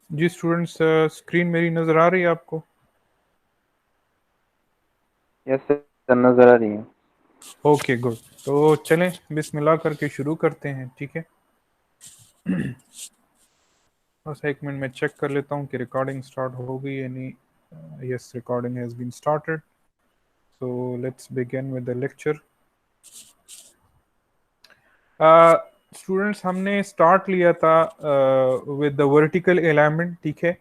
जी students, screen मेरी नज़र आ रही है आपको? यस सर, नजर आ रही है। Okay good. तो चलें बिस्मिल्लाह करके शुरू करते हैं, ठीक है। बस एक मिनट में चेक कर लेता हूँ कि रिकॉर्डिंग स्टार्ट हो गई या नहीं। Yes, recording has been started. So let's begin with the lecture. Students, हमने स्टार्ट लिया था विद द वर्टिकल एलाइनमेंट, ठीक है।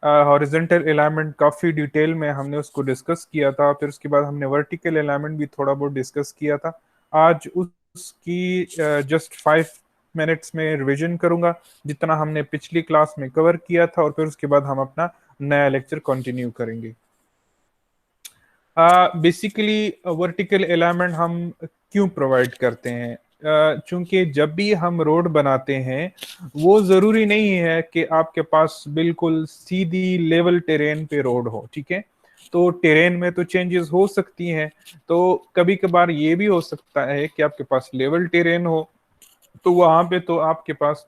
हॉरिजॉन्टल एलाइनमेंट काफ़ी डिटेल में हमने उसको डिस्कस किया था, फिर उसके बाद हमने वर्टिकल एलाइनमेंट भी थोड़ा बहुत डिस्कस किया था। आज उसकी जस्ट 5 मिनट्स में रिवीजन करूंगा, जितना हमने पिछली क्लास में कवर किया था, और फिर उसके बाद हम अपना नया लेक्चर कंटिन्यू करेंगे। बेसिकली वर्टिकल अलाइनमेंट हम क्यों प्रोवाइड करते हैं? चूंकि जब भी हम रोड बनाते हैं, वो जरूरी नहीं है कि आपके पास बिल्कुल सीधी लेवल टेरेन पे रोड हो, ठीक है। तो टेरेन में तो चेंजेस हो सकती हैं। तो कभी कभार ये भी हो सकता है कि आपके पास लेवल टेरेन हो, तो वहां पे तो आपके पास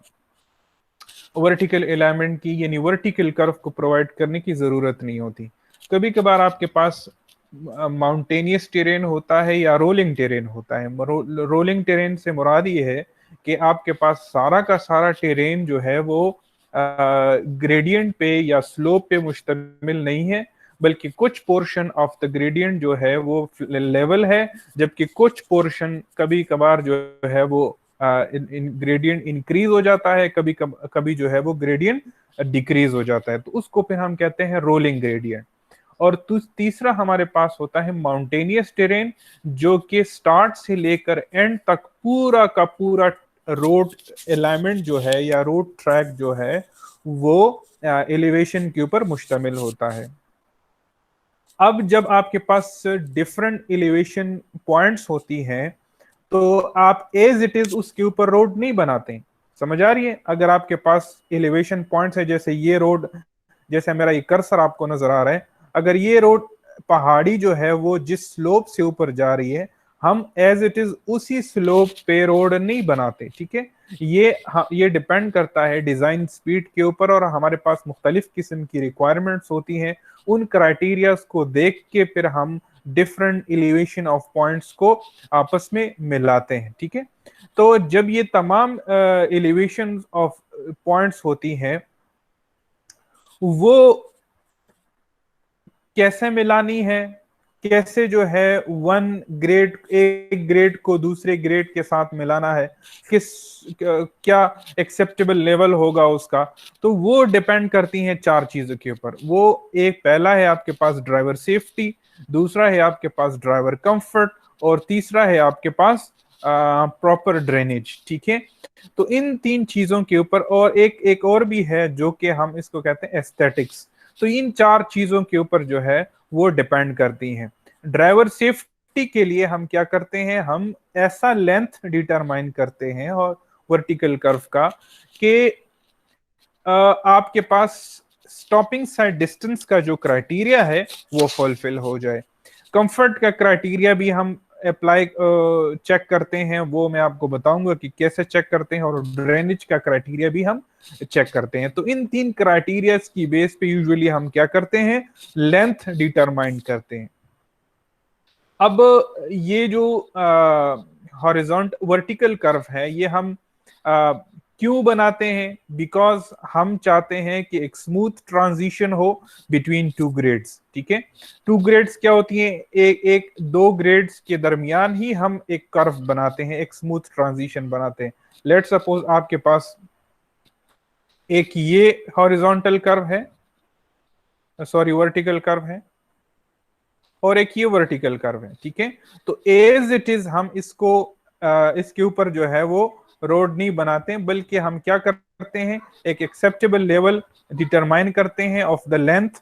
वर्टिकल अलाइनमेंट की यानी वर्टिकल कर्व को प्रोवाइड करने की जरूरत नहीं होती। कभी कभार आपके पास माउंटेनियस टेरेन होता है या रोलिंग टेरेन होता है। रोलिंग टेरेन से मुराद ये है कि आपके पास सारा का सारा टेरेन जो है वो ग्रेडियंट पे या स्लोप पे मुश्तमिल नहीं है, बल्कि कुछ पोर्शन ऑफ द ग्रेडियंट जो है वो लेवल है, जबकि कुछ पोर्शन कभी कभार जो है वो ग्रेडियंट इंक्रीज हो जाता है, कभी जो है वो ग्रेडियंट डिक्रीज हो जाता है। तो उसको फिर हम कहते हैं रोलिंग ग्रेडियंट। और तीसरा हमारे पास होता है माउंटेनियस टेरेन, जो कि स्टार्ट से लेकर एंड तक पूरा का पूरा रोड अलाइनमेंट जो है या रोड ट्रैक जो है वो एलिवेशन के ऊपर मुश्तमिल होता है। अब जब आपके पास डिफरेंट एलिवेशन पॉइंट्स होती हैं, तो आप एज इट इज उसके ऊपर रोड नहीं बनाते। समझ आ रही है? अगर आपके पास एलिवेशन पॉइंट्स है, जैसे ये रोड, जैसे मेरा ये कर्सर आपको नजर आ रहा है, अगर ये रोड पहाड़ी जो है वो जिस स्लोप से ऊपर जा रही है, हम एज इट इज उसी स्लोप पे रोड नहीं बनाते, ठीक है। ये डिपेंड करता है डिजाइन स्पीड के ऊपर, और हमारे पास मुख्तलिफ किस्म की रिक्वायरमेंट्स होती हैं। उन क्राइटेरियाज को देख के फिर हम डिफरेंट एलिवेशन ऑफ पॉइंट्स को आपस में मिलाते हैं, ठीक है। तो जब ये तमाम एलिवेशन ऑफ पॉइंट्स होती हैं, वो कैसे मिलानी है, कैसे जो है वन ग्रेड एक ग्रेड को दूसरे ग्रेड के साथ मिलाना है, किस क्या एक्सेप्टेबल लेवल होगा उसका, तो वो डिपेंड करती हैं चार चीजों के ऊपर। वो एक पहला है आपके पास ड्राइवर सेफ्टी, दूसरा है आपके पास ड्राइवर कंफर्ट, और तीसरा है आपके पास प्रॉपर ड्रेनेज, ठीक है। तो इन तीन चीजों के ऊपर, और एक एक और भी है जो कि हम इसको कहते हैं एस्थेटिक्स। तो इन चार चीजों के ऊपर जो है वो डिपेंड करती हैं। ड्राइवर सेफ्टी के लिए हम क्या करते हैं, हम ऐसा लेंथ डिटरमाइन करते हैं और वर्टिकल कर्व का कि आपके पास स्टॉपिंग साइड डिस्टेंस का जो क्राइटेरिया है वो फुलफिल हो जाए। कंफर्ट का क्राइटेरिया भी हम अप्लाई चेक करते हैं, वो मैं आपको बताऊंगा कि कैसे चेक करते हैं, और ड्रेनेज का क्राइटेरिया भी हम चेक करते हैं। तो इन तीन क्राइटेरियाज की बेस पे यूजुअली हम क्या करते हैं, लेंथ डिटरमाइन करते हैं। अब ये जो हॉरिजॉन्ट वर्टिकल कर्व है, ये हम क्यों बनाते हैं? बिकॉज हम चाहते हैं कि एक स्मूथ ट्रांजिशन हो बिटवीन टू ग्रेड्स, ठीक है। टू ग्रेड्स क्या होती हैं? एक एक दो ग्रेड्स के दरमियान ही हम एक कर्व बनाते हैं, एक स्मूथ ट्रांजिशन बनाते हैं। लेट सपोज आपके पास एक ये हॉरिजॉन्टल कर्व है, सॉरी वर्टिकल कर्व है, और एक ये वर्टिकल कर्व है, ठीक है। तो एज इट इज हम इसको इसके ऊपर जो है वो रोड नहीं बनाते हैं, बल्कि हम क्या करते हैं, एक एक्सेप्टेबल लेवल डिटरमाइन करते हैं of the length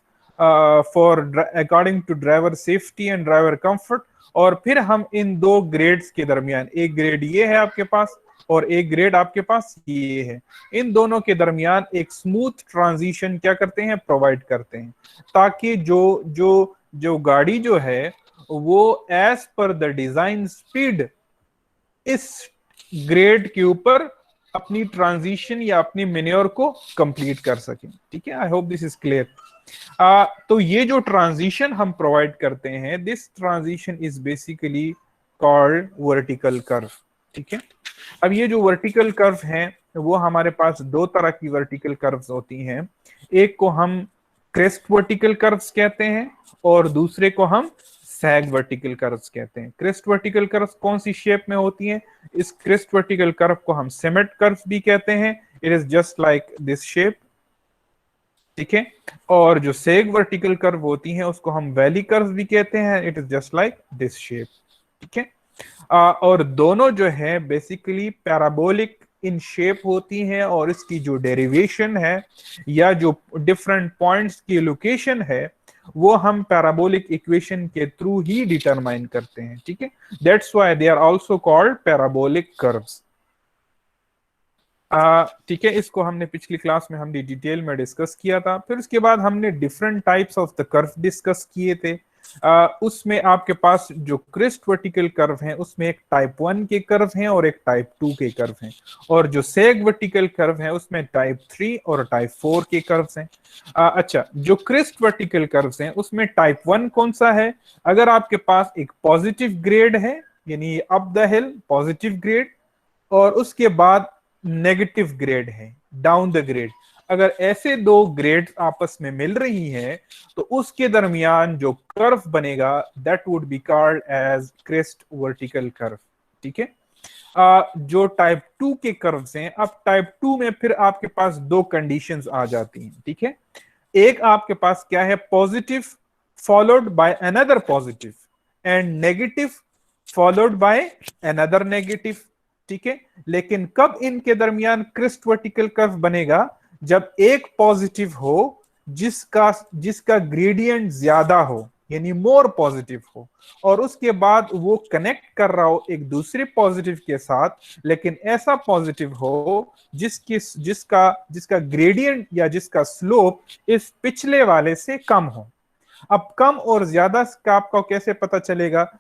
for according to driver safety and driver comfort. और फिर हम इन दो ग्रेड्स के दरमियान, एक ग्रेड ये है आपके पास और एक ग्रेड आपके पास ये है, इन दोनों के दरमियान एक स्मूथ ट्रांजिशन क्या करते हैं, प्रोवाइड करते हैं, ताकि जो जो जो गाड़ी जो है वो as per the design speed इस ग्रेड के ऊपर अपनी ट्रांजिशन या अपनी मेन्योर को कंप्लीट कर सकें। ठीक है, I hope this is clear. तो ये जो ट्रांजिशन हम प्रोवाइड करते हैं, this transition is basically called vertical curve. ठीक है, अब ये जो वर्टिकल कर्व है वो हमारे पास दो तरह की वर्टिकल कर्व्स होती हैं। एक को हम क्रेस्ट वर्टिकल कर्व्स कहते हैं और दूसरे को हम सैग वर्टिकल कर्व्स कहते हैं। क्रेस्ट वर्टिकल कर्व्स कौन सी शेप में होती हैं? इस क्रेस्ट वर्टिकल कर्व को हम सेमेट कर्व भी कहते हैं, it is just like this shape. ठीक है, और जो सेग वर्टिकल कर्व होती हैं उसको हम वैली कर्व भी कहते हैं, it is just like this shape. ठीक है, और दोनों जो है बेसिकली पैराबोलिक इन शेप होती हैं और इसकी जो डेरिवेशन है या जो डिफरेंट पॉइंट्स की लोकेशन है वो हम पैराबोलिक इक्वेशन के थ्रू ही डिटरमाइन करते हैं। ठीक है, that's why they are also called parabolic curves. ठीक है, इसको हमने पिछली क्लास में हमने डिटेल में डिस्कस किया था। फिर उसके बाद हमने different types of the curve discuss किए थे। उसमें आपके पास जो क्रेस्ट वर्टिकल कर्व हैं उसमें एक टाइप 1 के कर्व हैं और एक टाइप 2 के कर्व हैं, और जो सेग वर्टिकल कर्व है उसमें टाइप 3 और टाइप 4 के कर्व्स हैं। अच्छा, जो क्रेस्ट वर्टिकल कर्व्स हैं उसमें टाइप 1 कौन सा है? अगर आपके पास एक पॉजिटिव ग्रेड है, यानी up the hill positive grade, और उसके बाद नेगेटिव ग्रेड है डाउन द ग्रेड, अगर ऐसे दो ग्रेड्स आपस में मिल रही हैं तो उसके दरमियान जो कर्व बनेगा that would be called as crest vertical curve. ठीक है, जो टाइप 2 के कर्व्स हैं, अब टाइप 2 में फिर आपके पास दो कंडीशंस आ जाती हैं। ठीक है, एक आपके पास क्या है? Positive followed by another positive and negative followed by another negative. ठीक है, लेकिन कब इनके दरमियान क्रेस्ट वर्टिकल कर्व बनेगा? जब एक पॉजिटिव हो जिसका ग्रेडियंट ज्यादा हो, यानी मोर पॉजिटिव हो, और उसके बाद वो कनेक्ट कर रहा हो एक दूसरे पॉजिटिव के साथ, लेकिन ऐसा पॉजिटिव हो जिसका ग्रेडियंट या जिसका स्लोप इस पिछले वाले से कम हो। अब कम और ज्यादा का आपको कैसे पता चलेगा?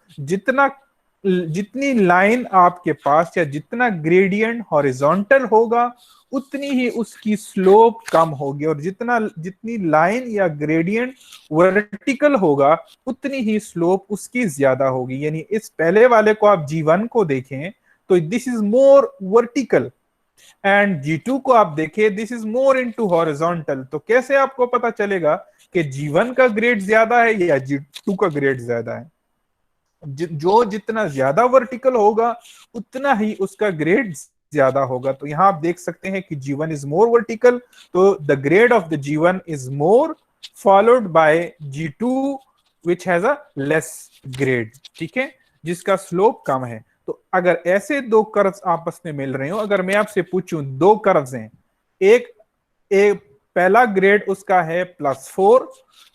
जितनी लाइन आपके पास या जितना ग्रेडियंट हॉरिजॉन्टल होगा उतनी ही उसकी स्लोप कम होगी, और जितनी लाइन या ग्रेडियंट वर्टिकल होगा उतनी ही स्लोप उसकी ज्यादा होगी। यानी इस पहले वाले को आप G1 को देखें तो this is more vertical, and G2 को आप देखें this is more into horizontal. तो कैसे आपको पता चलेगा कि G1 का ग्रेड ज्यादा है या G2 का ग्रेड ज्यादा है? जो जितना ज्यादा वर्टिकल होगा उतना ही उसका ग्रेड ज्यादा होगा। तो यहां आप देख सकते हैं कि G1 इज मोर वर्टिकल, तो the grade of the G1 is more followed by G2 which has a less grade. ठीक है, जिसका स्लोप कम है। तो अगर ऐसे दो कर्व्स आपस में मिल रहे हो, अगर मैं आपसे पूछूं दो कर्व्स हैं, एक पहला ग्रेड उसका है +4,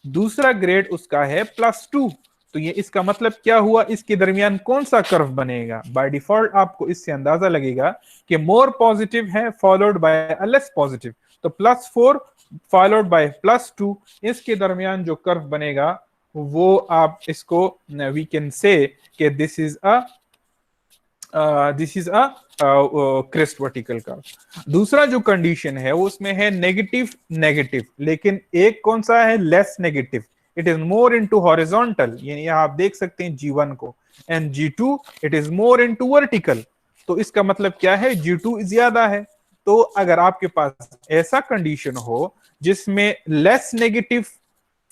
दूसरा ग्रेड उसका है +2, तो ये इसका मतलब क्या हुआ? इसके दरमियान कौन सा कर्व बनेगा? बाय डिफॉल्ट आपको इससे अंदाजा लगेगा कि मोर पॉजिटिव है फॉलोड बाय लेस पॉजिटिव, तो +4 फॉलोड बाय +2, इसके दरमियान जो कर्व बनेगा वो आप इसको वी कैन से कि this is a crest vertical curve. दूसरा जो कंडीशन है वो उसमें है नेगेटिव नेगेटिव, लेकिन एक कौन सा है? Less negative, it is more into horizontal, यानी आप देख सकते हैं G1 को, and G2 it is more into vertical. तो इसका मतलब क्या है? G2 ज्यादा है। तो अगर आपके पास ऐसा कंडीशन हो जिसमें less negative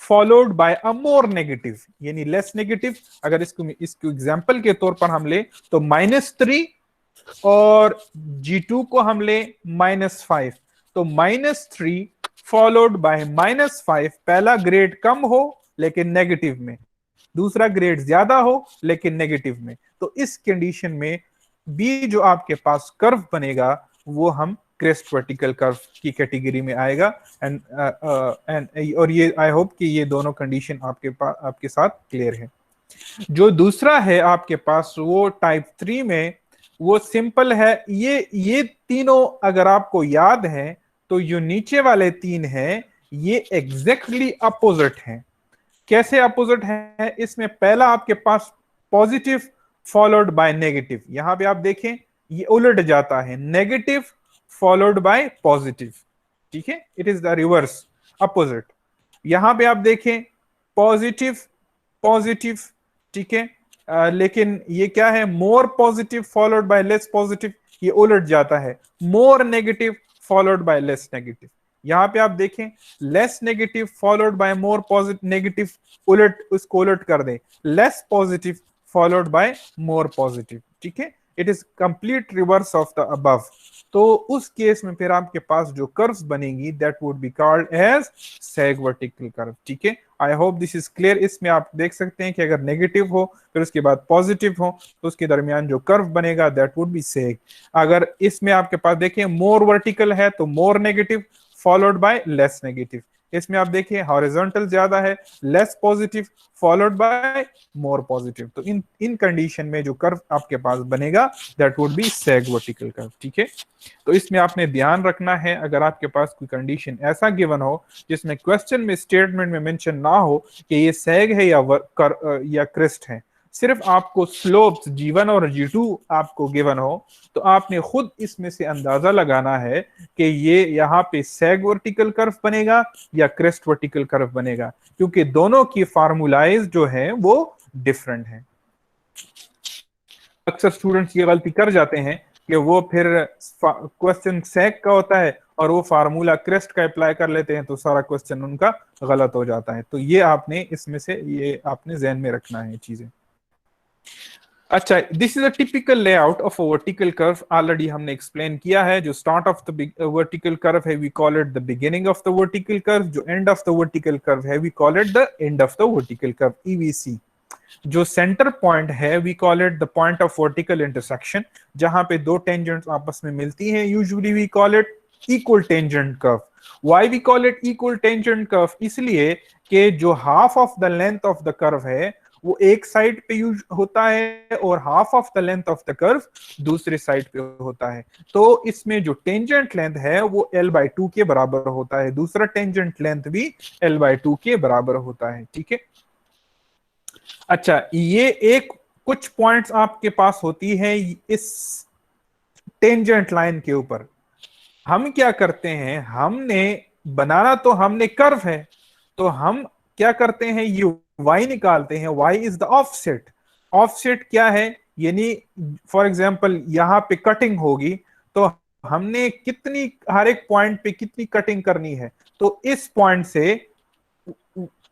followed by a more negative, यानी लेस नेगेटिव, अगर इसको एग्जांपल के तौर पर हम ले तो -3 और G2 को हम ले -5, तो -3 फॉलोड बाय -5, पहला ग्रेड कम हो लेकिन नेगेटिव में, दूसरा ग्रेड ज्यादा हो लेकिन नेगेटिव में। तो इस कंडीशन में बी जो आपके पास कर्व बनेगा वो हम क्रेस्ट वर्टिकल कर्व की कैटेगरी में आएगा। एंड और ये आई होप कि ये दोनों कंडीशन आपके साथ क्लियर है। जो दूसरा है आपके पास वो टाइप 3 में, वो सिंपल है। ये तीनों अगर आपको याद है तो जो नीचे वाले तीन हैं ये एग्जैक्टली अपोजिट हैं। कैसे अपोजिट है? इसमें पहला आपके पास पॉजिटिव फॉलोड बाय नेगेटिव, यहां पे आप देखें ये उलट जाता है, नेगेटिव फॉलोड बाय पॉजिटिव, ठीक है, it is the reverse, opposite. यहां पे आप देखें पॉजिटिव पॉजिटिव, ठीक है, लेकिन ये क्या है, more positive followed by less positive, ये उलट जाता है, more negative followed by less negative. यहां पे आप देखें less negative followed by more positive negative, उलट, उसको उलट कर दें, less positive followed by more positive, ठीक है, it is complete reverse of the above. तो उस केस में फिर आपके पास जो कर्व्स बनेंगी that would be called as sag vertical curve, ठीक है। I hope this is clear. इसमें आप देख सकते हैं कि अगर नेगेटिव हो फिर उसके बाद पॉजिटिव हो तो उसके दरमियान जो कर्व बनेगा दैट वुड बी सेग। अगर इसमें आपके पास देखें मोर वर्टिकल है तो more negative followed by less negative, इसमें आप देखिए हॉरिजॉन्टल ज्यादा है, less positive followed by more positive. तो इन कंडीशन में जो कर्व आपके पास बनेगा that would B सेग vertical curve, ठीक है। तो इसमें आपने ध्यान रखना है, अगर आपके पास कोई कंडीशन ऐसा गिवन हो जिसमें क्वेश्चन में स्टेटमेंट में मेंशन ना हो कि ये सेग है या क्रिस्ट है, सिर्फ आपको स्लोप्स G1 और G2 आपको गिवन हो, तो आपने खुद इसमें से अंदाजा लगाना है कि ये यहाँ पे सेग वर्टिकल कर्व बनेगा या क्रेस्ट वर्टिकल कर्व बनेगा, क्योंकि दोनों की फार्मूलाइज जो है वो डिफरेंट है। अक्सर स्टूडेंट्स ये गलती कर जाते हैं कि वो फिर क्वेश्चन सेग का होता है और वो फार्मूला क्रेस्ट का अप्लाई कर लेते हैं, तो सारा क्वेश्चन उनका गलत हो जाता है। तो ये आपने इसमें से ये आपने ध्यान में रखना है चीजें। अच्छा, this is a typical layout of a vertical curve, already हमने एक्सप्लेन किया है। जो start of the vertical curve है we call it the beginning of the vertical curve, जो end of the vertical curve है we call it the end of the vertical curve, EVC. जो centre point है we call it the point of vertical intersection, जहां पे दो tangents आपस में मिलती हैं, usually we call it equal tangent curve. Why we call it equal tangent curve? इसलिए कि जो half of the length of the curve है वो एक साइड पे यूज होता है और half of the length of the curve दूसरे साइड पे होता है। तो इसमें जो टेंजेंट लेंथ है वो l/2 के बराबर होता है, दूसरा टेंजेंट लेंथ भी l/2 के बराबर होता है, ठीक है। अच्छा, ये एक कुछ पॉइंट्स आपके पास होती है इस टेंजेंट लाइन के ऊपर। हम क्या करते हैं, हमने बनाना तो हमने कर्व है, तो हम क्या करते हैं, ये y निकालते हैं, y is the offset. Offset क्या है, यानी फॉर एग्जांपल यहां पे कटिंग होगी तो हमने कितनी, हर एक पॉइंट पे कितनी कटिंग करनी है, तो इस पॉइंट से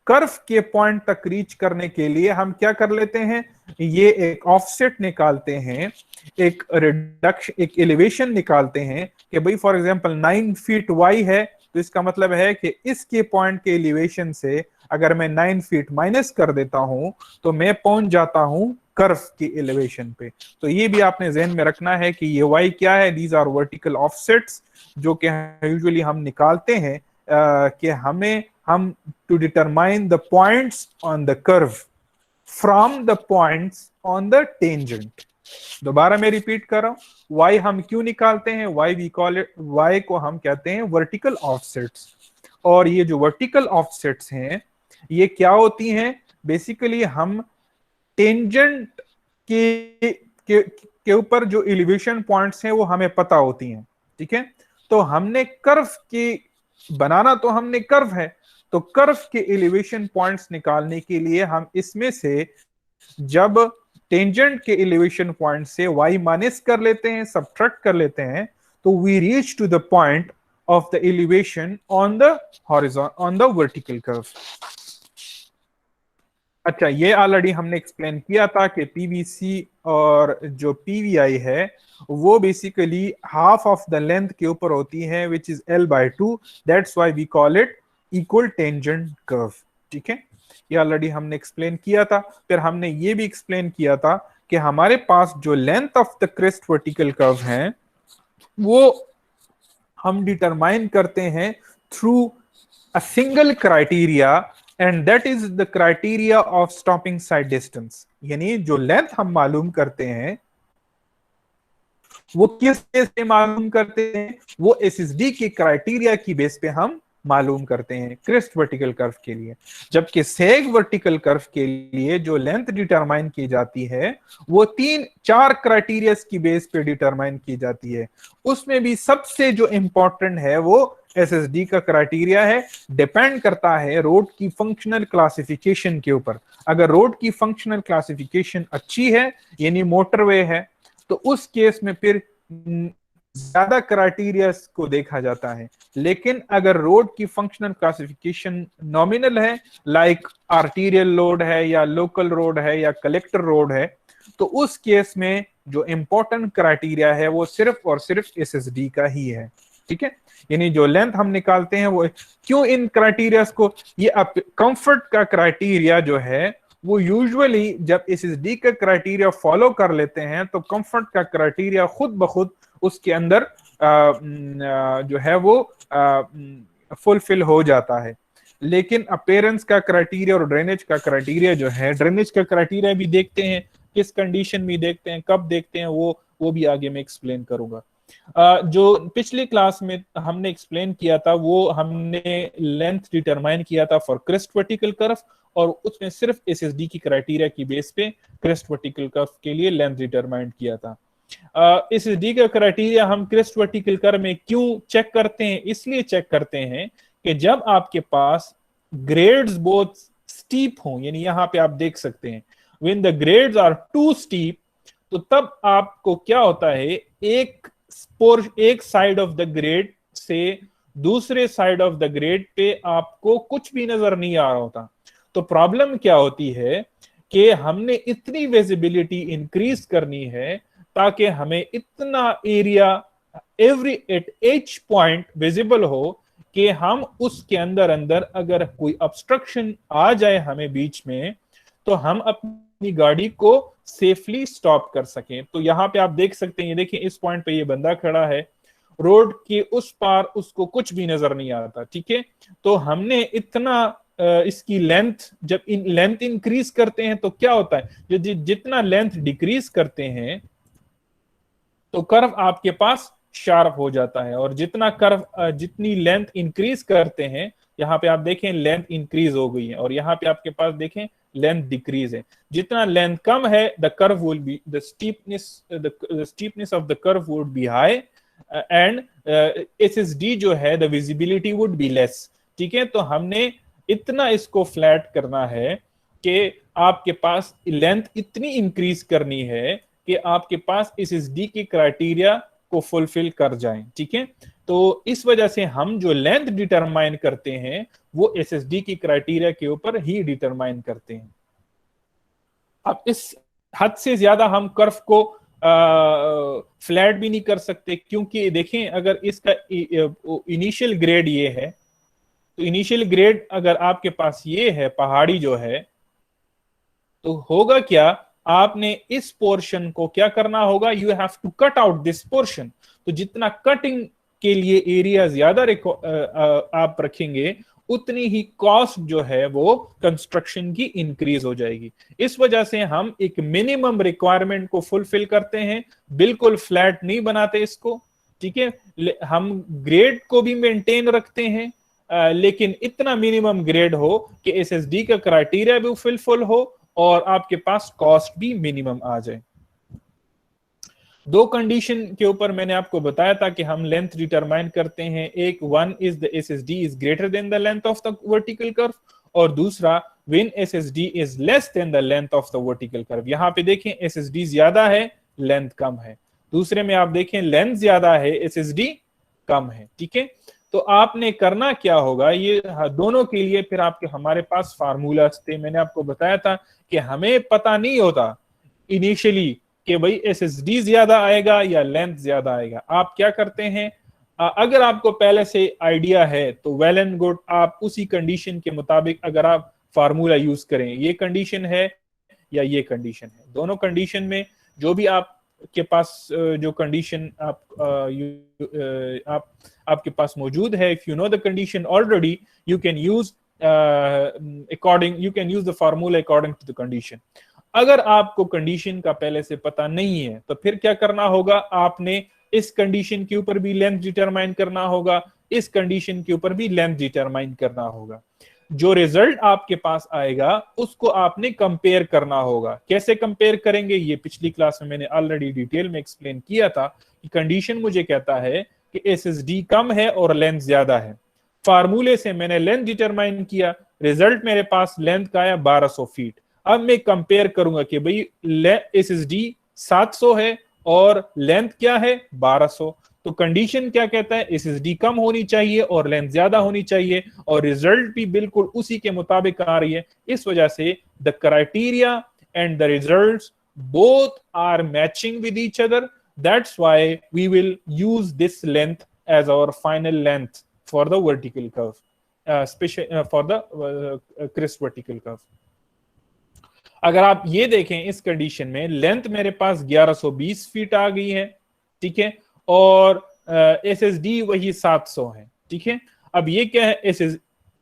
कर्व के पॉइंट तक रीच करने के लिए हम क्या कर लेते हैं, ये एक ऑफसेट निकालते हैं, एक रिडक्शन, एक एलिवेशन निकालते हैं कि भाई फॉर एग्जांपल 9 फीट y है, तो इसका मतलब है कि इसके पॉइंट के एलिवेशन से अगर मैं 9 फीट माइनस कर देता हूं तो मैं पहुंच जाता हूं कर्व की एलिवेशन पे। तो ये भी आपने ध्यान में रखना है कि ये y क्या है, दीज आर वर्टिकल ऑफसेट्स, जो कि यूजुअली हम निकालते हैं कि हम to determine the points on the curve from the points on the tangent. दोबारा मैं रिपीट कर रहा हूं, y हम क्यों निकालते हैं, y we call it, y को हम कहते हैं वर्टिकल ऑफसेट्स। और ये जो वर्टिकल ऑफसेट्स हैं ये क्या होती हैं, बेसिकली हम टेंजेंट के ऊपर जो एलिवेशन पॉइंट्स हैं वो हमें पता होती हैं, ठीक है। तो हमने कर्व की बनाना तो हमने कर्व है, तो कर्व के एलिवेशन पॉइंट्स निकालने के लिए हम इसमें से जब टेंजेंट के एलिवेशन पॉइंट से y माइनस कर लेते हैं, सब्ट्रैक्ट कर लेते हैं, तो we reach to the point of the elevation on the horizontal, on the vertical curve. अच्छा, ये ऑलरेडी हमने एक्सप्लेन किया था कि पीवीसी और जो पीवीआई है वो basically half of the length के ऊपर होती है, which is l/2, that's why we call it equal tangent curve, ठीक है। ये ऑलरेडी हमने एक्सप्लेन किया था। फिर हमने ये भी एक्सप्लेन किया था कि हमारे पास जो length of the crest vertical curve है वो हम डिटरमाइन करते हैं through a single criteria, and that is the criteria of stopping sight distance. यानी जो लेंथ हम मालूम करते हैं वो किस बेस पे मालूम करते हैं, वो एसएसडी के क्राइटेरिया की बेस पे हम मालूम करते हैं क्रेस्ट वर्टिकल कर्व के लिए। जबकि सेग वर्टिकल कर्व के लिए जो लेंथ डिटरमाइन की जाती है वो 3-4 क्राइटेरिया की बेस पे डिटरमाइन की जाती है। उसमें भी सबसे जो इंपॉर्टेंट है वो एसएसडी का क्राइटेरिया है। डिपेंड करता है रोड की फंक्शनल क्लासिफिकेशन के ऊपर। अगर रोड की फंक्शनल क्लासिफिकेशन अच्छी है यानी मोटरवे है तो उस केस में फिर ज्यादा क्राइटेरिया को देखा जाता है। लेकिन अगर रोड की फंक्शनल क्लासिफिकेशन नॉमिनल है, लाइक आर्टीरियल रोड है या लोकल रोड है या कलेक्टर रोड है, तो उस केस में जो इंपॉर्टेंट क्राइटेरिया है वो सिर्फ और सिर्फ एसएसडी का ही है। ठीक है, यानी जो लेंथ हम निकालते हैं वो क्यों इन क्राइटेरिया को, ये कंफर्ट का क्राइटेरिया जो है वो यूजुअली जब एसएसडी का क्राइटेरिया फॉलो कर लेते हैं तो कंफर्ट का क्राइटेरिया खुद ब खुद उसके अंदर जो है वो फुलफिल हो जाता है। लेकिन अपेयरेंस का क्राइटेरिया और ड्रेनेज का क्राइटेरिया जो है, ड्रेनेज का क्राइटेरिया भी देखते हैं, किस कंडीशन में देखते हैं, कब देखते हैं, वो भी आगे मैं एक्सप्लेन करूंगा। जो पिछली क्लास में हमने एक्सप्लेन किया था वो हमने लेंथ डिटरमाइन किया था फॉर क्रेस्ट वर्टिकल कर्व, और उसमें सिर्फ एसएसडी की क्राइटेरिया की बेस पे क्रेस्ट वर्टिकल कर्व के लिए लेंथ डिटरमाइन किया था। एसएसडी का क्राइटेरिया हम क्रेस्ट वर्टिकल कर्व में क्यों चेक करते हैं? इसलिए चेक करते हैं कि जब आपके पास ग्रेड्स बहुत स्टीप हो, यानी यहां पे आप देख सकते हैं when the grades are too steep, तो तब आपको क्या होता है, एक साइड ऑफ द ग्रेड से दूसरे side of the grade pay आपको कुछ भी नजर नहीं आ रहा होता। तो प्रॉब्लम क्या होती है कि हमने इतनी विजिबिलिटी इंक्रीज करनी है ताकि हमें इतना area at H point visible हो कि हम उसके अंदर अगर कोई ऑब्स्ट्रक्शन आ जाए हमें बीच में तो हम अपनी गाड़ी को सेफली स्टॉप कर सकें। तो यहाँ पे आप देख सकते हैं, ये देखिए इस पॉइंट पे ये बंदा खड़ा है, रोड के उस पार उसको कुछ भी नजर नहीं आता। ठीक है, तो हमने इतना इसकी लेंथ, जब लेंथ इंक्रीज करते हैं तो क्या होता है, जितना लेंथ डिक्रीज करते हैं तो कर्व आपके पास शार्प हो जाता है, और जितनी लेंथ इंक्रीज करते हैं, यहाँ पे आप देखें लेंथ इंक्रीज हो गई है, और यहाँ पे आपके पास देखें लेंथ डिक्रीज है। जितना लेंथ कम है the curve will be the steepness of the curve would be high and SSD जो है the visibility would be less. ठीक है, तो हमने इतना इसको फ्लैट करना है कि आपके पास लेंथ इतनी इंक्रीज करनी है कि आपके पास एसएसडी की क्राइटेरिया को फुलफिल कर जाएं। ठीक है, तो इस वजह से हम जो लेंथ डिटरमाइन करते हैं वो एसएसडी की क्राइटेरिया के ऊपर ही डिटरमाइन करते हैं। अब इस हद से ज्यादा हम कर्व को फ्लैट भी नहीं कर सकते, क्योंकि देखें अगर इसका इनिशियल ग्रेड ये है, तो इनिशियल ग्रेड अगर आपके पास ये है पहाड़ी जो है, तो होगा क्या, आपने इस पोर्शन को क्या करना होगा, you have to cut out this portion. तो जितना कटिंग के लिए एरिया ज्यादा आप रखेंगे उतनी ही कॉस्ट जो है वो कंस्ट्रक्शन की इंक्रीज हो जाएगी। इस वजह से हम एक मिनिमम रिक्वायरमेंट को फुलफिल करते हैं, बिल्कुल फ्लैट नहीं बनाते इसको। ठीक है, हम ग्रेड को भी मेंटेन रखते हैं, लेकिन इतना मिनिमम ग्रेड हो कि एसएसडी का क्राइटेरिया भी फुलफिल हो और आपके पास कॉस्ट भी मिनिमम आ जाए। दो कंडीशन के ऊपर मैंने आपको बताया था कि हम लेंथ डिटरमाइन करते हैं, एक one is the SSD is greater than the length of the vertical curve, और दूसरा when SSD is less than the length of the vertical curve. यहाँ पे देखें एसएसडी ज्यादा है, लेंथ कम है, दूसरे में आप देखें लेंथ ज्यादा है, एसएसडी कम है। ठीक है, तो आपने करना क्या होगा, ये दोनों के लिए फिर आपके हमारे पास फार्मूला थे। मैंने आपको बताया था कि हमें पता नहीं होता इनिशियली कि भाई एसएसडी ज्यादा आएगा या लेंथ ज्यादा आएगा। आप क्या करते हैं, अगर आपको पहले से आइडिया है तो वेल एंड गुड, आप उसी कंडीशन के मुताबिक अगर आप फार्मूला यूज करें, ये कंडीशन है या ये कंडीशन है, दोनों कंडीशन में जो भी आपके पास जो कंडीशन आपके पास मौजूद है, if you know the condition already, you can use the formula according to the condition. अगर आपको कंडीशन का पहले से पता नहीं है तो फिर क्या करना होगा, आपने इस कंडीशन के ऊपर भी लेंथ डिटरमाइन करना होगा, इस कंडीशन के ऊपर भी लेंथ डिटरमाइन करना होगा। जो रिजल्ट आपके पास आएगा उसको आपने कंपेयर करना होगा। कैसे कंपेयर करेंगे, ये पिछली क्लास में मैंने ऑलरेडी डिटेल में एक्सप्लेन किया था कि कंडीशन मुझे कहता है कि एसएसडी कम है और लेंथ ज्यादा है। फार्मूले से मैंने लेंथ डिटरमाइन किया, रिजल्ट मेरे पास लेंथ का आया 1200 फीट। अब मैं कंपेयर करूंगा कि भाई एसएसडी 700 है और लेंथ क्या है 1200। तो कंडीशन क्या कहता है, एसएसडी कम होनी चाहिए और लेंथ ज्यादा होनी चाहिए, और रिजल्ट भी बिल्कुल उसी के मुताबिक आ रही है। इस वजह से the criteria and the results both are matching with each other. That's why we will use this length as our final length for the vertical curve, special for the crest vertical curve. अगर आप ये देखें इस condition में length मेरे पास 1120 feet आ गई है, ठीक है, और एसएसडी वही 700 है, ठीक है। अब ये क्या है,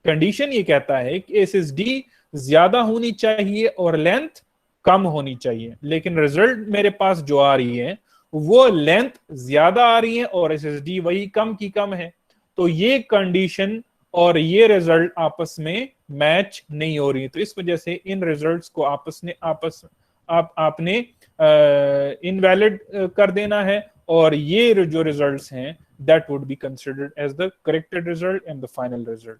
कंडीशन ये कहता है कि एसएसडी ज्यादा होनी चाहिए और लेंथ कम होनी चाहिए, लेकिन रिजल्ट मेरे पास जो आ रही है वो लेंथ ज्यादा आ रही है और एसएसडी वही कम की कम है। तो ये कंडीशन और ये रिजल्ट आपस में मैच नहीं हो रही, तो इस वजह से इन रिजल्ट्स को आपने इनवैलिड कर देना है, और ये जो रिजल्ट्स हैं that would be considered as the corrected result and the final result.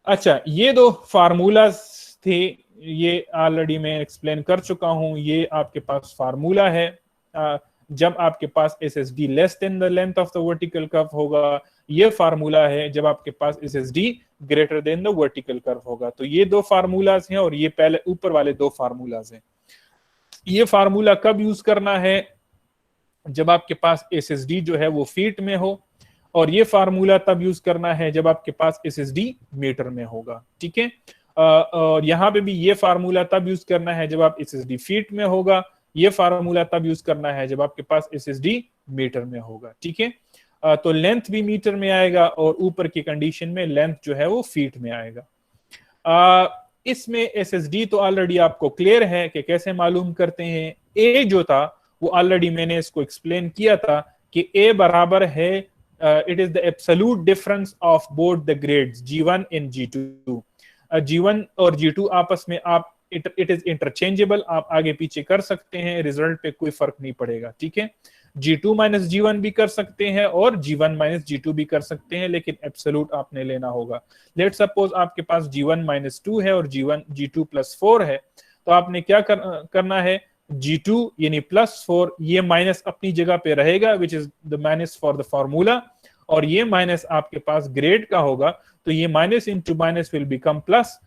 अच्छा, ये दो फार्मूलाज थे, ये ऑलरेडी मैं एक्सप्लेन कर चुका हूं। ये आपके पास फार्मूला है जब आपके पास SSD less than the length of the vertical curve होगा, ये फार्मूला है जब आपके पास SSD greater than the vertical curve होगा। तो ये दो फार्मूलाज हैं और ये पहले ऊपर वाले दो फार्मूलाज हैं। ये फार्मूला कब यूज करना है, जब आपके पास एसएसडी जो है वो फीट में हो, और ये फार्मूला तब यूज करना है जब आपके पास एसएसडी मीटर में होगा, ठीक है। और यहाँ पे भी ये फार्मूला तब यूज करना है जब आप एसएसडी फीट में होगा, ये फार्मूला तब यूज करना है जब आपके पास एसएसडी मीटर में होगा, ठीक है। तो लेंथ भी मीटर में आएगा और ऊपर की कंडीशन में लेंथ जो है वो फीट में आएगा। इसमें एसएसडी तो ऑलरेडी आपको क्लियर है कि कैसे मालूम करते हैं। ए जो था वो ऑलरेडी मैंने इसको एक्सप्लेन किया था कि ए बराबर है it is the absolute difference of both the grades G1 and G2। G1 और G2 आपस में आप इट इज इंटरचेंजेबल, आप आगे पीछे कर सकते हैं, रिजल्ट पे कोई फर्क नहीं पड़ेगा, ठीक है। G2 माइनस G1 भी कर सकते हैं और G1 माइनस G2 भी कर सकते हैं, लेकिन एब्सोल्यूट आपने लेना होगा। लेट सपोज आपके पास G1 माइनस 2 है और G2 प्लस 4 है, तो आपने क्या करना है, G2 यानी प्लस 4, ये माइनस अपनी जगह पे रहेगा which is the minus for the formula, और ये माइनस आपके पास ग्रेड का होगा, तो ये minus into minus will become plus,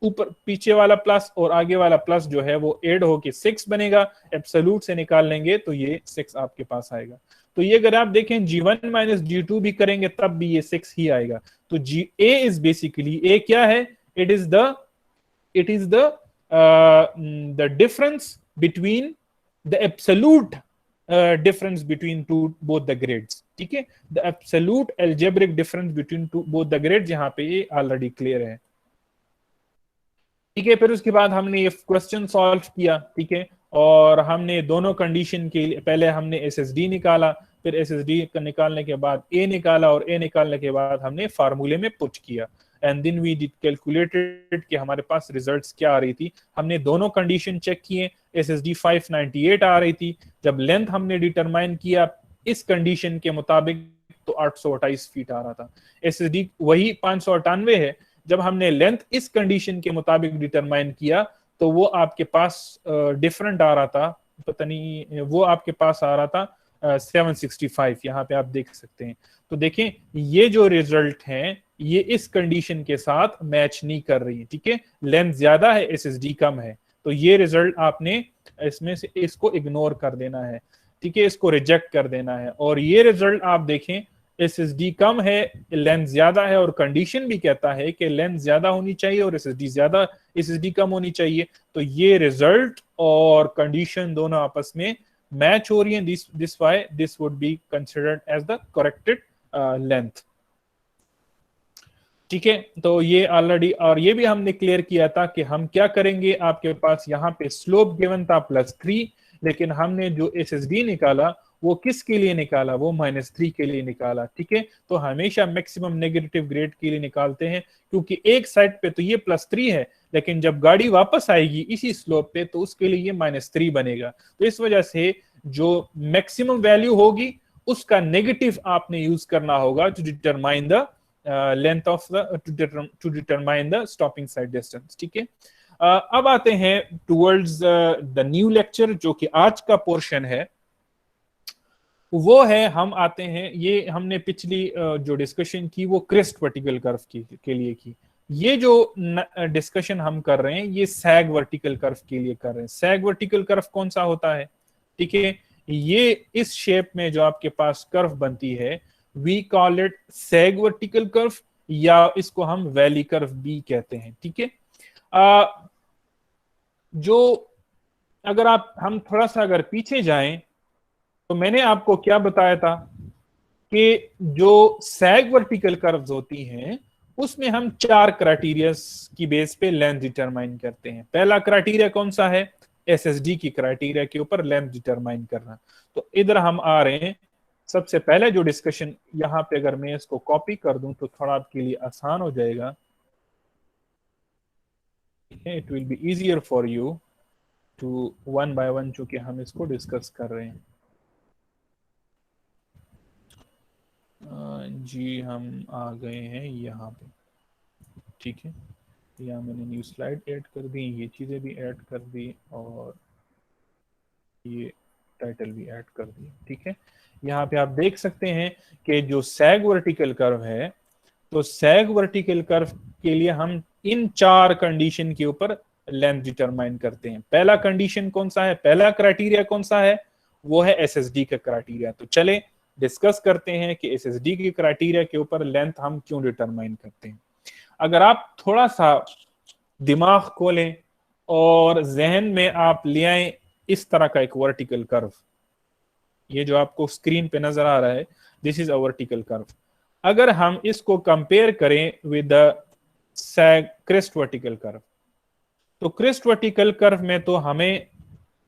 ऊपर पीछे वाला प्लस और आगे वाला प्लस जो है वो एड होके 6 बनेगा। एब्सोल्यूट से निकाल लेंगे तो ये 6 आपके पास आएगा। तो ये अगर आप देखें G1 माइनस G2 भी करेंगे तब भी ये 6 ही आएगा। तो A इज बेसिकली, A क्या है, it is the difference between the absolute difference between both the grades, ठीक है। The absolute algebraic difference between both the grades, यहाँ पे ये ऑलरेडी क्लियर है, ठीक है। फिर उसके बाद हमने ये क्वेश्चन सॉल्व किया, ठीक है, और हमने दोनों कंडीशन के लिए पहले हमने एसएसडी निकाला, फिर एसएसडी निकालने के बाद ए निकाला, और ए निकालने के बाद हमने फार्मूले में पुट किया, and then we did calculated कि हमारे पास रिजल्ट्स क्या आ रही थी। हमने दोनों कंडीशन चेक किए, एसएसडी 598 आ रही थी, जब लेंथ हमने डिटरमाइन किया इस कंडीशन के मुताबिक तो 828 फीट आ रहा था। एसएसडी वही 598 है, जब हमने लेंथ इस कंडीशन के मुताबिक डिटरमाइन किया तो वो आपके पास डिफरेंट आ रहा था, पता नहीं, वो आपके पास आ रहा था 765, यहाँ पे आप देख सकते हैं। तो देखें ये जो रिजल्ट हैं ये इस कंडीशन के साथ मैच नहीं कर रही है, ठीक है। लेंथ ज्यादा है, एसएसडी कम है, तो ये रिजल्ट आपने इसमें से इसको इग्नोर कर देना है, ठीक है, इसको रिजेक्ट कर देना है। और ये रिजल्ट आप देखें, एसएसडी कम है, लेंथ ज्यादा है, और कंडीशन भी कहता है कि लेंथ ज्यादा होनी चाहिए और एसएसडी कम होनी चाहिए। तो ये रिजल्ट और कंडीशन दोनों आपस में मैच हो रही है, this why this would be considered as the corrected length, ठीक है। तो ये ऑलरेडी, और ये भी हमने क्लियर किया था कि हम क्या करेंगे, आपके पास यहाँ पे स्लोप गिवन था +3, लेकिन हमने जो एसएसडी निकाला वो किसके लिए निकाला, वो -3 के लिए निकाला। ठीक है, तो हमेशा मैक्सिमम नेगेटिव ग्रेड के लिए निकालते हैं, क्योंकि एक साइड पे तो ये +3 है, लेकिन जब गाड़ी वापस आएगी इसी स्लोप पे तो उसके लिए ये -3 बनेगा। तो इस वजह से जो मैक्सिमम वैल्यू होगी उसका नेगेटिव आपने यूज करना होगा to determine the length of the to determine the stopping sight distance. ठीक है, अब आते हैं टुवर्ड्स द न्यू लेक्चर, जो कि आज का पोर्शन है वो है, हम आते हैं, ये हमने पिछली जो डिस्कशन की वो क्रेस्ट वर्टिकल कर्व के लिए की। ये जो डिस्कशन हम कर रहे हैं ये सैग वर्टिकल कर्व के लिए कर रहे हैं। सैग वर्टिकल कर्व कौन सा होता है? ठीक है, ये इस शेप में जो आपके पास कर्व बनती है, we call it sag vertical curve, या इसको हम वैली कर्व भी कहते हैं। ठीक है, जो अगर हम थोड़ा सा अगर पीछे जाएं तो मैंने आपको क्या बताया था कि जो सैग वर्टिकल कर्व्स होती हैं उसमें हम 4 क्राइटेरिया की बेस पे लेंथ डिटरमाइन करते हैं। पहला क्राइटेरिया कौन सा है? एसएसडी की क्राइटेरिया के ऊपर लेंथ डिटरमाइन करना। तो इधर हम आ रहे हैं, सबसे पहले जो डिस्कशन यहां पे अगर मैं इसको कॉपी कर दूं तो थोड़ा आपके लिए आसान हो जाएगा। It will be easier for you to one by one, चूंकि हम इसको डिस्कस कर रहे हैं। जी हम आ गए हैं यहाँ पे। ठीक है, यहाँ मैंने न्यू स्लाइड ऐड कर दी, ये चीज़ें भी ऐड कर दी और ये टाइटल भी ऐड कर दी। ठीक है, यहाँ पे आप देख सकते हैं कि जो सैग वर्टिकल कर्व है, तो सैग वर्टिकल कर्व के लिए हम इन 4 कंडीशन के ऊपर लेंथ डिटरमाइन करते हैं। पहला कंडीशन कौन सा है, पहला क्राइटेरिया कौन सा है? वो है एसएसडी का क्राइटेरिया। तो चले डिस्कस करते हैं कि एसएसडी के क्राइटेरिया के ऊपर लेंथ हम क्यों डिटरमाइन करते हैं। अगर आप थोड़ा सा दिमाग खोलें और जहन में आप ले आए इस तरह का एक वर्टिकल कर्व, ये जो आपको स्क्रीन पे नजर आ रहा है, this is a vertical curve. अगर हम इसको कंपेयर करें with the sag crest vertical curve, तो क्रेस्ट वर्टिकल कर्व में तो हमें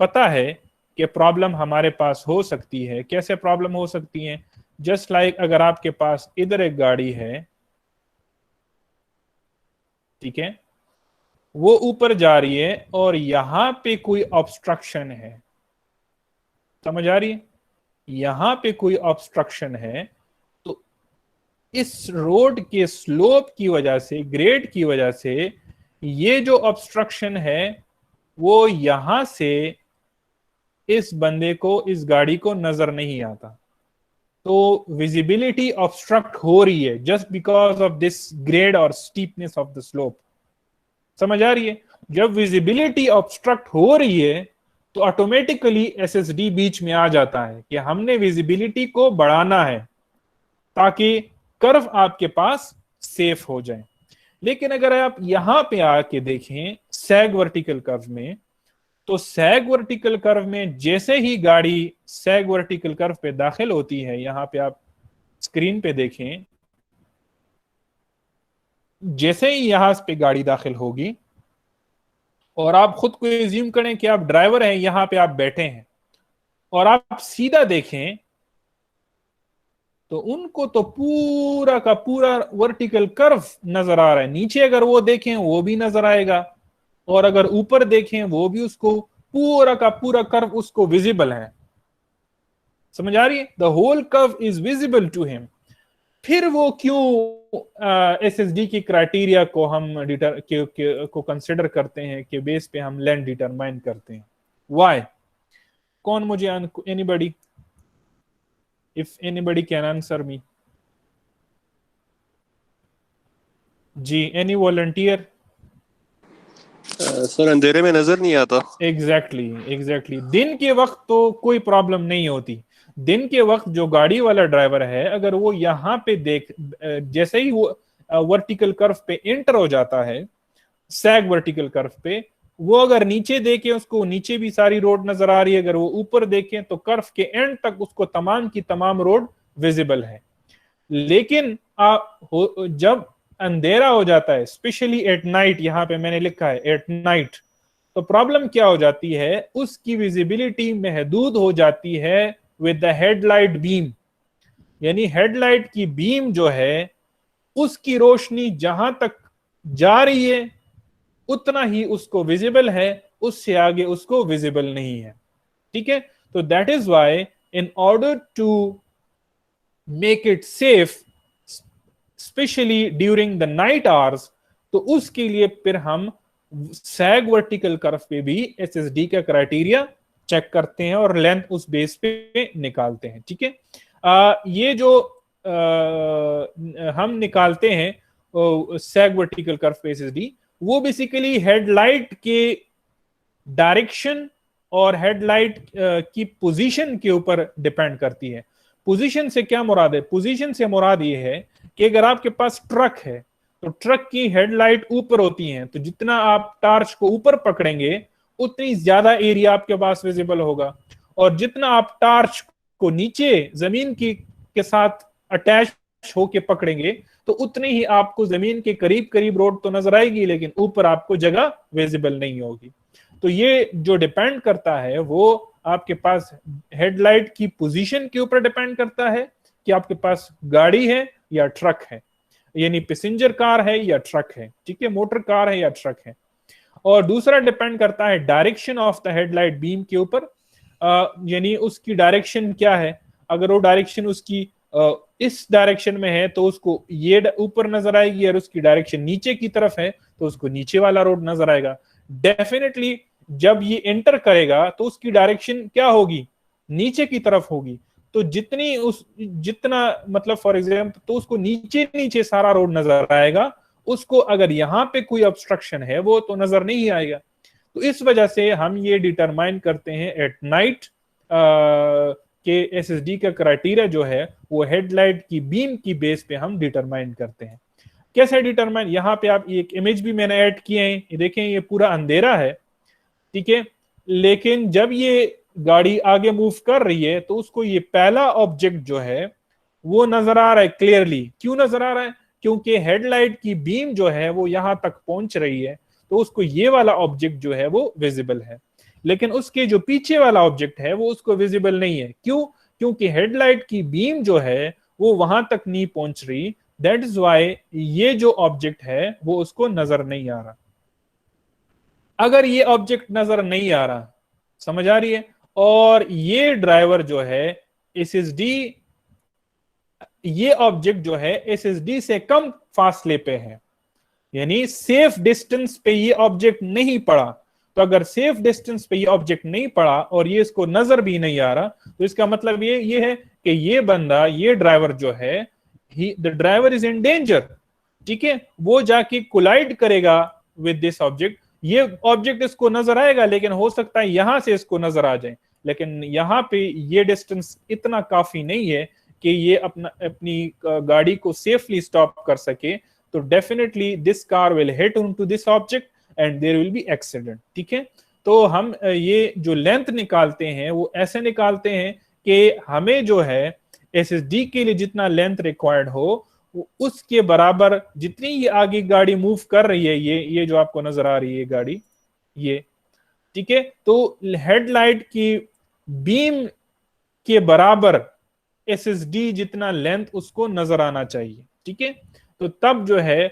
पता है कि प्रॉब्लम हमारे पास हो सकती है। कैसे प्रॉब्लम हो सकती है? जस्ट लाइक अगर आपके पास इधर एक गाड़ी है, ठीक है, वो ऊपर जा रही है और यहां पे कोई ऑब्स्ट्रक्शन है, समझ आ रही है? यहां पे कोई ऑब्स्ट्रक्शन है, तो इस रोड के स्लोप की वजह से, ग्रेड की वजह से, ये जो ऑब्स्ट्रक्शन है वो यहां से इस बंदे को, इस गाड़ी को नजर नहीं आता। तो विजिबिलिटी ऑब्स्ट्रक्ट हो रही है just because of this grade और स्टीपनेस ऑफ द स्लोप। समझ आ रही है? जब विजिबिलिटी ऑब्स्ट्रक्ट हो रही है तो ऑटोमेटिकली एसएसडी बीच में आ जाता है कि हमने विजिबिलिटी को बढ़ाना है ताकि कर्व आपके पास सेफ हो जाए। लेकिन अगर आप यहां पे आके देखें सैग वर्टिकल कर्व में, तो सैग वर्टिकल कर्व में जैसे ही गाड़ी सैग वर्टिकल कर्व पे दाखिल होती है, यहां पे आप स्क्रीन पे देखें, जैसे ही यहां पे गाड़ी दाखिल होगी और आप खुद को एज्यूम करें कि आप ड्राइवर हैं, यहां पे आप बैठे हैं और आप सीधा देखें तो उनको तो पूरा का पूरा वर्टिकल कर्व नजर आ रहा है। नीचे अगर वो देखें वो भी नजर आएगा और अगर ऊपर देखें वो भी, उसको पूरा का पूरा कर्व उसको विजिबल है। समझ आ रही है? The whole curve is visible to him. फिर वो क्यों एसएसडी की क्राइटेरिया को हम को कंसिडर करते हैं कि बेस पे हम लेंथ डिटरमाइन करते हैं? व्हाई? कौन मुझे, anybody, if anybody can answer me. जी, एनी वॉलंटियर? सर अंधेरे में नजर नहीं आता। एग्जैक्टली। दिन के वक्त तो कोई प्रॉब्लम नहीं होती। दिन के वक्त जो गाड़ी वाला ड्राइवर है, अगर वो यहाँ पे जैसे ही वो वर्टिकल कर्व पे एंटर हो जाता है, सैग वर्टिकल कर्व पे, वो अगर नीचे देखे उसको नीचे भी सारी रोड नजर आ रही है, अगर वो ऊपर देखें तो कर्व के एंड तक उसको तमाम की तमाम रोड विजिबल है। लेकिन जब अंधेरा हो जाता है, स्पेशली एट नाइट, यहां पे मैंने लिखा है एट नाइट, तो प्रॉब्लम क्या हो जाती है, उसकी विजिबिलिटी महदूद हो जाती है विद द हेडलाइट बीम, यानी हेडलाइट की बीम जो है उसकी रोशनी जहां तक जा रही है उतना ही उसको विजिबल है, उससे आगे उसको विजिबल नहीं है। ठीक है, तो that is why in order to make it safe specially during the night hours, तो उसके लिए फिर हम सैग वर्टिकल कर्व पे भी एसएसडी का क्राइटेरिया चेक करते हैं और लेंथ उस बेस पे निकालते हैं। ठीक है, ये जो हम निकालते हैं सैग वर्टिकल कर्व पे एसएसडी, वो बेसिकली हेडलाइट के डायरेक्शन और हेडलाइट की पोजीशन के ऊपर डिपेंड करती है। पोजीशन से क्या मुराद है? पोजीशन से मुराद ये है कि अगर आपके पास ट्रक है तो ट्रक की हेडलाइट ऊपर होती हैं, तो जितना आप टार्च को ऊपर पकड़ेंगे उतनी ज्यादा एरिया आपके पास विजिबल होगा, और जितना आप टार्च को नीचे जमीन की के साथ अटैच होके पकड़ेंगे तो उतनी ही आपको जमीन के करीब करीब रोड तो नजर आएगी, लेकिन ऊपर आपको जगह विजिबल नहीं होगी। तो ये जो डिपेंड करता है वो आपके पास हेडलाइट की पोजीशन के ऊपर डिपेंड करता है कि आपके पास गाड़ी है या ट्रक है, यानी पैसेंजर कार है या ट्रक है। ठीक है, मोटर कार है या ट्रक है। और दूसरा डिपेंड करता है direction of the headlight beam के ऊपर, यानी उसकी डायरेक्शन क्या है। अगर वो डायरेक्शन उसकी इस डायरेक्शन में है तो उसको ये ऊपर नजर आएगी, और उसकी डायरेक्शन नीचे की तरफ है तो उसको नीचे वाला रोड नजर आएगा। डेफिनेटली जब ये एंटर करेगा तो उसकी डायरेक्शन क्या होगी? नीचे की तरफ होगी। तो जितना मतलब फॉर एग्जाम्पल, तो उसको नीचे नीचे सारा रोड नजर आएगा, उसको अगर यहाँ पे कोई ऑब्स्ट्रक्शन है वो तो नजर नहीं आएगा। तो इस वजह से हम ये डिटरमाइन करते हैं एट नाइट के एसएसडी का क्राइटेरिया जो है वो हेडलाइट की बीम की बेस पे हम डिटरमाइन करते हैं। कैसे डिटरमाइन? यहाँ पे आप एक इमेज भी मैंने ऐड किए हैं, देखें ये पूरा अंधेरा है। ठीक है, लेकिन जब ये गाड़ी आगे मूव कर रही है तो उसको ये पहला ऑब्जेक्ट जो है वो नजर आ रहा है क्लियरली। क्यों नजर आ रहा है? क्योंकि हेडलाइट की बीम जो है वो यहां तक पहुंच रही है, तो उसको ये वाला ऑब्जेक्ट जो है वो विजिबल है। लेकिन उसके जो पीछे वाला ऑब्जेक्ट है वो उसको विजिबल नहीं है। क्यों? क्योंकि हेडलाइट की बीम जो है वो वहां तक नहीं पहुंच रही। दैट इज वाई ये जो ऑब्जेक्ट है वो उसको नजर नहीं आ रहा। अगर ये ऑब्जेक्ट नजर नहीं आ रहा, समझ आ रही है, और ये ड्राइवर जो है एसएसडी, ये ऑब्जेक्ट जो है एसएसडी से कम फासले पे है, यानी सेफ डिस्टेंस पे ये ऑब्जेक्ट नहीं पड़ा, तो अगर सेफ डिस्टेंस पे ये ऑब्जेक्ट नहीं पड़ा और ये इसको नजर भी नहीं आ रहा, तो इसका मतलब ये है कि ये बंदा, ये ड्राइवर जो है, the driver is in danger. ठीक है, वो जाके कोलाइड करेगा विद दिस ऑब्जेक्ट। ये ऑब्जेक्ट इसको नजर आएगा, लेकिन हो सकता है यहां से इसको नजर आ जाए, लेकिन यहां पे ये डिस्टेंस इतना काफी नहीं है कि ये अपनी गाड़ी को सेफली स्टॉप कर सके। तो definitely this car will hit into this object and there will be accident. ठीक है, तो हम ये जो लेंथ निकालते हैं वो ऐसे निकालते हैं कि हमें जो है एसएसडी के लिए जितना लेंथ रिक्वायर्ड हो उसके बराबर जितनी ही आगे गाड़ी मूव कर रही है, ये जो आपको नजर आ रही है गाड़ी, ये ठीक है, तो हेडलाइट की बीम के बराबर एसएसडी जितना लेंथ उसको नजर आना चाहिए। ठीक है, तो तब जो है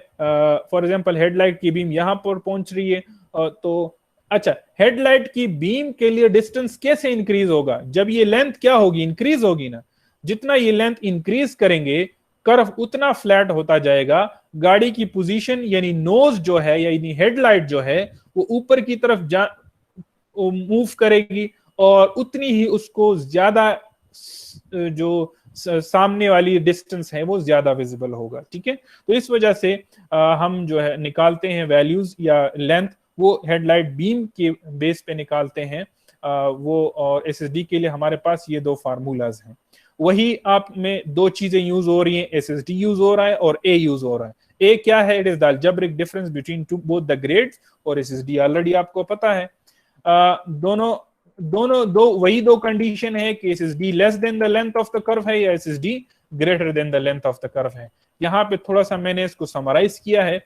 फॉर एग्जांपल हेडलाइट की बीम यहां पर पहुंच रही है, तो अच्छा, हेडलाइट की बीम के लिए डिस्टेंस कैसे इंक्रीज होगा? जब ये लेंथ क्या होगी? इंक्रीज होगी ना। जितना ये लेंथ इंक्रीज करेंगे कर्व उतना फ्लैट होता जाएगा। गाड़ी की पोजीशन यानी नोज जो है यानी हेडलाइट जो है वो ऊपर की तरफ मूव करेगी, और उतनी ही उसको ज्यादा जो सामने वाली डिस्टेंस है वो ज्यादा विजिबल होगा। ठीक है, तो इस वजह से हम जो है निकालते हैं वैल्यूज या लेंथ, वो हेडलाइट बीम के बेस पे निकालते हैं वो। और एसएसडी के लिए हमारे पास ये दो फार्मूलाज हैं। वही आप में दो चीजें यूज हो रही हैं, एसएसडी यूज हो रहा है और ए यूज हो रहा है। ए क्या है? It is the algebraic difference between both the grades, और एसएसडी ऑलरेडी आपको पता है। दोनों वही दो कंडीशन है कि SSD less than the length of the curve है या SSD greater than the length of the curve है। यहाँ पे थोड़ा सा मैंने इसको समराइज किया है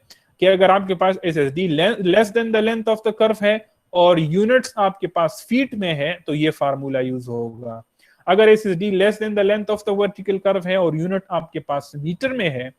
कि अगर आपके पास SSD less than the length of the curve है और यूनिट्स आपके पास फीट में है तो ये फार्मूला यूज होगा। अगर S S D less than the length of the vertical curve है और यूनिट आपके पास मीटर में है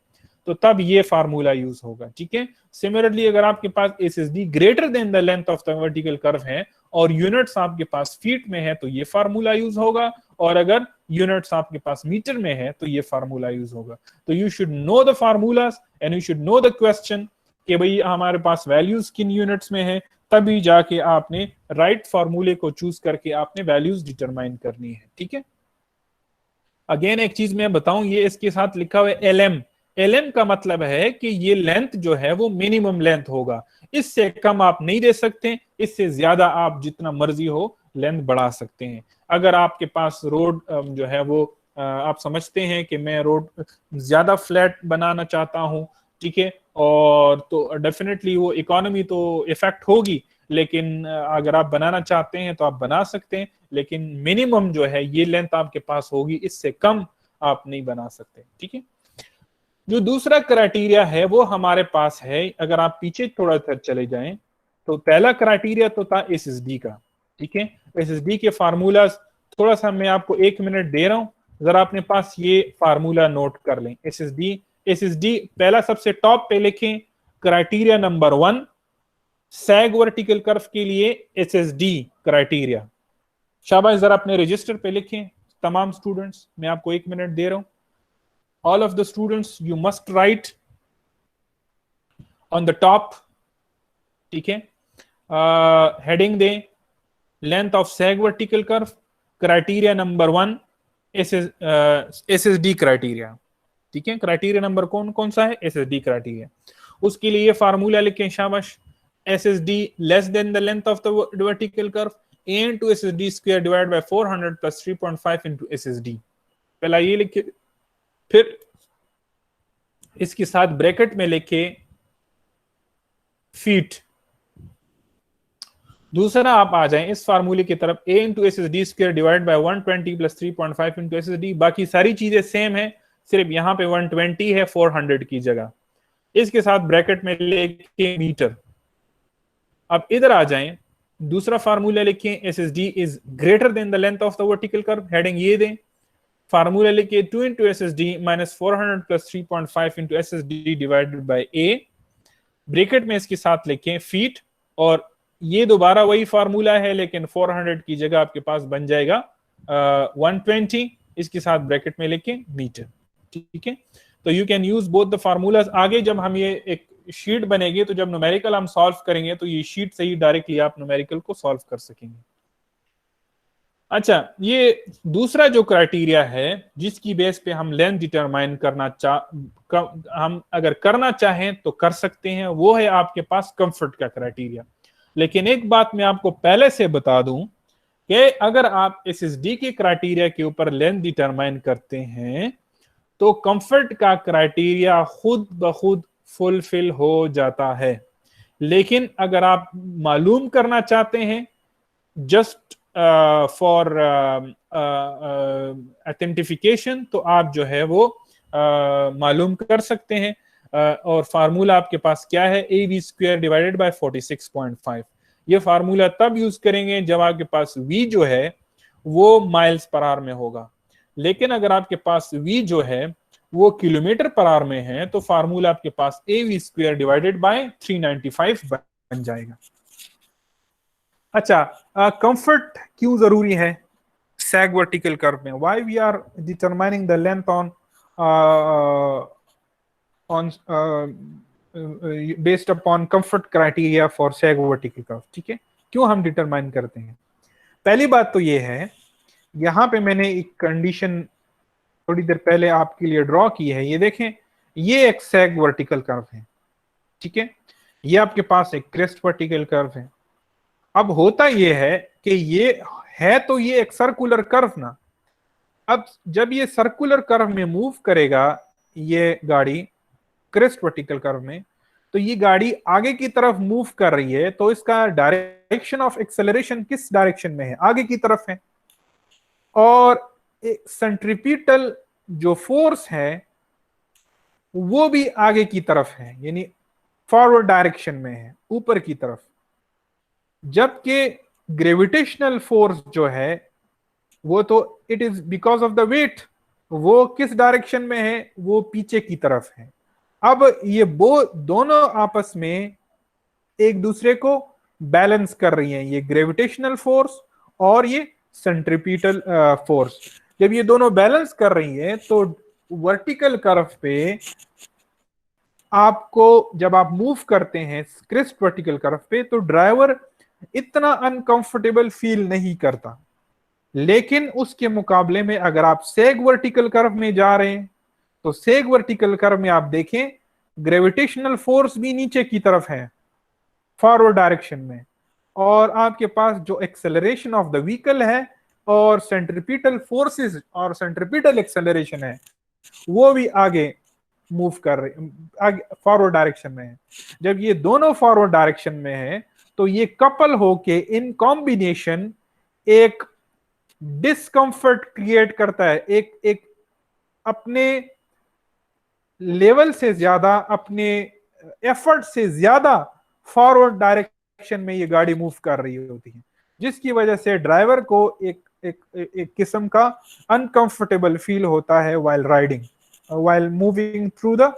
तो तब ये फार्मूला यूज होगा, ठीक है। सिमिलरली अगर आपके पास S S D greater than the length of the vertical curve है और यूनिट्स आपके पास फीट में है तो ये फार्मूला यूज होगा, और अगर यूनिट्स आपके पास मीटर में है तो ये फार्मूला यूज होगा। तो you should know the formulas and you should know the question कि भाई हमारे पास वैल्यूज किन यूनिट्स में है, तभी जाके आपने राइट फार्मूले को चूज करके आपने वैल्यूज डिटरमाइन करनी है, ठीक है। अगेन एक चीज मैं बताऊं, ये इसके साथ लिखा हुआ है एलएम। एलएम का मतलब है कि ये लेंथ जो है वो मिनिमम लेंथ होगा, इससे कम आप नहीं दे सकते, इससे ज्यादा आप जितना मर्जी हो लेंथ बढ़ा सकते हैं। अगर आपके पास रोड जो है वो आप समझते हैं कि मैं रोड ज्यादा फ्लैट बनाना चाहता हूं, ठीक है, और तो डेफिनेटली वो इकोनॉमी तो इफेक्ट होगी, लेकिन अगर आप बनाना चाहते हैं तो आप बना सकते हैं, लेकिन मिनिमम जो है ये लेंथ आपके पास होगी, इससे कम आप नहीं बना सकते, ठीक है। जो दूसरा क्राइटेरिया है वो हमारे पास है, अगर आप पीछे थोड़ा सा चले जाएं तो पहला क्राइटेरिया तो था एसएसडी का, ठीक है। एसएसडी के फार्मूला थोड़ा सा मैं आपको 1 मिनट दे रहा हूं, जरा अपने पास ये फार्मूला नोट कर लें। एसएसडी पहला सबसे टॉप पे लिखें, क्राइटेरिया नंबर 1 सैग वर्टिकल कर्व के लिए एसएसडी क्राइटेरिया। शाबाश, जरा अपने रजिस्टर पे लिखें तमाम स्टूडेंट्स, मैं आपको 1 मिनट दे रहा हूं। All of the students you must write on the top, ठीक है। Heading they length of sag vertical curve, criteria number 1 SSD criteria, ठीक है। क्राइटेरिया नंबर कौन कौन सा है? SSD criteria. उसके लिए फार्मूला लिखें, शाबाश, SSD less than the length of the vertical curve a into SSD square divided by 400 plus 3.5 into SSD। पहला ये लिखे, फिर इसके साथ ब्रैकेट में लिखे फीट। दूसरा आप आ जाएं इस फार्मूले की तरफ, a into S S D square divide by 120 plus 3.5 into S S D. बाकी सारी चीजें सेम है, सिर्फ यहां पे 120 है 400 की जगह। इसके साथ ब्रैकेट में लेके मीटर। अब इधर आ जाएं, दूसरा फार्मूला लिखें, S S D is greater than the length of the vertical curve, heading ये दें। फार्मूला लिखिए 2 into S S D minus 400 plus 3.5 into S S D divided by A. Bracket में इसके साथ लिखें फीट, और ये दोबारा वही फार्मूला है लेकिन 400 की जगह आपके पास बन जाएगा 120। इसके साथ ब्रैकेट में लिखें मीटर, ठीक है। तो you can use both the formulas. आगे जब हम ये एक शीट बनेगी तो जब न्यूमेरिकल हम सॉल्व करेंगे तो ये शीट से ही डायरेक्टली आप न्यूमेरिकल को सॉल्व कर सकेंगे। अच्छा, ये दूसरा जो क्राइटेरिया है जिसकी बेस पे हम लेंथ डिटरमाइन हम अगर करना चाहें तो कर सकते हैं, वो है आपके पास कंफर्ट का क्राइटेरिया। लेकिन एक बात मैं आपको पहले से बता दूं कि अगर आप एसएसडी के क्राइटेरिया के ऊपर लेंथ डिटरमाइन करते हैं तो कंफर्ट का क्राइटेरिया खुद ब खुद फुलफिल हो जाता है। लेकिन अगर आप मालूम करना चाहते हैं जस्ट फॉर ऑथेंटिफिकेशन तो आप जो है वो मालूम कर सकते हैं। और फार्मूला आपके पास क्या है? ए वी स्क्वायर डिवाइडेड बाय 46.5। ये फार्मूला तब यूज करेंगे जब आपके पास v जो है वो माइल्स पर आवर में होगा, लेकिन अगर आपके पास v जो है वो किलोमीटर पर आवर में है तो फार्मूला आपके पास A V square divided by 395 बन जाएगा। अच्छा, कंफर्ट क्यों जरूरी है सैग वर्टिकल कर्व में? Why we are determining the length on based upon comfort criteria for sag vertical curve, ठीक है। क्यों हम डिटरमाइन करते हैं? पहली बात तो ये है, यहां पे मैंने एक कंडीशन थोड़ी देर पहले आपके लिए ड्रॉ की है। ये देखें, ये एक सैग वर्टिकल कर्व है, ठीक है। ये आपके पास एक क्रेस्ट वर्टिकल कर्व है। अब होता यह है कि ये है तो ये एक सर्कुलर कर्व ना, अब जब ये सर्कुलर कर्व में मूव करेगा ये गाड़ी क्रेस्ट वर्टिकल कर्व में, तो ये गाड़ी आगे की तरफ मूव कर रही है, तो इसका डायरेक्शन ऑफ एक्सेलरेशन किस डायरेक्शन में है? आगे की तरफ है। और सेंट्रीपिटल जो फोर्स है वो भी आगे की तरफ है, यानी फॉरवर्ड डायरेक्शन में है, ऊपर की तरफ। जबकि ग्रेविटेशनल फोर्स जो है वो तो it is because of the weight, वो किस डायरेक्शन में है, वो पीछे की तरफ है। अब ये वो दोनों आपस में एक दूसरे को बैलेंस कर रही हैं, ये ग्रेविटेशनल फोर्स और ये सेंट्रीपिटल फोर्स। जब ये दोनों बैलेंस कर रही हैं तो वर्टिकल कर्व पे आपको, जब आप मूव करते हैं क्रिस्ट वर्टिकल कर्व पे, तो ड्राइवर इतना अनकंफर्टेबल फील नहीं करता। लेकिन उसके मुकाबले में अगर आप सेग वर्टिकल कर्व में जा रहे हैं, तो सेग वर्टिकल कर्व में आप देखें ग्रेविटेशनल फोर्स भी नीचे की तरफ है, फॉरवर्ड डायरेक्शन में, और आपके पास जो एक्सेलरेशन ऑफ द व्हीकल है और सेंट्रीपिटल फोर्सेस और सेंट्रीपिटल एक्सेलरेशन है, वो भी आगे मूव कर रहे, आगे फॉरवर्ड डायरेक्शन में है। जब ये दोनों फॉरवर्ड डायरेक्शन में है तो ये कपल होके इन कॉम्बिनेशन एक डिस्कंफर्ट क्रिएट करता है, एक एक अपने लेवल से ज्यादा, अपने एफर्ट से ज्यादा फॉरवर्ड डायरेक्शन में ये गाड़ी मूव कर रही होती है, जिसकी वजह से ड्राइवर को एक किस्म का अनकंफर्टेबल फील होता है while riding, while moving through the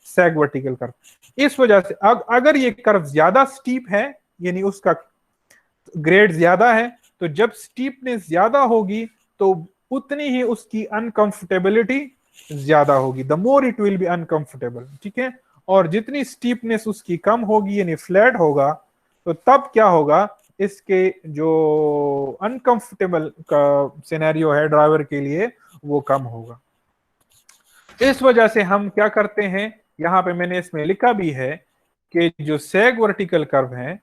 sag vertical curve. इस वजह से अगर ये कर्व ज्यादा स्टीप है, यानी उसका ग्रेड ज्यादा है, तो जब स्टीपनेस ज्यादा होगी तो उतनी ही उसकी अनकंफर्टेबिलिटी ज्यादा होगी, the more it will B uncomfortable, ठीक है। और जितनी स्टीपनेस उसकी कम होगी, यानी फ्लैट होगा, तो तब क्या होगा, इसके जो अनकंफर्टेबल का सिनेरियो है ड्राइवर के लिए, वो कम होगा। इस वजह से हम क्या करते हैं, यहां पे मैंने इसमें लिखा भी है कि जो सैग वर्टिकल कर्व है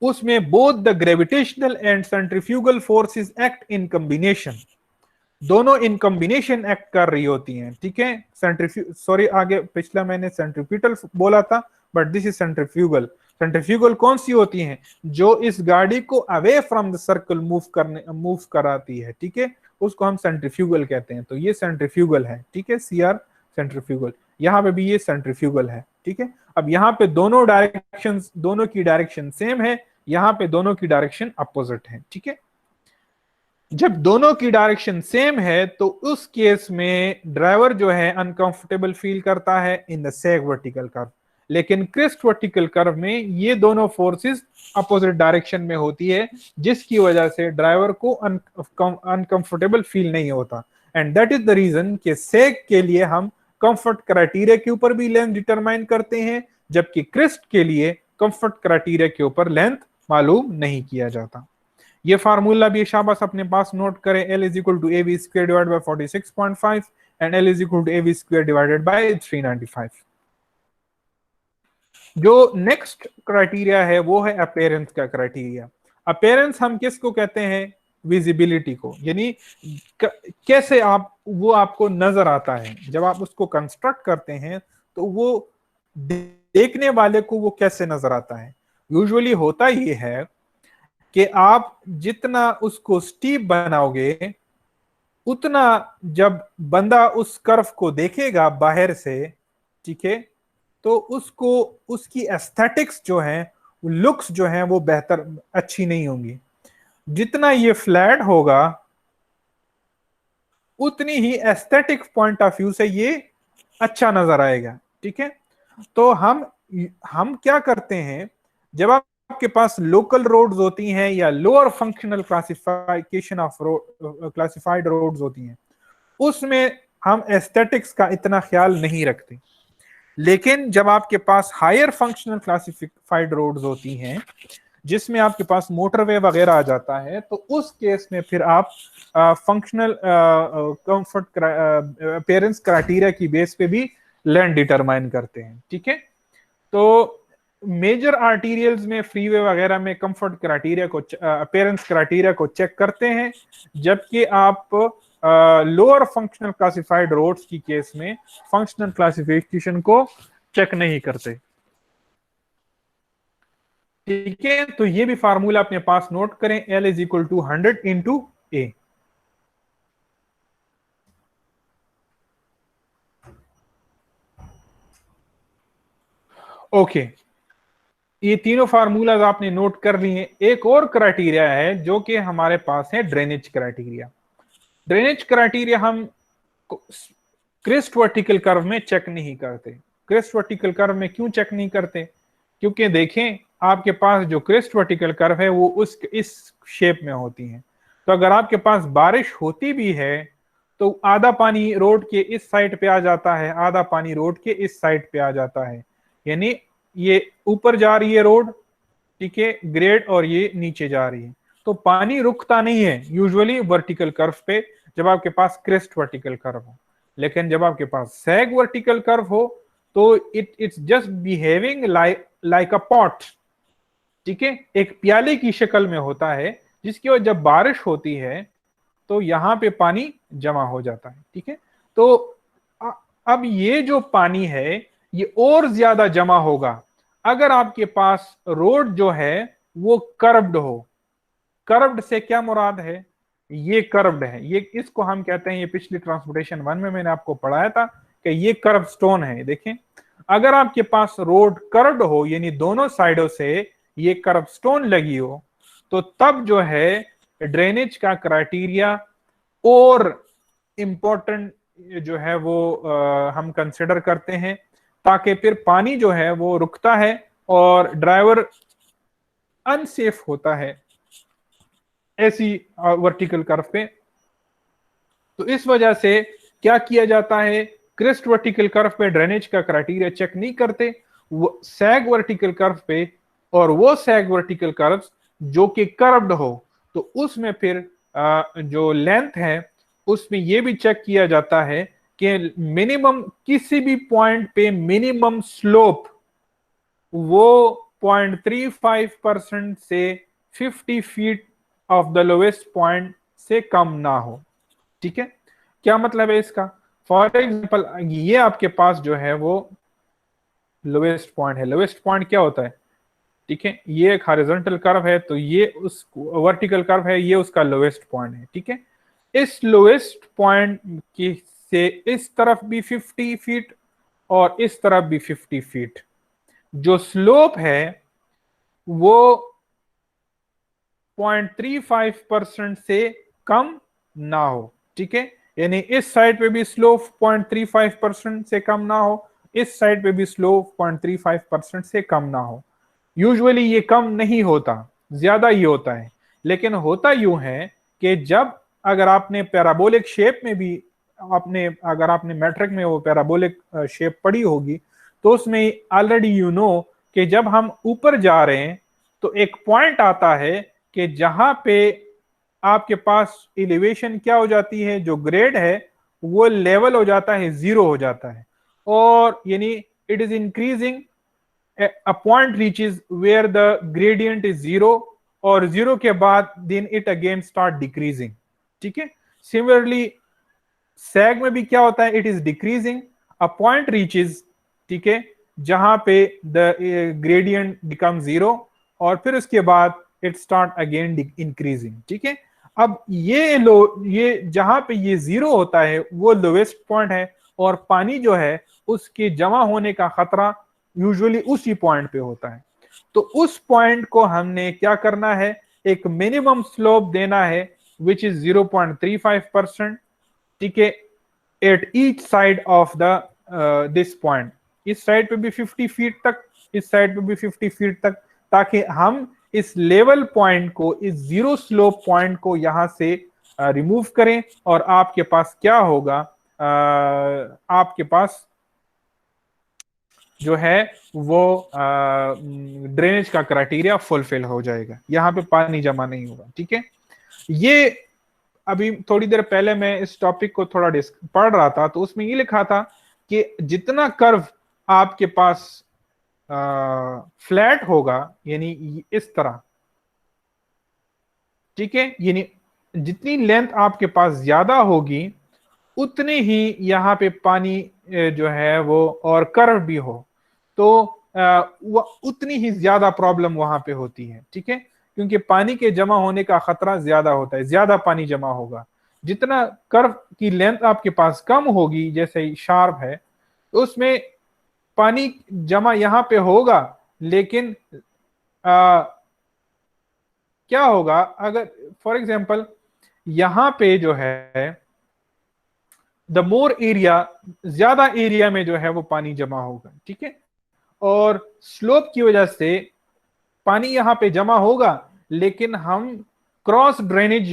उसमें both the gravitational and centrifugal forces act in combination, दोनों इन कॉम्बिनेशन एक्ट कर रही होती हैं, ठीक है। सॉरी, आगे पिछला मैंने सेंट्रीपिटल बोला था, but this is centrifugal. Centrifugal कौन सी होती हैं, जो इस गाड़ी को away from the circle move कराती है, ठीक है, उसको हम सेंट्रीफ्यूगल कहते हैं। तो ये सेंट्रीफ्यूगल है, ठीक है, सीआर सेंट्रीफ्यूगल। यहाँ पे भी ये सेंट्रीफ्यूगल है, ठीक है। अब यहाँ पे दोनों डायरेक्शन, दोनों की डायरेक्शन सेम है, यहाँ पे दोनों की डायरेक्शन अपोजिट है, ठीक है। जब दोनों की डायरेक्शन सेम है तो उस केस में ड्राइवर जो है अनकंफर्टेबल फील करता है इन द सेग वर्टिकल कर्व। लेकिन क्रिस्ट वर्टिकल कर्व में ये दोनों फोर्सेस अपोजिट डायरेक्शन में होती है, जिसकी वजह से ड्राइवर को अनकंफर्टेबल फील नहीं होता। And that is the reason कि सेग के लिए हम कंफर्ट क्राइटेरिया के ऊपर भी लेंथ डिटरमाइन करते हैं, जबकि क्रिस्ट के लिए कंफर्ट क्राइटेरिया के ऊपर लेंथ मालूम नहीं किया जाता। ये फार्मूला भी शाबाश अपने पास नोट करें, L is equal to AV square divided by 46.5 and L is equal to AV square divided by 395। जो नेक्स्ट क्राइटेरिया है वो है अपीयरेंस का क्राइटेरिया। अपीयरेंस हम किसको कहते हैं, विजिबिलिटी को, यानी कैसे आप, वो आपको नजर आता है जब आप उसको कंस्ट्रक्ट करते हैं, तो वो देखने वाले को वो कैसे नजर आता है। यूजुअली होता ये है कि आप जितना उसको स्टीप बनाओगे, उतना जब बंदा उस कर्व को देखेगा बाहर से, ठीक है, तो उसको उसकी एस्थेटिक्स जो है, लुक्स जो है, वो बेहतर अच्छी नहीं होंगी। जितना ये फ्लैट होगा उतनी ही एस्थेटिक पॉइंट ऑफ व्यू से ये अच्छा नजर आएगा, ठीक है। तो हम क्या करते हैं, जब आपके पास लोकल रोड्स होती हैं या lower functional classification of road, classified roads होती हैं, उसमें हम एस्थेटिक्स का इतना ख्याल नहीं रखते। लेकिन जब आपके पास हायर फंक्शनल क्लासिफाइड रोड्स होती हैं, जिसमें आपके पास मोटरवे वगैरह आ जाता है, तो उस केस में फिर आप फंक्शनल कंफर्ट अपीयरेंस क्राइटेरिया की बेस पे भी लैंड डिटरमाइन करते हैं, ठीक है। तो मेजर आर्टीरियल्स में, फ्रीवे वगैरह में कंफर्ट क्राइटेरिया को, अपीयरेंस क्राइटेरिया को चेक करते हैं, जबकि आप लोअर फंक्शनल क्लासिफाइड रोड्स की केस में फंक्शनल क्लासिफिकेशन को चेक नहीं करते, ठीक है। तो ये भी फार्मूला अपने पास नोट करें, L is equal to 100 into A. Okay, ये तीनों फार्मूलाज आपने नोट कर लिए। एक और क्राइटेरिया है जो कि हमारे पास है, ड्रेनेज क्राइटेरिया। ड्रेनेज क्राइटेरिया हम क्रिस्ट वर्टिकल कर्व में चेक नहीं करते। क्रिस्ट वर्टिकल कर्व में क्यों चेक नहीं करते? क्योंकि देखें, आपके पास जो क्रिस्ट वर्टिकल कर्व है वो उस इस शेप में होती है। तो अगर आपके पास बारिश होती भी है तो आधा पानी रोड के इस साइड पे आ जाता है, आधा पानी रोड के इस साइड पे आ जाता है। यानी ये ऊपर जा रही है रोड, ठीक है, ग्रेड, और ये नीचे जा रही है। तो पानी रुकता नहीं है यूजुअली वर्टिकल कर्व पे जब आपके पास क्रेस्ट वर्टिकल कर्व हो। लेकिन जब आपके पास सैग वर्टिकल कर्व हो तो it's just behaving like a pot, ठीक है, एक प्याले की शक्ल में होता है, जिसकी वजह जब बारिश होती है तो यहां पे पानी जमा हो जाता है, ठीक है। तो अब ये जो पानी है ये और ज्यादा जमा होगा अगर आपके पास रोड जो है वो कर्व्ड हो। कर्व्ड से क्या मुराद है? ये कर्व्ड है, ये इसको हम कहते हैं, ये पिछली ट्रांसपोर्टेशन 1 में मैंने आपको पढ़ाया था कि ये कर्व स्टोन है। देखें, अगर आपके पास रोड कर्व्ड हो यानी दोनों साइडों से ये कर्व स्टोन लगी हो तो तब जो है ड्रेनेज का क्राइटेरिया और इम्पोर्टेंट जो है वो हम कंसिडर करते हैं, ताकि फिर पानी जो है वो रुकता है और ड्राइवर अनसेफ होता है ऐसी वर्टिकल कर्व पे। तो इस वजह से क्या किया जाता है, क्रेस्ट वर्टिकल कर्व पे ड्रेनेज का क्राइटेरिया चेक नहीं करते, वो सैग वर्टिकल कर्व पे, और वो सैग वर्टिकल कर्व जो कि कर्व्ड हो तो उसमें फिर जो लेंथ है उसमें यह भी चेक किया जाता है कि मिनिमम किसी भी पॉइंट पे मिनिमम स्लोप वो 0.35% से 50 feet of the lowest point से कम ना हो, ठीक है। क्या मतलब है इसका? फॉर एग्जाम्पल ये आपके पास जो है वो लोवेस्ट पॉइंट है। लोवेस्ट पॉइंट क्या होता है? ठीक है, ये एक हॉरिजॉन्टल कर्व है तो ये उस वर्टिकल कर्व है, ये उसका लोवेस्ट पॉइंट है, ठीक है। इस लोवेस्ट पॉइंट की से इस तरफ भी 50 फीट और इस तरफ भी 50 फीट जो स्लोप है वो 0.35% से कम ना हो, ठीक है। यानी इस साइड पे भी स्लोप 0.35% से कम ना हो, इस साइड पे भी स्लोप 0.35% से कम ना हो। यूजुअली ये कम नहीं होता, ज्यादा ही होता है। लेकिन होता यूं है कि जब अगर आपने पैराबोलिक शेप में भी अगर आपने मैट्रिक में वो पैराबोलिक शेप पढ़ी होगी तो उसमें ऑलरेडी यू नो कि जब हम ऊपर जा रहे हैं तो एक पॉइंट आता है कि जहां पे आपके पास एलिवेशन क्या हो जाती है, जो ग्रेड है वो लेवल हो जाता है, जीरो हो जाता है, और यानी it is increasing a point reaches where the gradient is zero, और जीरो के बाद then it again start decreasing, ठीक है। सिमिलरली सैग में भी क्या होता है, it is decreasing, a point reaches, ठीक है, जहां पे द ग्रेडियंट बिकम जीरो, और फिर उसके बाद इट स्टार्ट अगेन इंक्रीजिंग, ठीक है। अब ये जहां पे ये जीरो होता है वो लोवेस्ट पॉइंट है, और पानी जो है उसके जमा होने का खतरा यूजुअली उसी पॉइंट पे होता है। तो उस पॉइंट को हमने क्या करना है, एक मिनिमम स्लोप देना है विच इज 0.35%, ठीक है, at each side of the this point. इस साइड पे भी 50 फीट तक, इस साइड पे भी 50 फीट तक, ताकि हम इस लेवल पॉइंट को, इस जीरो स्लोप पॉइंट को यहां से रिमूव करें, और आपके पास क्या होगा, आपके पास जो है वो ड्रेनेज का क्राइटेरिया फुलफिल हो जाएगा, यहां पे पानी जमा नहीं होगा, ठीक है। ये अभी थोड़ी देर पहले मैं इस टॉपिक को थोड़ा पढ़ रहा था तो उसमें ये लिखा था कि जितना कर्व आपके पास फ्लैट होगा, यानी इस तरह, ठीक है, यानी जितनी लेंथ आपके ज्यादा ज्यादा होगी उतने ही यहाँ पे पानी जो है वो, और कर्व भी हो तो उतनी ही ज्यादा प्रॉब्लम वहां पे होती है, ठीक है, क्योंकि पानी के जमा होने का खतरा ज्यादा होता है, ज्यादा पानी जमा होगा। जितना कर्व की लेंथ आपके पास कम होगी, जैसे शार्प है, तो उसमें पानी जमा यहाँ पे होगा लेकिन क्या होगा अगर फॉर एग्जाम्पल यहां पे जो है द मोर एरिया, ज्यादा एरिया में जो है वो पानी जमा होगा, ठीक है, और स्लोप की वजह से पानी यहां पे जमा होगा, लेकिन हम क्रॉस ड्रेनेज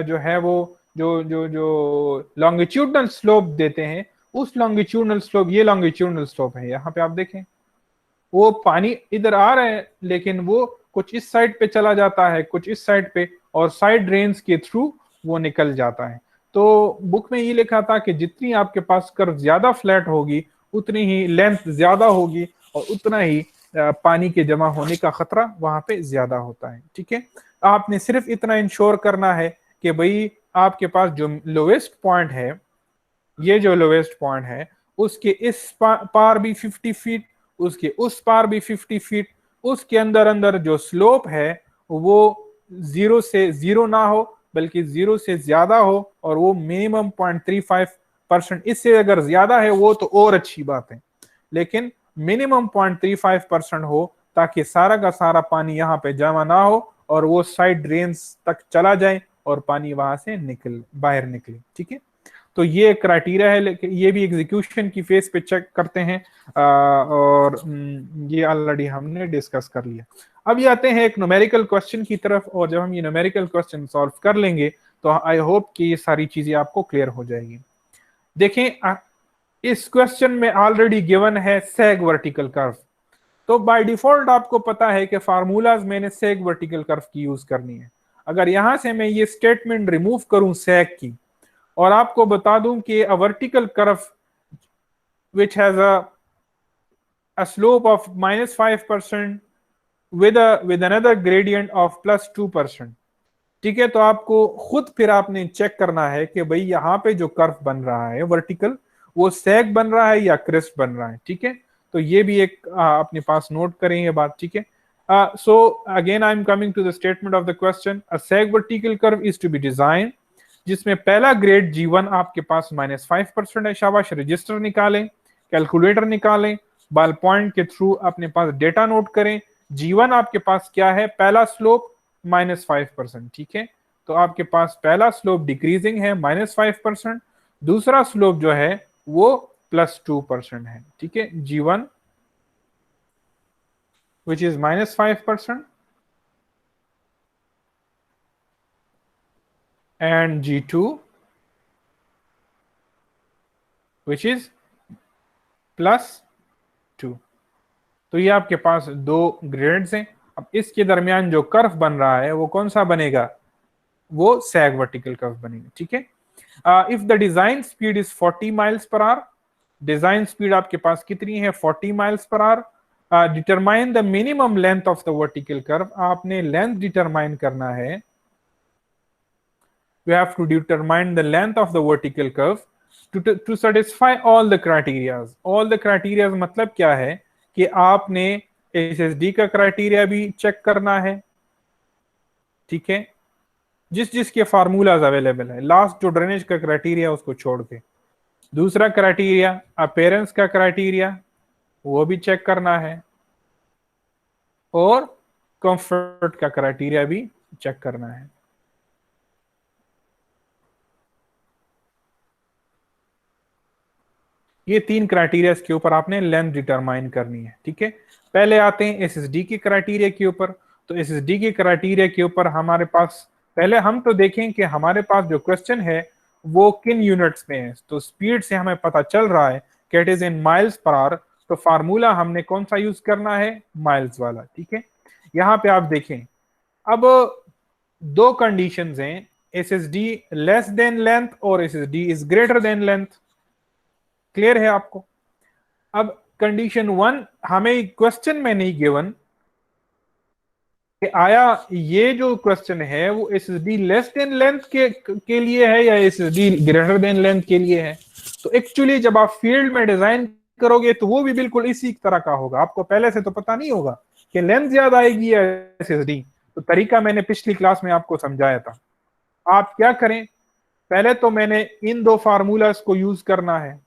जो है वो जो जो जो लॉन्गिट्यूडनल स्लोप देते हैं, उस लॉन्गिट्यूडनल स्लोप, ये लॉन्गिट्यूडनल स्लोप है, यहां पे आप देखें वो पानी इधर आ रहा है, लेकिन वो कुछ इस साइड पे चला जाता है, कुछ इस साइड पे, और साइड ड्रेन्स के थ्रू वो निकल जाता है। तो बुक में ये लिखा था कि जितनी आपके पास कर्व ज्यादा फ्लैट होगी, उतनी ही लेंथ ज्यादा होगी, और उतना ही पानी के जमा होने का खतरा वहां पे ज्यादा होता है, ठीक है। आपने सिर्फ इतना इंश्योर करना है कि भाई आपके पास जो लोवेस्ट पॉइंट है, ये जो लोवेस्ट पॉइंट है, उसके इस पार भी 50 फीट, उसके उस पार भी 50 फीट, उसके अंदर अंदर जो स्लोप है वो 0 से 0 ना हो, बल्कि 0 से ज्यादा हो, और वो मिनिमम 0.35%, इससे अगर ज्यादा है वो तो और अच्छी बात है, लेकिन मिनिमम 0.35% हो, ताकि सारा का सारा पानी यहाँ पे जमा ना हो और वो साइड ड्रेन्स तक चला जाए और पानी वहां से बाहर निकले, ठीक है। तो ये क्राइटेरिया है, लेकिन ये भी एग्जीक्यूशन की फेज पे चेक करते हैं, और ये ऑलरेडी हमने डिस्कस कर लिया। अब ये आते हैं एक न्यूमेरिकल क्वेश्चन की तरफ, और जब हम ये न्यूमेरिकल क्वेश्चन सॉल्व कर लेंगे तो आई होप कि ये सारी चीजें आपको क्लियर हो जाएगी। देखें, इस क्वेश्चन में ऑलरेडी गिवन है सेग वर्टिकल कर्व, तो बाय डिफॉल्ट आपको पता है कि फार्मूलाज मैंने सेग वर्टिकल कर्व की यूज करनी है। अगर यहां से मैं ये स्टेटमेंट रिमूव करूं सेग की, और आपको बता दूं कि अ vertical curve which has a slope of -5% with another gradient of +2%, ठीक है। तो आपको खुद फिर आपने चेक करना है कि भाई यहाँ पे जो कर्व बन रहा है वर्टिकल, वो सैग बन रहा है या क्रेस्ट बन रहा है, ठीक है। तो ये भी एक अपने पास नोट करें ये बात, ठीक है। So again I am coming to the statement of the question. A sag vertical curve is to be design, जिसमें पहला ग्रेड G1 आपके पास -5% है। शाबाश, रजिस्टर निकालें, कैलकुलेटर निकालें, बॉल पॉइंट के थ्रू अपने पास डेटा नोट करें। G1 आपके पास क्या है, पहला स्लोप -5%, ठीक है। तो आपके पास पहला स्लोप डिक्रीजिंग है -5%, दूसरा स्लोप जो है वो +2% है, ठीक है। G1 which is -5% and G2 which is +2। तो ये आपके पास दो ग्रेड्स हैं। अब इसके दरमियान जो कर्व बन रहा है वो कौन सा बनेगा, वो सैग वर्टिकल कर्व बनेगा, ठीक है। If the design speed is 40 miles per hour, design speed आपके पास कितनी है, 40 miles per hour. Determine the minimum length of the vertical curve, आपने लेंथ डिटरमाइन करना है। We have to determine the length of the vertical curve to satisfy all the criterias. All the criterias मतलब क्या है कि आपने SSD का criteria भी चेक करना है, ठीक है, जिस जिसके फार्मूलाज अवेलेबल है, लास्ट जो ड्रेनेज का क्राइटेरिया उसको छोड़ के। दूसरा क्राइटेरिया अपीयरेंस का क्राइटेरिया, वो भी चेक करना है, और कंफर्ट का क्राइटेरिया भी चेक करना है। ये तीन क्राइटेरिया के ऊपर आपने लेंथ डिटरमाइन करनी है, ठीक है। पहले आते हैं एसएसडी के क्राइटेरिया के ऊपर। तो एसएसडी के क्राइटेरिया के ऊपर हमारे पास, पहले हम तो देखें कि हमारे पास जो क्वेश्चन है वो किन यूनिट्स में है। तो स्पीड से हमें पता चल रहा है कि it is in miles per our, तो फार्मूला हमने कौन सा यूज करना है, माइल्स वाला, ठीक है। यहाँ पे आप देखें, अब दो कंडीशंस हैं, एसएसडी लेस देन लेंथ और SSD is greater than length. Clear है आपको। अब कंडीशन 1 हमें क्वेश्चन में नहीं गिवन कि आया ये जो क्वेश्चन है वो एसएसडी लेस देन लेंथ के लिए है या एसएसडी ग्रेटर देन लेंथ के लिए है। तो एक्चुअली जब आप फील्ड में डिजाइन करोगे तो वो भी बिल्कुल इसी तरह का होगा। आपको पहले से तो पता नहीं होगा कि लेंथ ज्यादा आएगी या एसएसडी, तो तरीका मैंने पिछली क्लास में आपको समझाया था। आप क्या करें, पहले तो मैंने इन दो फार्मूलाज को यूज करना है,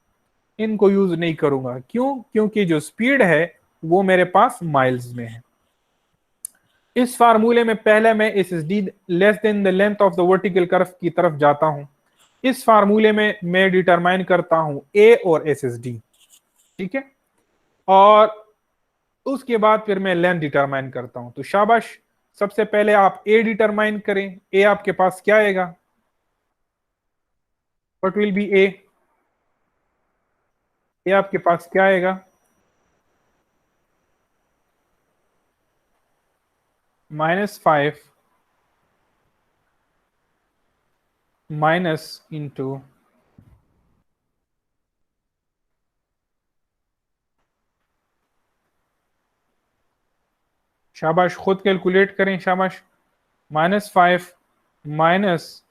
इनको यूज नहीं करूंगा। क्यों, क्योंकि जो स्पीड है वो मेरे पास माइल्स में है, इस फार्मूले में पहले मैं S S D less than the length of the vertical curve की तरफ जाता हूं। इस फार्मूले में मैं डिटरमाइन करता हूं ए और एस एस डी, ठीक है, और उसके बाद फिर मैं लेंथ डिटरमाइन करता हूं। तो शाबाश, सबसे पहले आप ए डिटरमाइन करें। ए आपके पास क्या आएगा? व्हाट विल बी ए? ए आपके पास क्या आएगा? -5 माइनस इंटू शाबाश, खुद कैलकुलेट करें, शाबाश। -5 माइनस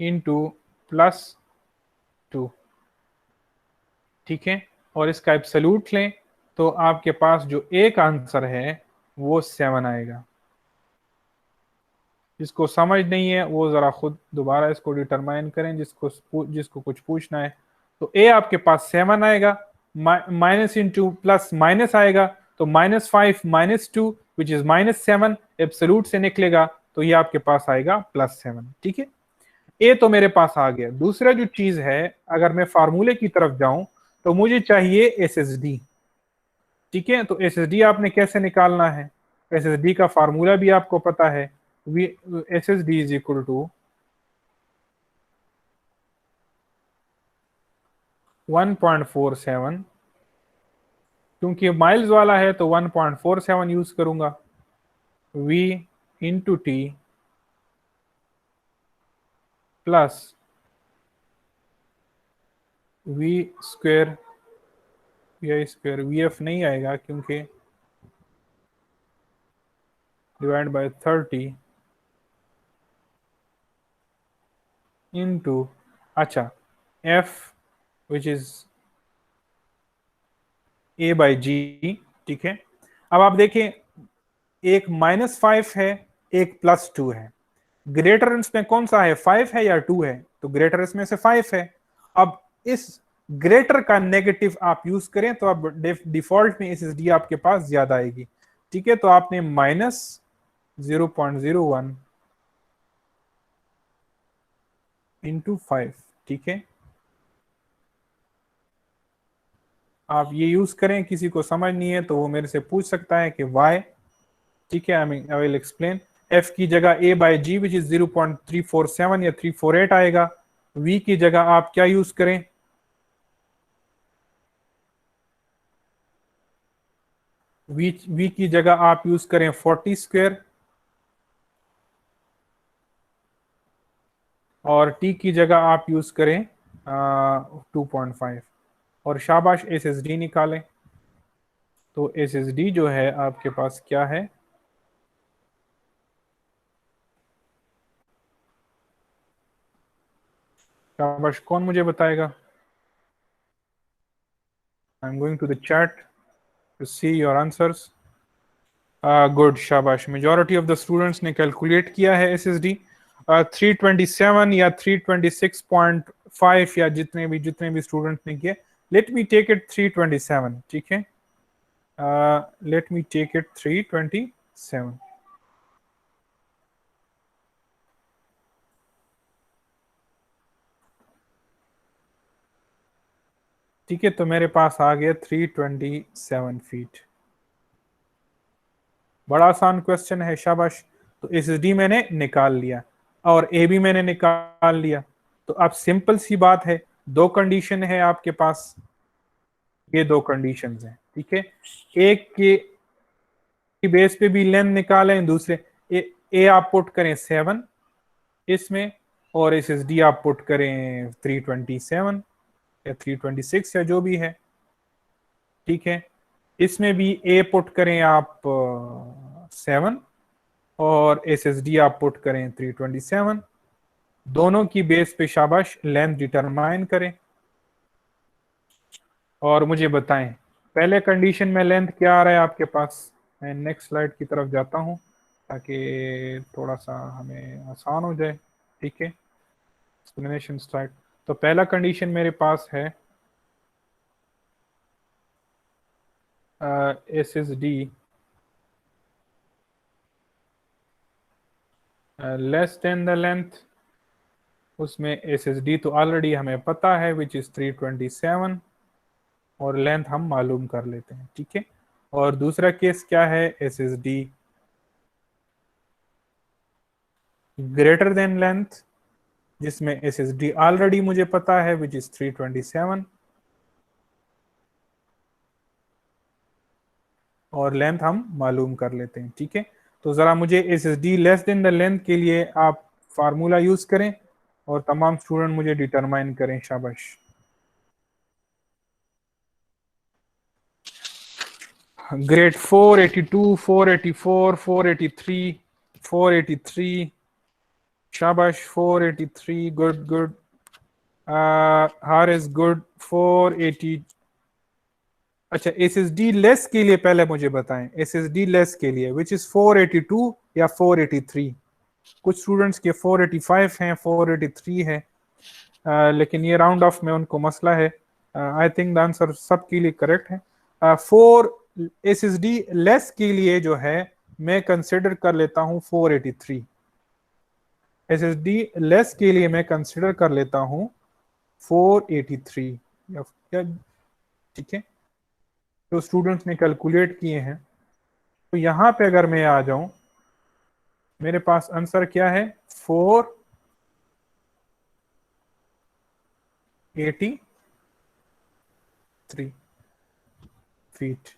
इंटू +2, ठीक है, और इसका एब्सोल्यूट लें तो आपके पास जो एक आंसर है वो 7 आएगा। जिसको समझ नहीं है वो जरा खुद दोबारा इसको डिटरमाइन करें, जिसको कुछ पूछना है। तो ए आपके पास 7 आएगा, माइनस इंटू प्लस माइनस आएगा, तो -5 -2 विच इज -7 एब्सोल्यूट से निकलेगा, तो ये आपके पास आएगा +7, ठीक है। ए तो मेरे पास आ गया। दूसरा जो चीज है, अगर मैं फार्मूले की तरफ जाऊं तो मुझे चाहिए एस एस डी, ठीक है। तो एस एस डी आपने कैसे निकालना है? एस एस डी का फार्मूला भी आपको पता है, S S D is equal to 1.47, क्योंकि माइल्स वाला है तो 1.47 यूज करूंगा, v into T plus V square, V square, V F नहीं आएगा क्योंकि डिवाइड बाय 30 इंटू, अच्छा, F which is A by G, ठीक है। अब आप देखें, एक -5 है, एक +2 है। ग्रेटर इसमें कौन सा है, 5 है या 2 है? तो ग्रेटर इसमें से 5 है। अब इस ग्रेटर का नेगेटिव आप यूज करें तो अब डिफॉल्ट में एसएसडी आपके पास ज्यादा आएगी, ठीक है। तो आपने -0.01 इंटू 5, ठीक है, आप ये यूज करें। किसी को समझ नहीं है तो वो मेरे से पूछ सकता है कि वाई, ठीक है, आई विल एक्सप्लेन। एफ की जगह ए बाई जी विच इज 0.347 या 348 आएगा। वी की जगह आप क्या यूज करें? वी की जगह आप यूज करें 40 स्क्वायर, और टी की जगह आप यूज करें 2.5, और शाबाश एस एस डी निकालें। तो एस एस डी जो है आपके पास क्या है? शाबाश, कौन मुझे बताएगा? I am going to the chat to see your answers. Good, शाबाश, मेजॉरिटी ऑफ द स्टूडेंट्स ने कैलकुलेट किया है एस एस डी 327 या 326.5, या जितने भी स्टूडेंट्स ने किया। लेट मी टेक इट 327, ठीक है, लेट मी टेक इट 327, ठीक है। तो मेरे पास आ गया 327 फीट। बड़ा आसान क्वेश्चन है, शाबाश। तो एस डी मैंने निकाल लिया और ए भी मैंने निकाल लिया। तो अब सिंपल सी बात है, दो कंडीशन है आपके पास, ये दो कंडीशंस हैं, ठीक है। एक के बेस पे भी लेंथ निकालें, दूसरे ए आप पुट करें 7 इसमें, और एस एस डी आप पुट करें 327 या 326 या जो भी है, ठीक है। इसमें भी ए पुट करें आप 7, और एस एस डी आप पुट करें 327। दोनों की बेस पे शाबाश लेंथ डिटरमाइन करें और मुझे बताएं पहले कंडीशन में लेंथ क्या आ रहा है आपके पास। मैं नेक्स्ट स्लाइड की तरफ जाता हूं ताकि थोड़ा सा हमें आसान हो जाए, ठीक है, एक्सप्लेनेशन स्टार्ट। तो पहला कंडीशन मेरे पास है S S D less than the length, उसमें SSD तो ऑलरेडी हमें पता है विच इज 327, और लेंथ हम मालूम कर लेते हैं, ठीक है। और दूसरा केस क्या है, SSD ग्रेटर देन लेंथ, जिसमें SSD ऑलरेडी मुझे पता है विच इज 327, और लेंथ हम मालूम कर लेते हैं, ठीक है। तो जरा मुझे SSD less than the length के लिए आप फार्मूला यूज करें और तमाम स्टूडेंट मुझे डिटरमाइन करें, शाबाश। ग्रेड 482, 484, 483, 483, शाबाश 483, गुड गुड। हारिस गुड 480। अच्छा, SSD लेस के लिए पहले मुझे बताएं, SSD लेस के लिए विच इज 482 या 483। कुछ स्टूडेंट्स के 485 हैं, 483 है, लेकिन ये राउंड ऑफ में उनको मसला है। आई थिंक द आंसर सबके लिए करेक्ट है। 4 SSD लेस के लिए जो है मैं कंसिडर कर लेता हूं 483। SSD लेस के लिए मैं कंसिडर कर लेता हूं 483, या ठीक है। तो स्टूडेंट्स ने कैलकुलेट किए हैं, तो यहां पे अगर मैं आ जाऊं, मेरे पास आंसर क्या है, 483 फीट।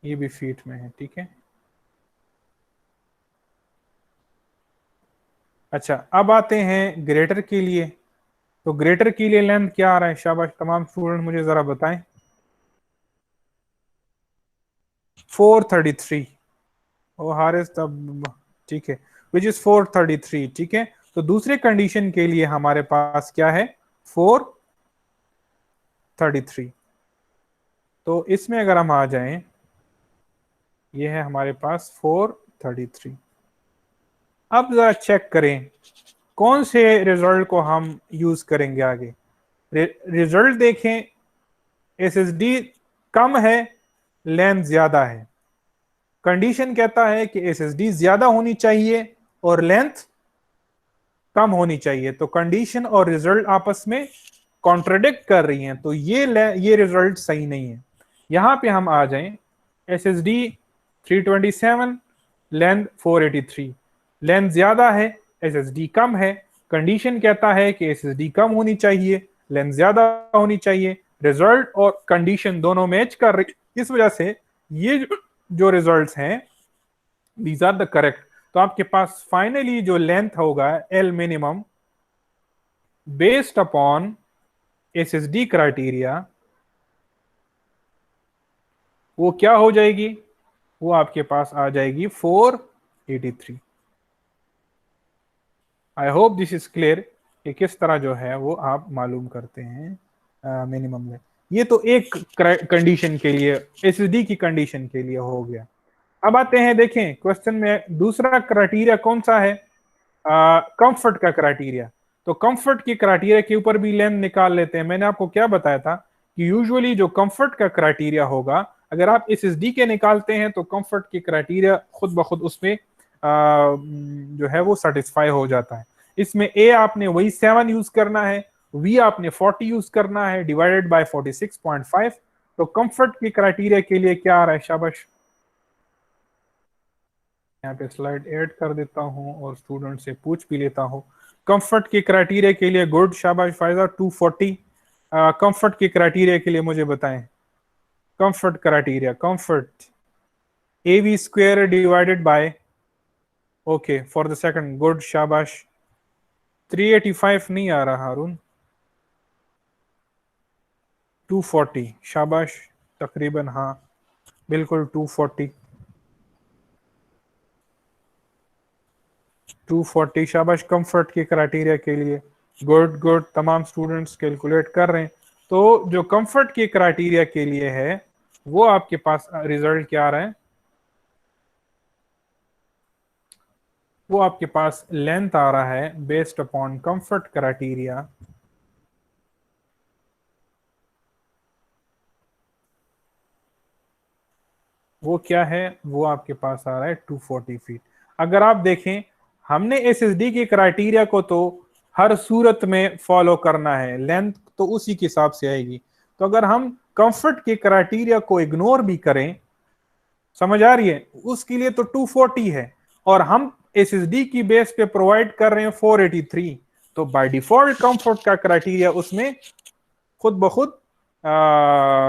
ये भी फीट में है, ठीक है। अच्छा, अब आते हैं ग्रेटर के लिए। तो ग्रेटर के लिए लेंथ क्या आ रहा है, शाबाश तमाम स्टूडेंट मुझे जरा बताएं। 433। ओ हारिस तब ठीक है, विच इज 433, ठीक है। तो दूसरे कंडीशन के लिए हमारे पास क्या है, 433। तो इसमें अगर हम आ जाएं, ये है हमारे पास 433। अब जरा चेक करें कौन से रिजल्ट को हम यूज करेंगे आगे। रिजल्ट देखें, SSD कम है, लेंथ ज्यादा है। कंडीशन कहता है कि SSD ज्यादा होनी चाहिए और लेंथ कम होनी चाहिए। तो कंडीशन और रिजल्ट आपस में कॉन्ट्रडिक्ट कर रही हैं, तो ये रिजल्ट सही नहीं है। यहां पे हम आ जाएं, SSD 327, लेंथ 483। लेंथ ज्यादा है, SSD कम है। कंडीशन कहता है कि SSD कम होनी चाहिए, लेंथ ज्यादा होनी चाहिए। रिजल्ट और कंडीशन दोनों मैच कर रही, इस वजह से ये जो रिजल्ट्स हैं, दीज आर द करेक्ट। तो आपके पास फाइनली जो लेंथ होगा L minimum based upon SSD criteria, वो क्या हो जाएगी, वो आपके पास आ जाएगी 483। आई होप दिस इज क्लियर कि किस तरह जो है वो आप मालूम करते हैं मिनिमम में। ये तो एक कंडीशन के लिए, SSD की कंडीशन के लिए हो गया। अब आते हैं, देखें क्वेश्चन में दूसरा क्राइटेरिया कौन सा है, कंफर्ट का क्राइटेरिया। तो कंफर्ट की क्राइटेरिया के ऊपर भी लेंथ निकाल लेते हैं। मैंने आपको क्या बताया था कि यूजुअली जो कंफर्ट का क्राइटेरिया होगा, अगर आप SSD के निकालते हैं तो कंफर्ट की क्राइटेरिया खुद ब खुद उसमें जो है वो सेटिस्फाई हो जाता है। इसमें A आपने वही 7 यूज करना है, V आपने 40 यूज करना है, डिवाइडेड बाय 46.5। तो कंफर्ट की क्राइटेरिया के लिए क्या आ रहा है, शाबाश। यहाँ पे स्लाइड ऐड कर देता हूँ और स्टूडेंट से पूछ भी लेता हूँ। कंफर्ट के क्राइटेरिया के लिए गुड, शाबाश फायदा 240। कंफर्ट के क्राइटेरिया के लिए मुझे बताएं, comfort criteria, comfort AV square divided bye, okay for the second, good शाबाश। 385 नहीं आ रहा हारून, 240 शाबाश, तकरीबन हाँ बिल्कुल 240, 240 शाबाश कंफर्ट के क्राइटेरिया के लिए, गुड गुड। तमाम स्टूडेंट्स कैलकुलेट कर रहे हैं। तो जो कंफर्ट के क्राइटेरिया के लिए है, वो आपके पास रिजल्ट क्या आ रहा है, वो आपके पास लेंथ आ रहा है बेस्ड अपॉन कंफर्ट क्राइटेरिया, वो क्या है, वो आपके पास आ रहा है 240 फीट। अगर आप देखें, हमने एसएसडी के क्राइटेरिया को तो हर सूरत में फॉलो करना है, लेंथ तो उसी के हिसाब से आएगी। तो अगर हम कंफर्ट के क्राइटेरिया को इग्नोर भी करें, समझ आ रही है, उसके लिए तो 240 है, और हम एसएसडी की बेस पे प्रोवाइड कर रहे हैं 483, तो बाय डिफॉल्ट कंफर्ट का क्राइटेरिया उसमें खुद ब खुद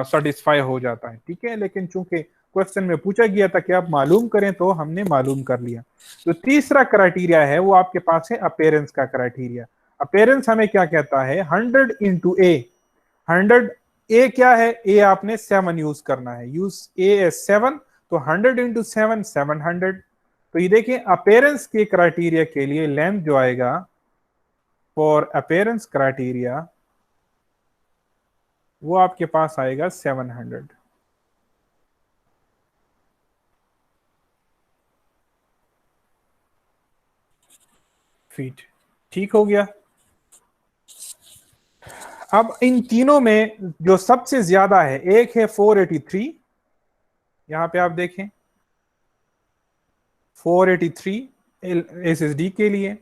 सेटिस्फाई हो जाता है, ठीक है। लेकिन चूंकि क्वेश्चन में पूछा गया था कि आप मालूम करें, तो हमने मालूम कर लिया। तो तीसरा क्राइटेरिया है वो आपके पास है अपेयरेंस का क्राइटेरिया। अपेयरेंस हमें क्या कहता है, 100 इंटू ए। 100 ए क्या है, ए आपने 7 यूज करना है, यूज ए एज 7, तो 100 इंटू 7 700। तो ये देखें, अपेयरेंस के क्राइटेरिया के लिए लेंथ जो आएगा फॉर अपेयरेंस क्राइटेरिया, वो आपके पास आएगा 700 फीट। ठीक हो गया। अब इन तीनों में जो सबसे ज्यादा है, एक है 483, यहां पे आप देखें 483 एसएसडी के लिए,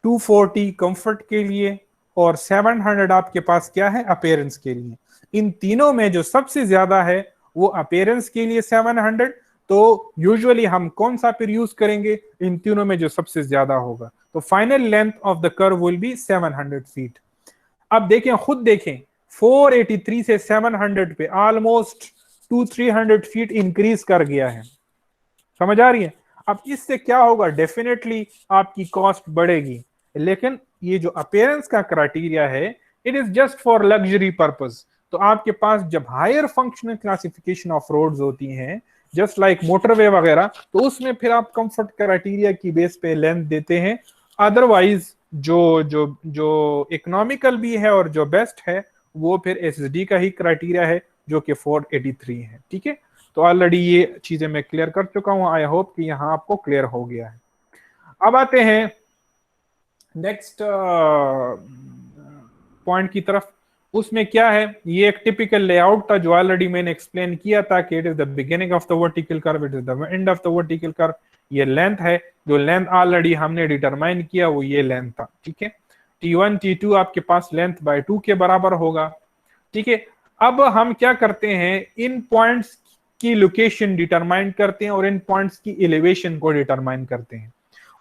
240 कंफर्ट के लिए, और 700 आपके पास क्या है, अपेयरेंस के लिए। इन तीनों में जो सबसे ज्यादा है वो अपेयरेंस के लिए 700। तो यूजुअली हम कौन सा फिर यूज करेंगे, इन तीनों में जो सबसे ज्यादा होगा। तो final length of the curve will be 700 feet. अब देखें, खुद देखें, 483 से 700 पे ऑलमोस्ट 200-300 फीट इंक्रीज कर गया है, समझ आ रही है। अब इससे क्या होगा, डेफिनेटली आपकी कॉस्ट बढ़ेगी। लेकिन ये जो अपेयरेंस का क्राइटेरिया है, it is just for luxury purpose. तो आपके पास जब higher functional classification of roads होती हैं, जस्ट लाइक मोटरवे वगैरह, तो उसमें फिर आप कंफर्ट क्राइटेरिया की बेस पे लेंथ देते हैं। अदरवाइज जो जो जो इकोनॉमिकल भी है और जो बेस्ट है, वो फिर एसएसडी का ही क्राइटेरिया है, जो कि 483 है, ठीक है। तो ऑलरेडी ये चीजें मैं क्लियर कर चुका हूं, आई होप कि यहां आपको क्लियर हो गया है। अब आते हैं नेक्स्ट पॉइंट की तरफ। उसमें क्या है, ये एक टिपिकल लेआउट था जो ऑलरेडी मैंने एक्सप्लेन किया था कि it is the beginning of the vertical curve, it is the end of the vertical curve. ये लेंथ है, जो लेंथ ऑलरेडी हमने डिटरमाइन किया वो ये लेंथ था, ठीक है। T1 T2 आपके पास लेंथ बाय 2 के बराबर होगा, ठीक है। अब हम क्या करते हैं, इन पॉइंट्स की लोकेशन डिटरमाइन करते हैं और इन पॉइंट्स की एलिवेशन को डिटरमाइन करते हैं।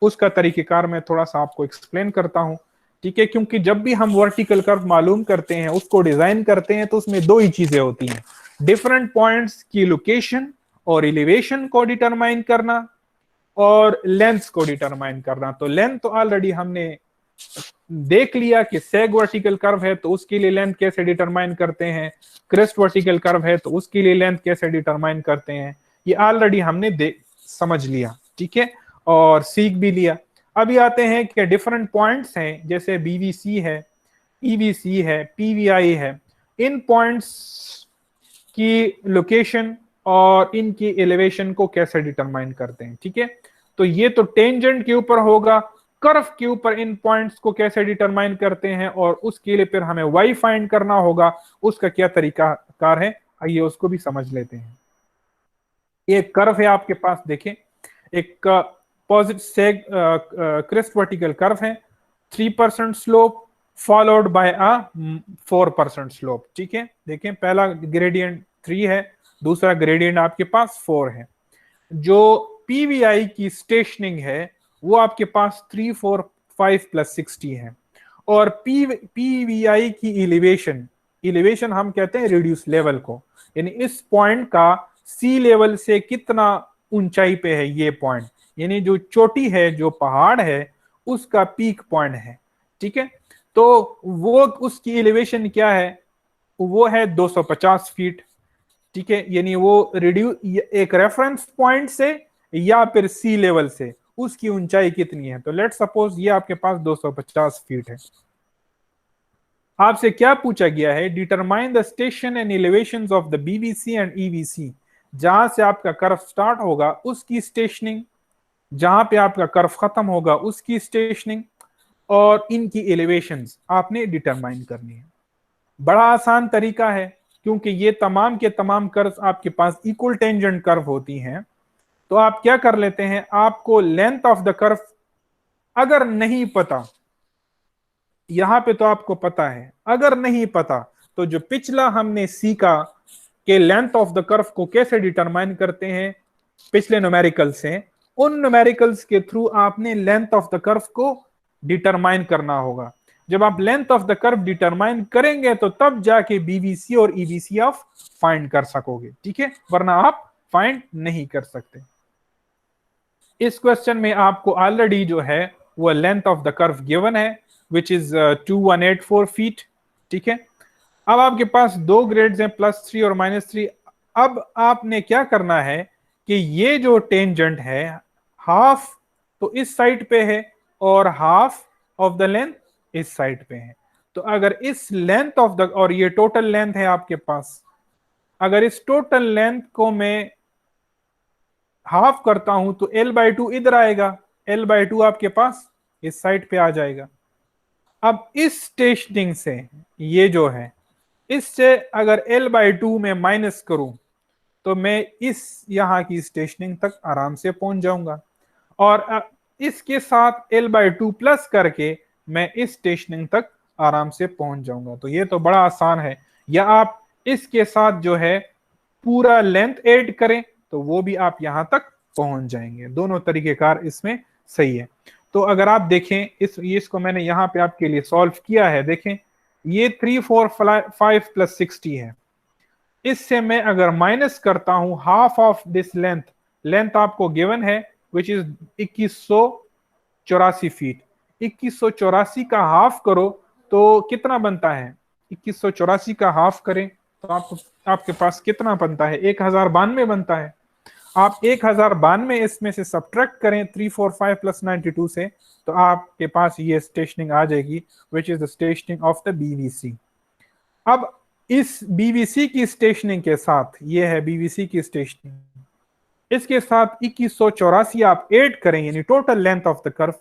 उसका तरीकेकार मैं थोड़ा सा आपको एक्सप्लेन करता हूं, ठीक है। क्योंकि जब भी हम वर्टिकल कर्व मालूम करते हैं, उसको डिजाइन करते हैं, तो उसमें दो ही चीजें होती हैं, डिफरेंट पॉइंट्स की लोकेशन और एलिवेशन को डिटरमाइन करना, और लेंथ को डिटरमाइन करना। तो लेंथ तो ऑलरेडी हमने देख लिया कि सेग वर्टिकल कर्व है तो उसके लिए लेंथ कैसे डिटरमाइन करते हैं, क्रेस्ट वर्टिकल कर्व है तो उसके लिए लेंथ कैसे डिटरमाइन करते हैं, ये ऑलरेडी हमने समझ लिया, ठीक है, और सीख भी लिया। अभी आते हैं कि डिफरेंट पॉइंट्स हैं, जैसे बीवीसी है, ईवीसी है, पीवीआई है। इन पॉइंट्स की लोकेशन और इनकी एलिवेशन को कैसे डिटरमाइन करते हैं, ठीक है। तो ये तो टेंजेंट के ऊपर होगा, कर्व के ऊपर इन पॉइंट्स को कैसे डिटरमाइन करते हैं, और उसके लिए फिर हमें वाई फाइंड करना होगा, उसका क्या तरीका कार है, आइए उसको भी समझ लेते हैं। ये कर्व है आपके पास, देखें, एक पॉजिटिव सेग क्रेस्ट वर्टिकल कर्व है, 3% slope followed by a 4% slope, ठीक है। देखें, पहला ग्रेडियंट 3 है, दूसरा ग्रेडियंट आपके पास 4 है। जो पीवीआई की स्टेशनिंग है वो आपके पास 3 4 5 प्लस 60 है, और पीवीआई की एलिवेशन, एलिवेशन हम कहते हैं रिड्यूस लेवल को, यानी इस पॉइंट का सी लेवल से कितना ऊंचाई पे है ये पॉइंट, यानी जो चोटी है, जो पहाड़ है, उसका पीक पॉइंट है, ठीक है। तो वो उसकी एलिवेशन क्या है, वो है 250 फीट, ठीक है। यानी वो एक रेफरेंस पॉइंट से या फिर सी लेवल से उसकी ऊंचाई कितनी है। तो लेट सपोज ये आपके पास 250 फीट है। आपसे क्या पूछा गया है, determine the station and elevations of the BVC and EVC, जहां से आपका कर्व स्टार्ट होगा उसकी स्टेशनिंग, जहां पे आपका कर्व खत्म होगा उसकी स्टेशनिंग, और इनकी एलिवेशंस आपने डिटरमाइन करनी है। बड़ा आसान तरीका है, क्योंकि ये तमाम के तमाम कर्व आपके पास इक्वल टेंजेंट कर्व होती हैं, तो आप क्या कर लेते हैं, आपको लेंथ ऑफ द कर्व अगर नहीं पता, यहां पे तो आपको पता है, अगर नहीं पता तो जो पिछला हमने सीखा कि लेंथ ऑफ द कर्व को कैसे डिटरमाइन करते हैं पिछले न्यूमेरिकल से, उन न्यूमेरिकल्स के थ्रू आपने लेंथ ऑफ द कर्व को डिटरमाइन करना होगा। जब आप length of the curve determine करेंगे तो तब जाके बीवीसी और ईबीसी आप फाइंड कर सकोगे, ठीक है, वरना आप फाइंड नहीं कर सकते। इस क्वेश्चन में आपको ऑलरेडी जो है वो length of the curve given है विच इज 2184 फीट, ठीक है। अब आपके पास दो ग्रेड्स हैं, +3 और -3। अब आपने क्या करना है कि ये जो टेंजेंट है हाफ तो इस साइड पे है और हाफ ऑफ द लेंथ इस साइड पे है। तो अगर इस लेंथ ऑफ द, और ये टोटल लेंथ है आपके पास, अगर इस टोटल लेंथ को मैं हाफ करता हूं तो L/2 इधर आएगा, L/2 आपके पास इस साइड पे आ जाएगा। अब इस स्टेशनिंग से ये जो है, इससे अगर L/2 में माइनस करूं तो मैं इस यहां की स्टेशनिंग तक आराम से पहुंच जाऊंगा, और इसके साथ L/2 प्लस करके मैं इस स्टेशनिंग तक आराम से पहुंच जाऊंगा। तो ये तो बड़ा आसान है। या आप इसके साथ जो है पूरा लेंथ ऐड करें तो वो भी आप यहां तक पहुंच जाएंगे। दोनों तरीकेकार इसमें सही है। तो अगर आप देखें इसको मैंने यहां पे आपके लिए सॉल्व किया है, देखें ये 3 4 5 + 60 है। इससे मैं अगर माइनस करता हूं half of this length, length आपको गिवन है विच इज 2184 फीट। 2184 का हाफ करो तो कितना बनता है, 2184 का हाफ करें तो आपके पास कितना बनता है, 1092 बनता है। आप 1092 इसमें से सब्ट्रैक्ट करें 345 + 92 से, तो आपके पास ये स्टेशनिंग आ जाएगी which is the stationing of the BVC. अब इस बीवीसी की स्टेशनिंग के साथ, ये है बीवीसी की स्टेशनिंग, इसके साथ 2184 आप ऐड करें यानी total length of the curve,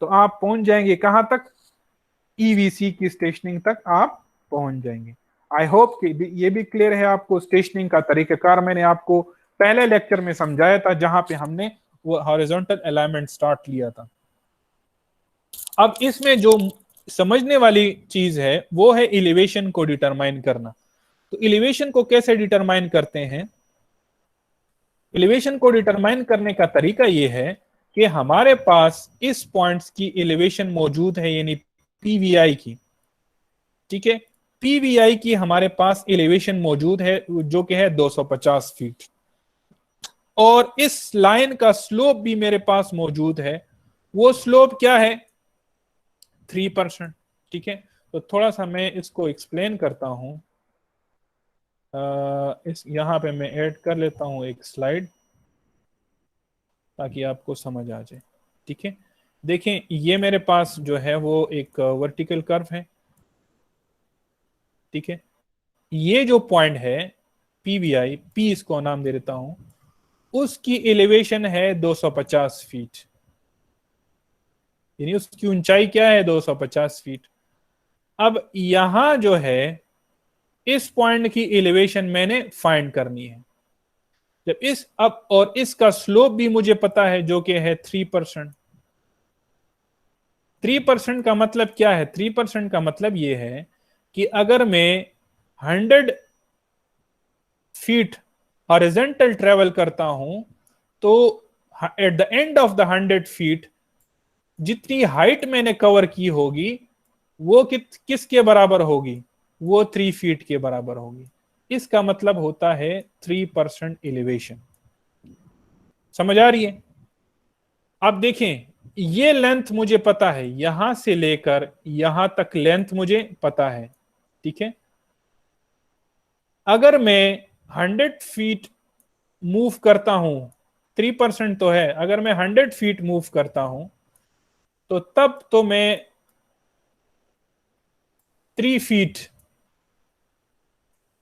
तो आप पहुंच जाएंगे कहां तक, ईवीसी की स्टेशनिंग तक आप पहुंच जाएंगे। आई होप कि ये भी क्लियर है आपको। स्टेशनिंग का तरीकाकार मैंने आपको पहले लेक्चर में समझाया था जहां पे हमने वो हॉरिजॉन्टल अलाइनमेंट स्टार्ट लिया था। अब इसमें जो समझने वाली चीज है वो है एलिवेशन को डिटरमाइन करना। तो एलिवेशन को कैसे डिटरमाइन करते हैं, एलिवेशन को डिटरमाइन करने का तरीका यह है कि हमारे पास इस पॉइंट्स की एलिवेशन मौजूद है यानी पीवीआई की, ठीक है, पीवीआई की हमारे पास एलिवेशन मौजूद है जो कि है 250 फीट, और इस लाइन का स्लोप भी मेरे पास मौजूद है। वो स्लोप क्या है, 3%, ठीक है। तो थोड़ा सा मैं इसको एक्सप्लेन करता हूं। इस यहां पे मैं ऐड कर लेता हूं एक स्लाइड ताकि आपको समझ आ जाए, ठीक है। देखें ये मेरे पास जो है वो एक वर्टिकल कर्व है, ठीक है। ये जो पॉइंट है पीवीआई, पी इसको नाम दे देता हूं, उसकी एलिवेशन है 250 फीट, यानी उसकी ऊंचाई क्या है 250 फीट। अब यहां जो है इस पॉइंट की एलिवेशन मैंने फाइंड करनी है। जब इस अब और इसका स्लोप भी मुझे पता है जो कि है 3%। 3% का मतलब क्या है, 3% का मतलब यह है कि अगर मैं 100 फीट हॉरिजॉन्टल ट्रेवल करता हूं तो at the end of the 100 feet जितनी हाइट मैंने कवर की होगी वो किसके बराबर होगी, वो 3 फीट के बराबर होगी। इसका मतलब होता है 3% एलिवेशन। समझ आ रही है। अब देखें ये लेंथ मुझे पता है, यहां से लेकर यहां तक लेंथ मुझे पता है, ठीक है। अगर मैं 100 फीट मूव करता हूं, 3% तो है, अगर मैं 100 फीट मूव करता हूं तो तब तो मैं 3 फीट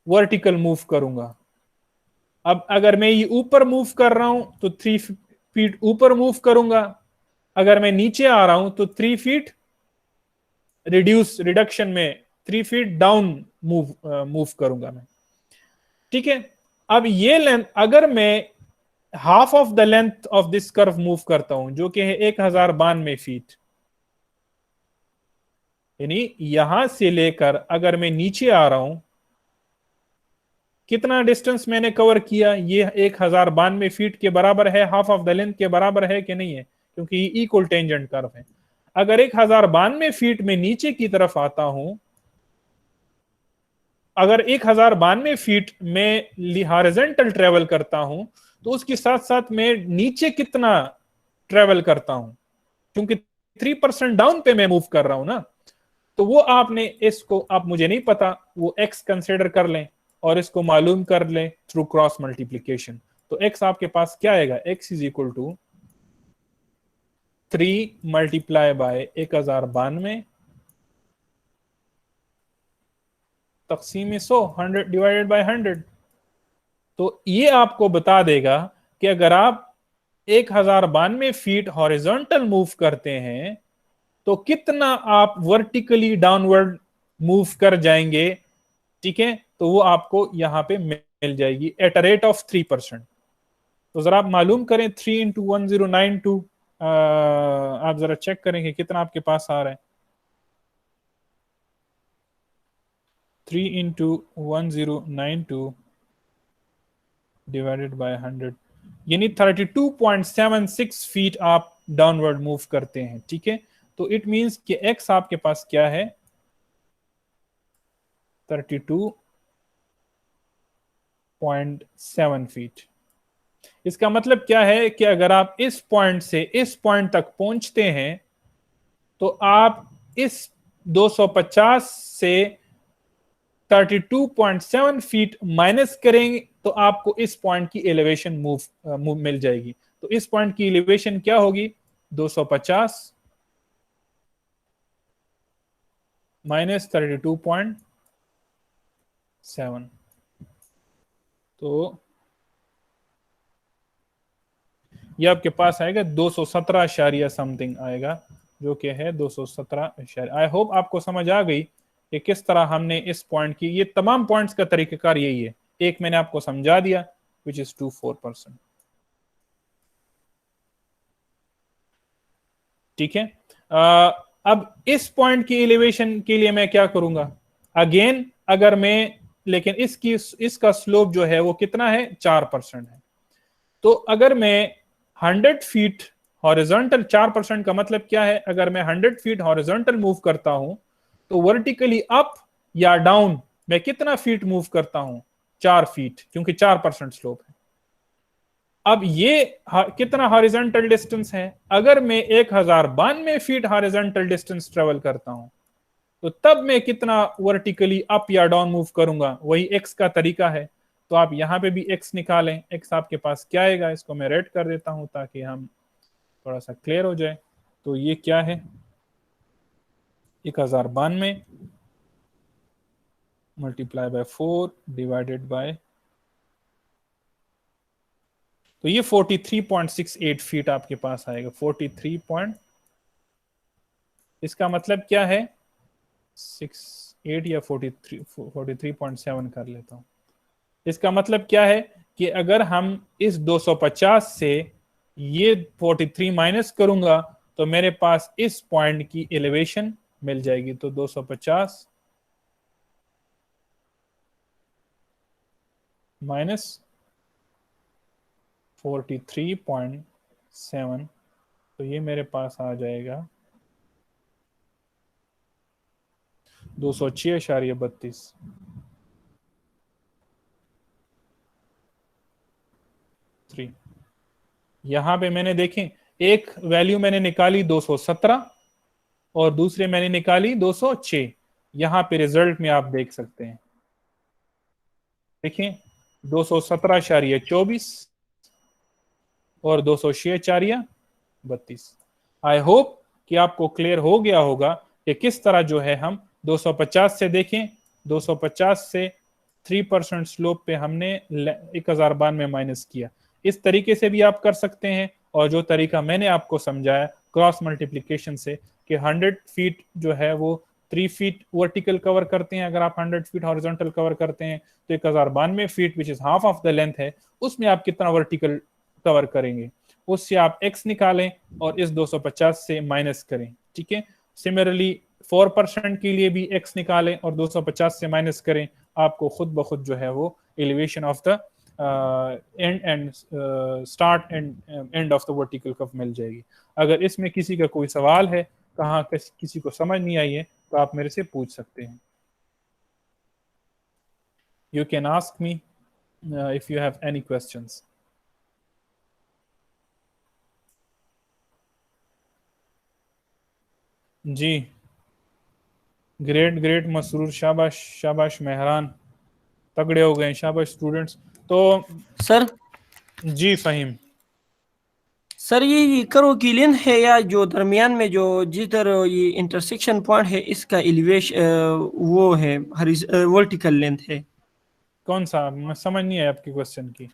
वर्टिकल मूव करूंगा। अब अगर मैं ये ऊपर मूव कर रहा हूं तो 3 फीट ऊपर मूव करूंगा, अगर मैं नीचे आ रहा हूं तो 3 फीट रिडक्शन में 3 फीट डाउन मूव करूंगा मैं। ठीक है। अब ये लेंथ, अगर मैं half of the length of this curve move करता हूं, जो कि है 1092 फीट, यानी यहां से लेकर अगर मैं नीचे आ रहा हूं, कितना डिस्टेंस मैंने कवर किया, ये 1092 फीट के बराबर है, हाफ ऑफ द लेंथ के बराबर है कि नहीं है, क्योंकि ये इक्वल टेंजेंट कर्व है। अगर 1092 फीट में नीचे की तरफ आता हूं, अगर 1092 फीट में हॉरिजॉन्टल ट्रेवल करता हूं, तो उसके साथ साथ मैं नीचे कितना ट्रेवल करता हूं, क्योंकि 3% डाउन पे मैं मूव कर रहा हूं ना, तो वो आपने इसको, आप मुझे नहीं पता, वो एक्स कंसिडर कर लें और इसको मालूम कर लें थ्रू क्रॉस मल्टीप्लीकेशन। तो एक्स आपके पास क्या आएगा, X is equal to 3 multiply by 1092 तकसीम 100, 100 डिवाइडेड बाय 100। तो ये आपको बता देगा कि अगर आप 1092 फीट हॉरिजॉन्टल मूव करते हैं तो कितना आप वर्टिकली डाउनवर्ड मूव कर जाएंगे। ठीक है, तो वो आपको यहां पे मिल जाएगी एट अ रेट ऑफ 3%। तो जरा आप मालूम करें, 3 इंटू 1092, आप जरा चेक करें कि कितना आपके पास आ रहा है। 3 इंटू 1092 डिवाइडेड बाय 100, यानी 32.76 फीट आप डाउनवर्ड मूव करते हैं। ठीक है, तो इट मींस कि एक्स आपके पास क्या है, 32.7 फीट। इसका मतलब क्या है कि अगर आप इस पॉइंट से इस पॉइंट तक पहुंचते हैं तो आप इस 250 से 32.7 फीट माइनस करेंगे तो आपको इस पॉइंट की एलिवेशन मूव मिल जाएगी। तो इस पॉइंट की एलिवेशन क्या होगी, 250 माइनस 32.7। तो ये आपके पास आएगा 217 समथिंग आएगा, जो कि है 217। आई होप आपको समझ आ गई कि किस तरह हमने इस पॉइंट की, ये तमाम पॉइंट्स का तरीकाकार यही है। एक मैंने आपको समझा दिया, विच इज 24%। ठीक है, अब इस पॉइंट की एलिवेशन के लिए मैं क्या करूंगा, अगेन अगर मैं, लेकिन इसका स्लोप जो है वो कितना है, 4% है। तो अगर मैं 100 फीट हॉरिजॉन्टल, 4% का मतलब क्या है, अगर मैं 100 फीट हॉरिजॉन्टल मूव करता हूं तो वर्टिकली अप या डाउन मैं कितना फीट मूव करता हूं, 4 फीट, क्योंकि 4% स्लोप है। अब ये कितना हॉरिजॉन्टल डिस्टेंस है, अगर मैं 1092 फीट हॉरिजॉन्टल डिस्टेंस ट्रेवल करता हूं तो तब मैं कितना वर्टिकली अप या डाउन मूव करूंगा, वही एक्स का तरीका है। तो आप यहां पे भी एक्स निकालें, एक्स आपके पास क्या आएगा, इसको मैं रेड कर देता हूं ताकि हम थोड़ा सा क्लियर हो जाए। तो ये क्या है, 1092 मल्टीप्लाई बाय 4 डिवाइडेड बाय, तो ये 43.68 फीट आपके पास आएगा। 43 पॉइंट, इसका मतलब क्या है, 68 या 43.7 कर लेता हूं। इसका मतलब क्या है कि अगर हम इस 250 से ये 43 माइनस करूंगा तो मेरे पास इस पॉइंट की एलिवेशन मिल जाएगी। तो 250 माइनस 43.7, तो ये मेरे पास आ जाएगा 206.32। यहां पे मैंने देखें, एक वैल्यू मैंने निकाली 217 और दूसरे मैंने निकाली 206। यहां पे रिजल्ट में आप देख सकते हैं, देखिए 217.24 और 206.32। आई होप कि आपको क्लियर हो गया होगा कि किस तरह जो है हम 250 से देखें, 250 से 3% स्लोप पे हमने 1092 में माइनस किया। इस तरीके से भी आप कर सकते हैं, और जो तरीका मैंने आपको समझाया क्रॉस मल्टीप्लीकेशन से, कि 100 फीट जो है वो 3 फीट वर्टिकल कवर करते हैं, अगर आप 100 फीट हॉरिजॉन्टल कवर करते हैं तो 1092 feet which is half of the length है, उसमें आप कितना वर्टिकल कवर करेंगे, उससे आप x निकालें और इस 250 से माइनस करें। ठीक है, सिमिलरली 4% के लिए भी x निकालें और 250 से माइनस करें, आपको खुद ब खुद जो है वो elevation of the end start and end of the vertical curve मिल जाएगी। अगर इसमें किसी का कोई सवाल है, कहाँ किसी को समझ नहीं आई है, तो आप मेरे से पूछ सकते हैं। You can ask me if you have any questions. जी, ग्रेट ग्रेट मसरूर, शाबाश शाबाश मेहरान, तगड़े हो गए, शाबाश स्टूडेंट्स। तो सर जी फ़हीम, सर ये करो की लेंथ है या जो दरमियान में जो जिधर ये इंटरसेक्शन पॉइंट है इसका एलिवेशन वो है वर्टिकल लेंथ है? कौन सा, मैं समझ नहीं आया आपकी क्वेश्चन की।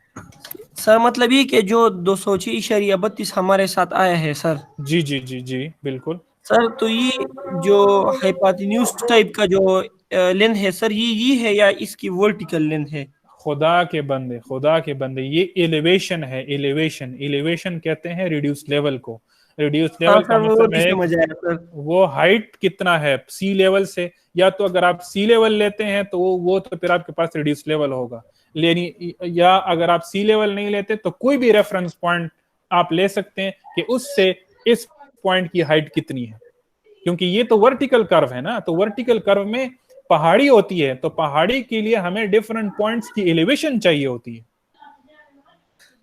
सर मतलब ये कि जो 206.32 हमारे साथ आया है सर। जी जी जी जी बिल्कुल। सर तो ये जो हाइपोटेन्यूज टाइप का जो लेंथ है सर, ये है या इसकी वर्टिकल लेंथ है? खुदा के बंदे, खुदा के बंदे, ये एलिवेशन है, एलिवेशन, एलिवेशन कहते हैं रिड्यूस लेवल को। रिड्यूस हाँ लेवल का सर, वो मतलब भी है समझ आया सर। वो हाइट कितना है सी लेवल से, या तो अगर आप सी लेवल लेते हैं तो वो तो फिर आपके पास रिड्यूस लेवल होगा, लेनी, या अगर आप सी लेवल नहीं लेते तो कोई भी रेफरेंस पॉइंट आप ले सकते हैं कि उससे इस पॉइंट की हाइट कितनी है, क्योंकि ये तो वर्टिकल कर्व है ना, तो वर्टिकल कर्व में पहाड़ी होती है, तो पहाड़ी के लिए हमें डिफरेंट पॉइंट्स की एलिवेशन चाहिए होती है।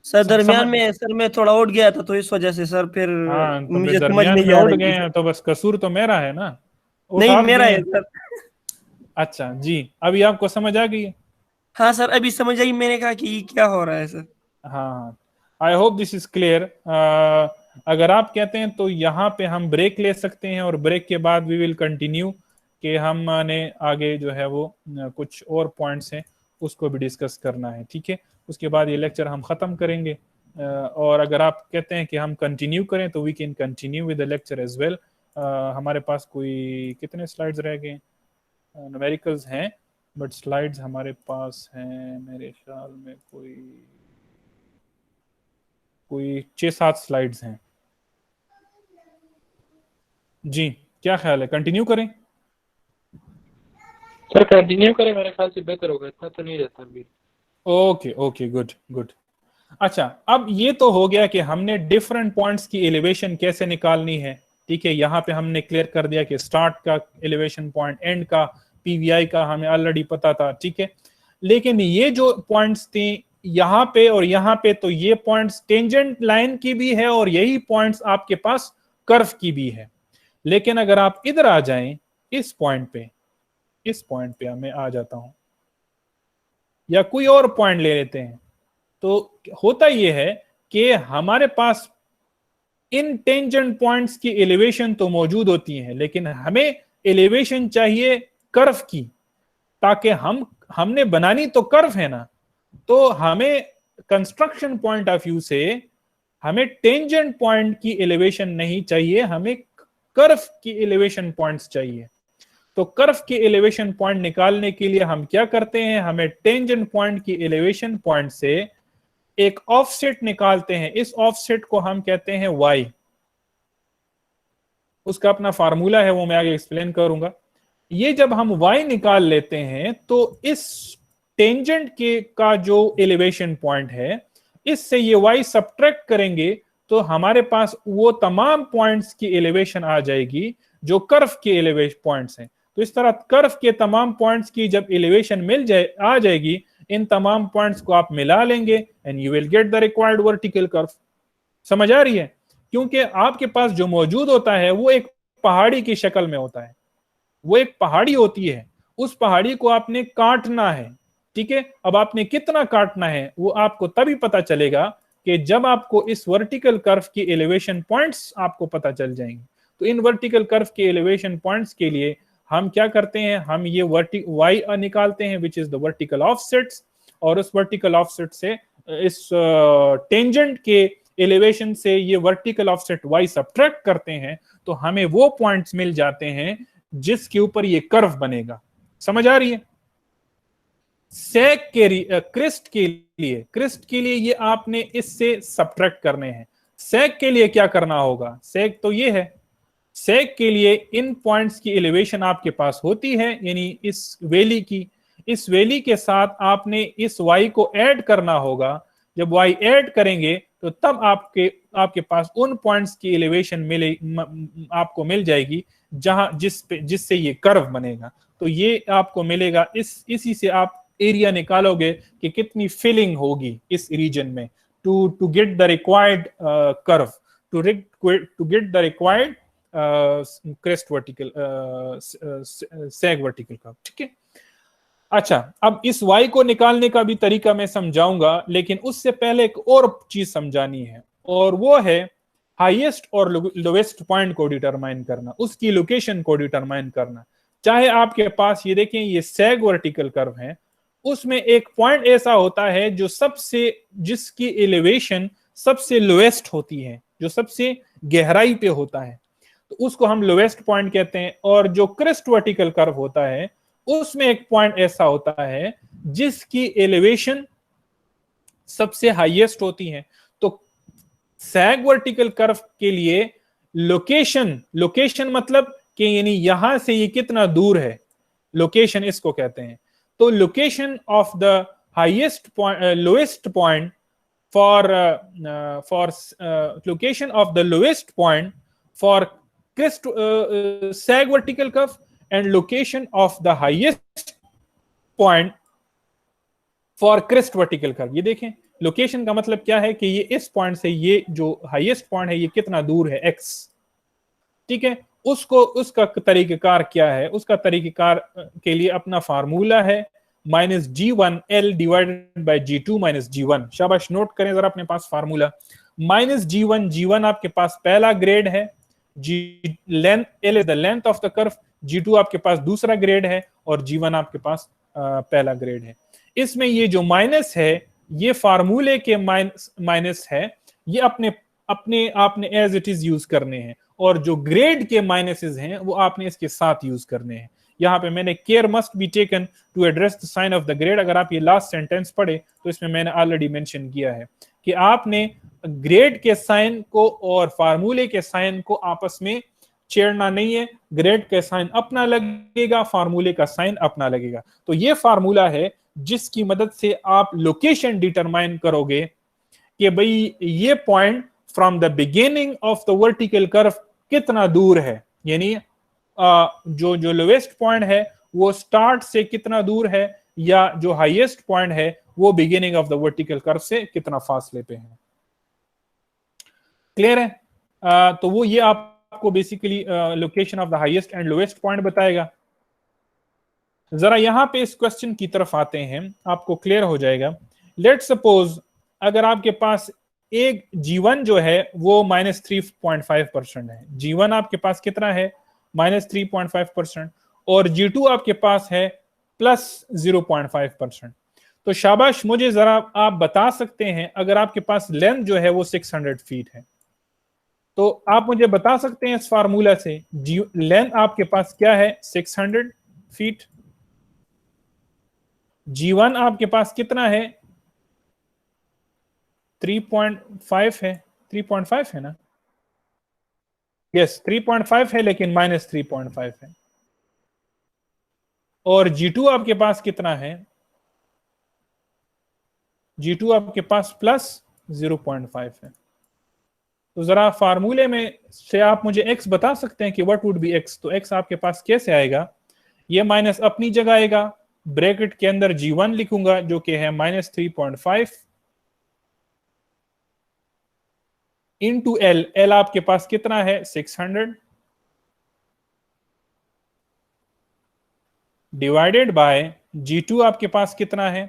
सर दरमियान में सर मैं थोड़ा उठ गया था तो इस वजह से सर फिर हाँ, तो मुझे समझ दरमियान नहीं में आ उठ रही गए थी। हैं तो बस कसूर तो मेरा है ना, उठ नहीं आप मेरा गए है हैं। सर। अच्छा जी, अभी आपको समझ आ गई है? हाँ सर अभी समझ आई, मैंने कहा कि ये क्या हो रहा है सर। हाँ, आई होप दिस इज क्लियर। अगर आप कहते हैं तो यहाँ पे हम ब्रेक ले सकते हैं और ब्रेक के बाद वी विल कंटिन्यू, कि हमने आगे जो है वो कुछ और पॉइंट्स हैं उसको भी डिस्कस करना है। ठीक है, उसके बाद ये लेक्चर हम ख़त्म करेंगे। और अगर आप कहते हैं कि हम कंटिन्यू करें तो we can continue with the lecture as well. हमारे पास कोई कितने स्लाइड्स रह गए? न्यूमेरिकल्स हैं बट स्लाइड्स हमारे पास हैं मेरे ख्याल में कोई 6-7 स्लाइड्स हैं। जी, क्या ख्याल है, कंटिन्यू करें? सर कंटिन्यू करें, मेरे ख्याल से बेहतर होगा, इतना तो नहीं रहता अभी। Okay okay, good good. अच्छा, अब ये तो हो गया कि हमने डिफरेंट पॉइंट्स की एलिवेशन कैसे निकालनी है। ठीक है, यहाँ पे हमने क्लियर कर दिया कि स्टार्ट का एलिवेशन पॉइंट, एंड का, पीवीआई का हमें ऑलरेडी पता था। ठीक है, लेकिन ये जो पॉइंट्स थे यहाँ पे और यहाँ पे, तो ये पॉइंट्स टेंजेंट लाइन की भी है और यही पॉइंट्स आपके पास कर्व की भी है। लेकिन अगर आप इधर आ जाएं, इस पॉइंट पे, इस पॉइंट पे मैं आ जाता हूं, या कोई और पॉइंट ले लेते हैं, तो होता यह है कि हमारे पास इन टेंजेंट पॉइंट्स की एलिवेशन तो मौजूद होती है, लेकिन हमें एलिवेशन चाहिए कर्व की, ताकि हमने बनानी तो कर्व है ना, तो हमें कंस्ट्रक्शन पॉइंट ऑफ व्यू से हमें टेंजेंट पॉइंट की एलिवेशन नहीं चाहिए, हमें कर्व की एलिवेशन पॉइंट्स चाहिए। तो कर्व के एलिवेशन पॉइंट निकालने के लिए हम क्या करते हैं, हमें टेंजेंट पॉइंट की एलिवेशन पॉइंट से एक ऑफसेट निकालते हैं। इस ऑफसेट को हम कहते हैं y, उसका अपना फार्मूला है, वो मैं आगे एक्सप्लेन करूंगा। ये जब हम y निकाल लेते हैं तो इस टेंजेंट के का जो एलिवेशन पॉइंट है, इससे ये y सब्ट्रैक्ट करेंगे तो हमारे पास वो तमाम पॉइंट्स की एलिवेशन आ जाएगी जो कर्व के एलिवेशन पॉइंट्स हैं। तो इस तरह कर्व के तमाम पॉइंट्स की जब एलिवेशन आ जाएगी, इन तमाम पॉइंट्स को आप मिला लेंगे and you will get the required vertical curve. समझ आ रही है? क्योंकि आपके पास जो मौजूद होता है वो एक पहाड़ी की शक्ल में होता है, वो एक पहाड़ी होती है, उस पहाड़ी को आपने काटना है। ठीक है, अब आपने कितना काटना है वो आपको तभी पता चलेगा कि जब आपको इस वर्टिकल कर्व की एलिवेशन पॉइंट्स आपको पता चल जाएंगे। तो इन वर्टिकल कर्व के एलिवेशन पॉइंट्स के लिए हम क्या करते हैं, हम ये y निकालते हैं which is the vertical offsets, और उस वर्टिकल ऑफसेट से इस टेंजेंट के एलिवेशन से ये वर्टिकल ऑफसेट y सब्ट्रैक्ट करते हैं, तो हमें वो पॉइंट्स मिल जाते हैं जिसके ऊपर ये कर्व बनेगा। समझ आ रही है? सेक के क्रिस्ट के लिए ये आपने इससे सब्ट्रैक्ट करने हैं। सेक के लिए क्या करना होगा? सेक तो ये है, सेक के लिए इन पॉइंट्स की एलिवेशन आपके पास होती है, यानी इस वैली की, इस वैली के साथ आपने इस y को ऐड करना होगा। जब y ऐड करेंगे तो तब आपके पास उन पॉइंट्स की एलिवेशन आपको मिल जाएगी जहां जिससे ये कर्व बनेगा। तो ये आपको मिलेगा, इसी से आप एरिया निकालोगे कि कितनी फिलिंग होगी इस रीजन में, to get the required curve, to get the required crest vertical sag vertical curve. ठीक है। अच्छा, अब इस y को निकालने का भी तरीका मैं समझाऊंगा, लेकिन उससे पहले एक और चीज समझानी है, और वो है हाईएस्ट और लोवेस्ट पॉइंट को डिटरमाइन करना, उसकी लोकेशन को डिटरमाइन करना। चाहे आपके पास ये देखें ये सैग वर्टिकल कर्व है, उसमें एक पॉइंट ऐसा होता है जो जिसकी एलिवेशन सबसे लोएस्ट होती है, जो सबसे गहराई पे होता है, तो उसको हम लोएस्ट पॉइंट कहते हैं। और जो क्रेस्ट वर्टिकल कर्व होता है उसमें एक पॉइंट ऐसा होता है जिसकी एलिवेशन सबसे हाईएस्ट होती है। तो सैग वर्टिकल कर्व के लिए लोकेशन मतलब कि यानी यहां से ये कितना दूर है, लोकेशन इसको कहते हैं। तो location of the highest point, lowest point for location of the lowest point for crest sag vertical curve and location of the highest point for crest vertical curve। ये देखें लोकेशन का मतलब क्या है कि ये इस पॉइंट से ये जो हाईएस्ट पॉइंट है ये कितना दूर है, x। ठीक है, उसका तरीकेकार क्या है? उसका तरीकेकार के लिए अपना फार्मूला है -G1L divided by G2 -G1। शाबाश, नोट करें जरा अपने पास फार्मूला। -G1 आपके पास पहला ग्रेड है, L is the length of the curve, G2 आपके पास दूसरा ग्रेड है, और G1 आपके पास पहला ग्रेड है। इसमें ये जो माइनस है ये फार्मूले के माइनस है, ये अपने आपने एज इट इज यूज करने हैं, और जो ग्रेड के माइनसेस हैं वो आपने इसके साथ यूज करने हैं। यहाँ पे मैंने care must be taken to address the sign of the grade. अगर आप ये लास्ट सेंटेंस पढ़े तो इसमें मैंने ऑलरेडी मेंशन किया है कि आपने ग्रेड के साइन को और फार्मूले के साइन को आपस में छेड़ना नहीं है। ग्रेड का साइन अपना लगेगा, फार्मूले का साइन अपना लगेगा। तो ये फार्मूला है जिसकी मदद से आप लोकेशन डिटरमाइन करोगे कि भाई ये point from the beginning of the vertical curve कितना दूर है, यानी जो लोवेस्ट पॉइंट है वो स्टार्ट से कितना दूर है, या जो हाईएस्ट पॉइंट है वो beginning of the vertical curve से कितना फासले पे है। क्लियर है? तो वो ये आपको basically location of the highest and lowest point बताएगा। जरा यहां पे इस क्वेश्चन की तरफ आते हैं, आपको क्लियर हो जाएगा। लेट्स सपोज अगर आपके पास एक G1 जो है वो -3.5% है, G1 आपके पास कितना है -3.5%, और G2 आपके पास है +0.5%। तो शाबाश, मुझे जरा आप बता सकते हैं, अगर आपके पास लेंथ जो है वो 600 फीट है, तो आप मुझे बता सकते हैं इस फार्मूला से लेंथ आपके पास क्या है 600 फीट, G1 आपके पास कितना है 3.5 है, 3.5 है ना? यस 3.5 है, लेकिन -3.5 है। और G2 आपके पास कितना है? G2 आपके पास +0.5 है। तो जरा फार्मूले में से आप मुझे x बता सकते हैं कि व्हाट वुड बी x? तो x आपके पास कैसे आएगा? ये माइनस अपनी जगह आएगा, ब्रैकेट के अंदर G1 लिखूंगा जो कि है -3.5 इंटू L। L आपके पास कितना है 600 डिवाइडेड बाय G2 आपके पास कितना है?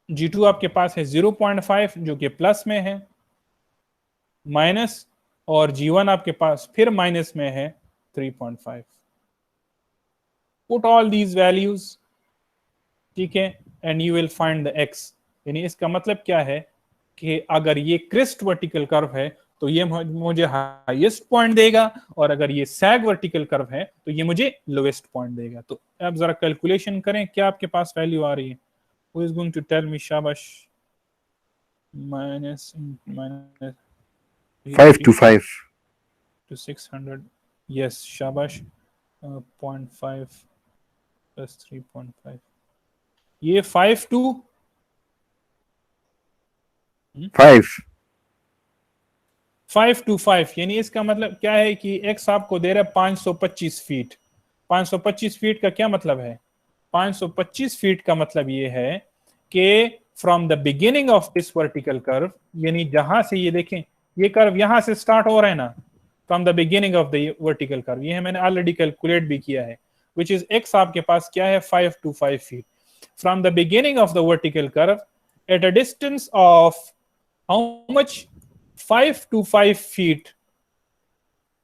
G2 आपके पास है 0.5 जो कि प्लस में है, माइनस, और G1 आपके पास फिर माइनस में है 3.5। पुट ऑल दीज वैल्यूज, ठीक है, and you will find the x। यानी इसका मतलब क्या है कि अगर ये क्रिस्ट वर्टिकल कर्व है तो ये मुझे हाईएस्ट पॉइंट देगा, और अगर ये सैग वर्टिकल कर्व है तो ये मुझे लोएस्ट पॉइंट देगा। तो अब जरा कैलकुलेशन करें, क्या आपके पास वैल्यू आ रही है? Who is going to tell me? शाबाश। माइनस 525 to 600, yes, शाबाश। 0.5 plus 3.5, ये 5 to 5 यानी इसका मतलब क्या है कि एक्स आपको दे रहा है 525 फीट। 525 फीट का क्या मतलब है? 525 फीट का मतलब ये है कि from the beginning of this vertical curve, यानी जहां से ये देखें, ये कर्व यहां से स्टार्ट हो रहा है ना, from the beginning of the vertical curve, ये है मैंने ऑलरेडी कैलकुलेट भी किया है, विच इज एक्स आपके पास क्या है? 525 feet. From the beginning of the vertical curve at a distance of how much? 525 feet,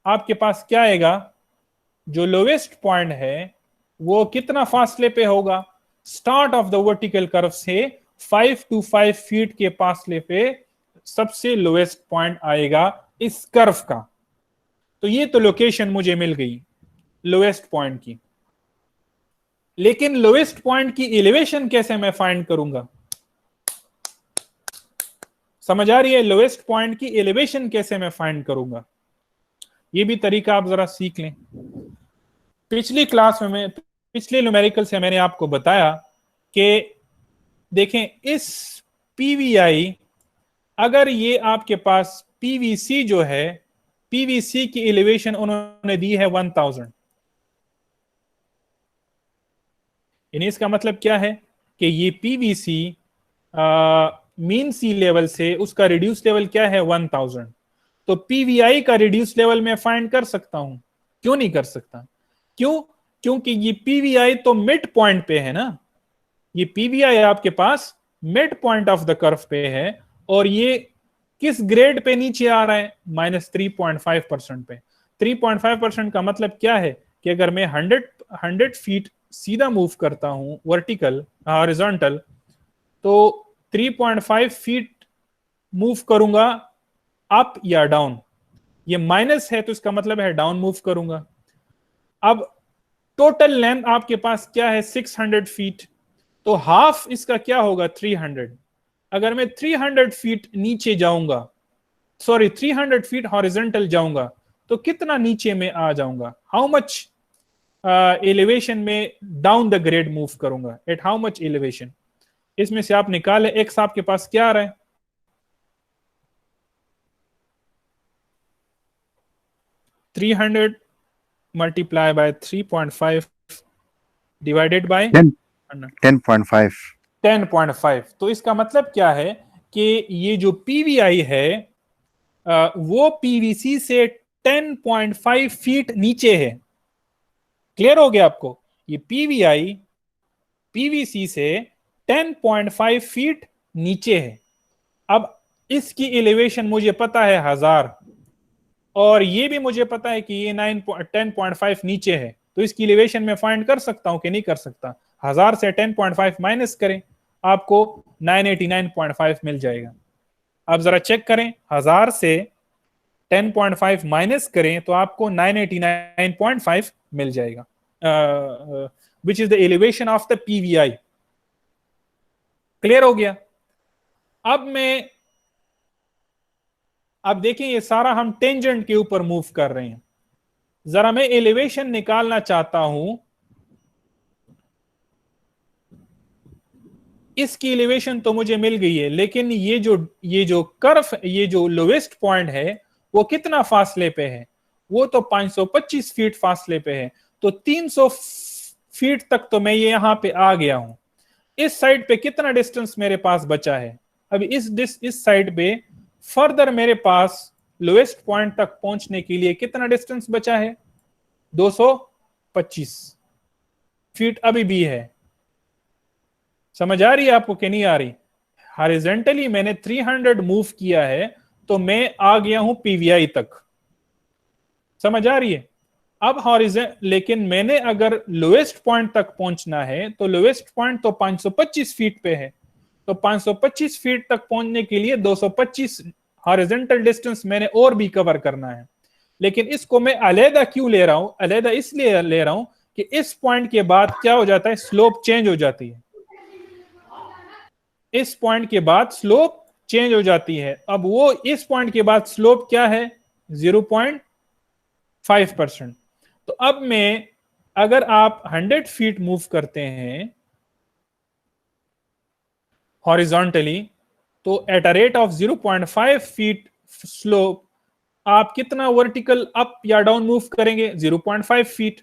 आपके पास क्या आएगा? जो लोवेस्ट पॉइंट है वो कितना फासले पे होगा? Start of the vertical curve से 525 फीट के फासले पे सबसे लोवेस्ट पॉइंट आएगा इस कर्व का। तो ये तो लोकेशन मुझे मिल गई लोवेस्ट पॉइंट की, लेकिन लोवेस्ट पॉइंट की एलिवेशन कैसे मैं फाइंड करूंगा? समझ आ रही है? लोवेस्ट पॉइंट की एलिवेशन कैसे मैं फाइंड करूंगा? ये भी तरीका आप जरा सीख लें। पिछली क्लास में पिछले न्यूमेरिकल से मैंने आपको बताया कि देखें, इस पीवीआई, अगर ये आपके पास पीवीसी जो है, पीवीसी की एलिवेशन उन्होंने दी है 1000, यानी इसका मतलब क्या है कि ये पीवीसी मीन सी लेवल से उसका रिड्यूस लेवल क्या है? 1000। तो पीवीआई का रिड्यूस लेवल मैं फाइंड कर सकता हूं, क्यों नहीं कर सकता? क्यों? क्योंकि ये पीवीआई तो मिड पॉइंट पे है ना, ये पीवीआई आपके पास mid point of the curve पे है, और ये किस ग्रेड पे नीचे आ रहा है? -3.5% पे। 3.5% का मतलब क्या है कि अगर मैं 100 फीट सीधा मूव करता हूं वर्टिकल हॉरिजॉन्टल, तो 3.5 फीट मूव करूंगा अप या डाउन। ये माइनस है तो इसका मतलब है डाउन मूव करूंगा। अब टोटल लेंथ आपके पास क्या है? 600 फीट, तो हाफ इसका क्या होगा? 300। अगर मैं 300 फीट नीचे जाऊंगा, सॉरी 300 फीट हॉरिजॉन्टल जाऊंगा, तो कितना नीचे में आ जाऊंगा? हाउ मच एलिवेशन में डाउन द ग्रेड मूव करूंगा? At how much elevation? इसमें से आप निकाले, एक्स आपके पास क्या आ रहा है? 300 मल्टीप्लाई बाय 3.5 डिवाइडेड बाय 10.5। 10.5। तो इसका मतलब क्या है कि ये जो पीवीआई है वो पीवीसी से 10.5 फीट नीचे है। क्लियर हो गया आपको? ये पीवीआई पीवीसी से 10.5 फीट नीचे है। अब इसकी एलिवेशन मुझे पता है 1000, और ये भी मुझे पता है कि ये 10.5 नीचे है, तो इसकी एलिवेशन में फाइंड कर सकता हूं कि नहीं कर सकता? 1000 से 10.5 माइनस करें, आपको 989.5 मिल जाएगा। आप जरा चेक करें, 1000 से 10.5 माइनस करें तो आपको 989.5 मिल जाएगा, which is the elevation of the PVI. Clear हो गया? अब देखें, ये सारा हम टेंजेंट के ऊपर मूव कर रहे हैं। जरा मैं एलिवेशन निकालना चाहता हूं, इसकी एलिवेशन तो मुझे मिल गई है, लेकिन ये जो कर्व, ये जो लोवेस्ट पॉइंट है वो कितना फासले पे है? वो तो 525 फीट फासले पे है। तो 300 फीट तक तो मैं ये यहां पे आ गया हूं। इस साइड पे कितना डिस्टेंस मेरे पास बचा है? अभी इस साइड पे फर्दर मेरे पास लोएस्ट पॉइंट तक पहुंचने के लिए कितना डिस्टेंस बचा है? 225 फीट अभी भी है। समझ आ रही है आपको कि नहीं आ रही? हॉरिजॉन्टली मैंने 300 मूव किया है, तो मैं आ गया हूं पीवीआई तक। समझ आ रही है? अब लेकिन मैंने अगर लोएस्ट पॉइंट तक पहुंचना है, तो लोएस्ट पॉइंट तो 525 फीट पे है, तो 525 फीट तक पहुंचने के लिए 225 हॉरिजॉन्टल डिस्टेंस मैंने और भी कवर करना है, लेकिन इसको मैं अलहदा क्यों ले रहा हूं? अलहदा इसलिए ले रहा हूं कि इस पॉइंट के बाद क्या हो जाता है, स्लोप चेंज हो जाती है। इस पॉइंट के बाद स्लोप चेंज हो जाती है। अब वो इस पॉइंट के बाद स्लोप क्या है, 0.5%। तो अब मैं, अगर आप 100 फीट मूव करते हैं हॉरिजॉन्टली, तो at a rate of 0.5 feet slope आप कितना वर्टिकल अप या डाउन मूव करेंगे, 0.5 फीट।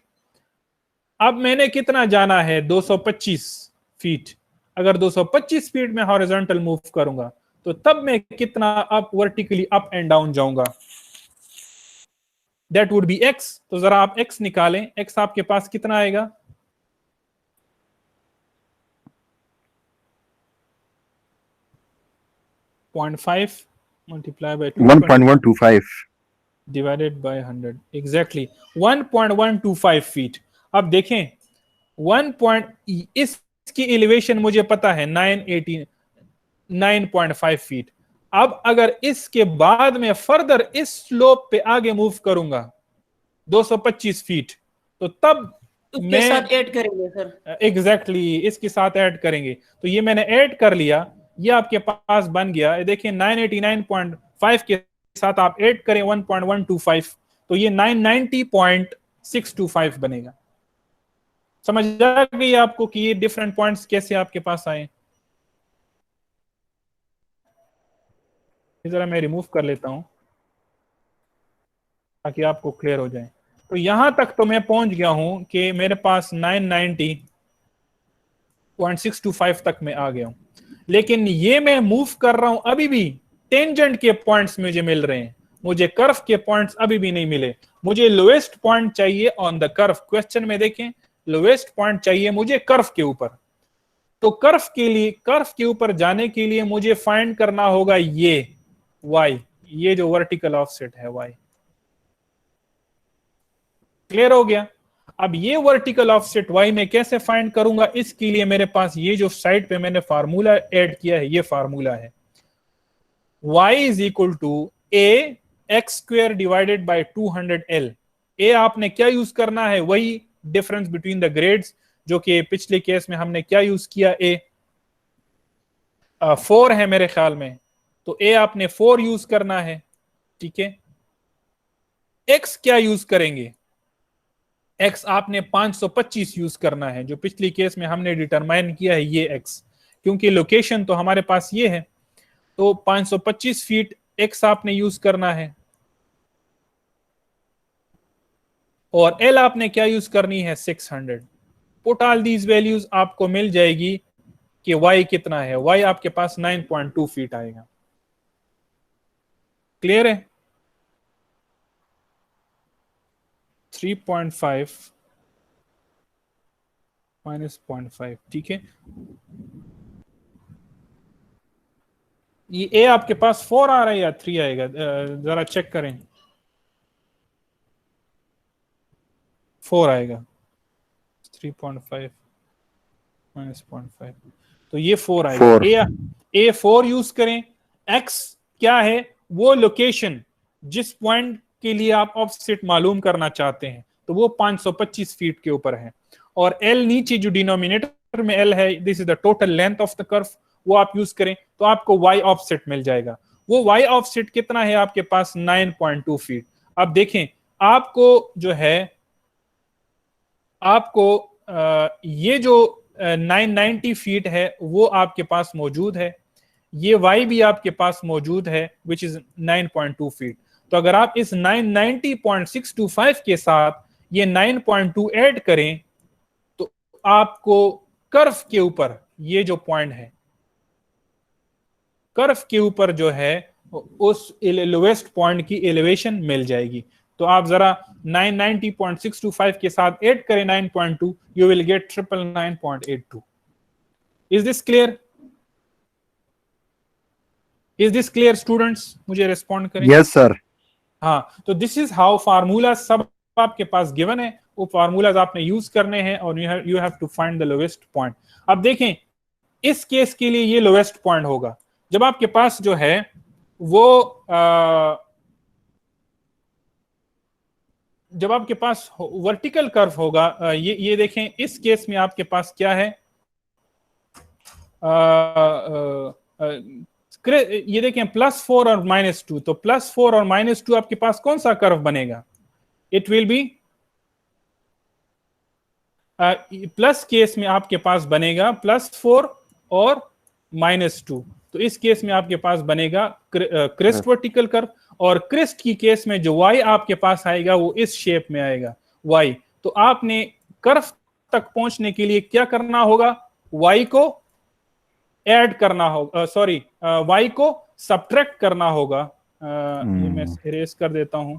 अब मैंने कितना जाना है, 225 फीट। अगर 225 फीट में हॉरिजॉन्टल मूव करूंगा तो तब मैं कितना up vertically up and down जाऊंगा, दैट वुड बी x। तो जरा आप x निकालें, x आपके पास कितना आएगा, 0.5 multiplied by 1.125 divided by 100, exactly 1.125 feet. अब देखें इसकी एलिवेशन मुझे पता है 9.5 फीट। अब अगर इसके बाद में फर्दर इस स्लोप पे आगे मूव करूंगा 225 फीट, तो तब उसके साथ ऐड करेंगे सर। एग्जैक्टली इसके साथ ऐड करेंगे। तो ये मैंने ऐड कर लिया, ये आपके पास बन गया, देखिए 989.5 के साथ आप ऐड करें 1.125, तो ये 990.625 बनेगा। समझ आ गई आपको कि ये डिफरेंट पॉइंट्स कैसे आपके पास आए? जरा मैं रिमूव कर लेता हूं ताकि आपको क्लियर हो जाए। तो यहां तक तो मैं पहुंच गया हूं कि मेरे पास 990.625 तक मैं आ गया हूं, लेकिन ये मैं मूव कर रहा हूं, अभी भी टेंजेंट के पॉइंट्स मुझे मिल रहे हैं, मुझे कर्व के पॉइंट्स अभी भी नहीं मिले। मुझे लोएस्ट पॉइंट चाहिए ऑन द कर्व। क्वेश्चन में देखें, लोएस्ट पॉइंट चाहिए मुझे कर्व के ऊपर। तो कर्व के लिए, कर्व के ऊपर जाने के लिए मुझे फाइंड करना होगा ये y, ये जो वर्टिकल ऑफसेट है y। क्लियर हो गया? अब ये वर्टिकल ऑफसेट y में कैसे फाइंड करूंगा, इसके लिए मेरे पास ये जो साइड पे मैंने फार्मूला ऐड किया है, ये फार्मूला है y is equal to a x square divided by 200l। a आपने क्या यूज करना है, वही डिफरेंस बिटवीन द ग्रेड्स जो कि पिछले केस में हमने क्या यूज किया, a 4 है मेरे ख्याल में, तो a आपने 4 यूज करना है, ठीक है। x क्या यूज करेंगे, x आपने 525 यूज करना है, जो पिछली केस में हमने डिटरमाइन किया है ये x, क्योंकि लोकेशन तो हमारे पास ये है, तो 525 फीट x आपने यूज करना है, और l आपने क्या यूज करनी है, 600। पुट ऑल दीज वैल्यूज, आपको मिल जाएगी कि y कितना है, y आपके पास 9.2 फीट आएगा। क्लियर है? 3.5 माइनस 0.5, ठीक है। ये a आपके पास 4 आ रहा है या 3 आएगा, जरा चेक करें। 4 आएगा, 3.5 माइनस 0.5, तो ये 4 आएगा। a 4 यूज करें। x क्या है, वो लोकेशन जिस पॉइंट के लिए आप ऑफसेट मालूम करना चाहते हैं, तो वो 525 फीट के ऊपर है। और l नीचे जो डिनोमिनेटर में l है, this is the total length of the curve, वो आप यूज करें तो आपको y ऑफसेट मिल जाएगा। वो y ऑफसेट कितना है आपके पास, 9.2 फीट। अब देखें, आपको जो है, आपको ये जो 990 फीट है वो आपके पास मौजूद है, ये y भी आपके पास मौजूद है विच इज 9.2 फीट। तो अगर आप इस 990.625 के साथ ये 9.2 ऐड करें तो आपको कर्व के ऊपर ये जो पॉइंट है, कर्व के ऊपर जो है उस लोएस्ट पॉइंट की एलिवेशन मिल जाएगी। तो आप जरा 990.625 के साथ ऐड करें 9.2, you will get 999.82। Is this clear? Is this clear students? मुझे रिस्पॉन्ड करें। Yes sir. हाँ, तो दिस इज हाउ फार्मूला सब आपके पास गिवन है, वो फार्मूलाज आपने यूज करने हैं और you have to find the lowest point. अब देखें, इस केस के लिए ये लोएस्ट पॉइंट होगा जब आपके पास जो है वो जब आपके पास वर्टिकल कर्व होगा, ये देखें इस केस में आपके पास क्या है, ये देखें +4 और -2, तो +4 और -2 आपके पास कौन सा कर्व बनेगा? It will B plus case में आपके पास बनेगा +4 और -2, तो इस केस में आपके पास बनेगा क्रेस्ट वर्टिकल कर्व, और क्रेस्ट की केस में जो y आपके पास आएगा वो इस शेप में आएगा y। तो आपने कर्व तक पहुंचने के लिए क्या करना होगा? y को ऐड करना होगा, सॉरी y को सब्ट्रैक्ट करना होगा। ये मैं इरेज कर देता हूं,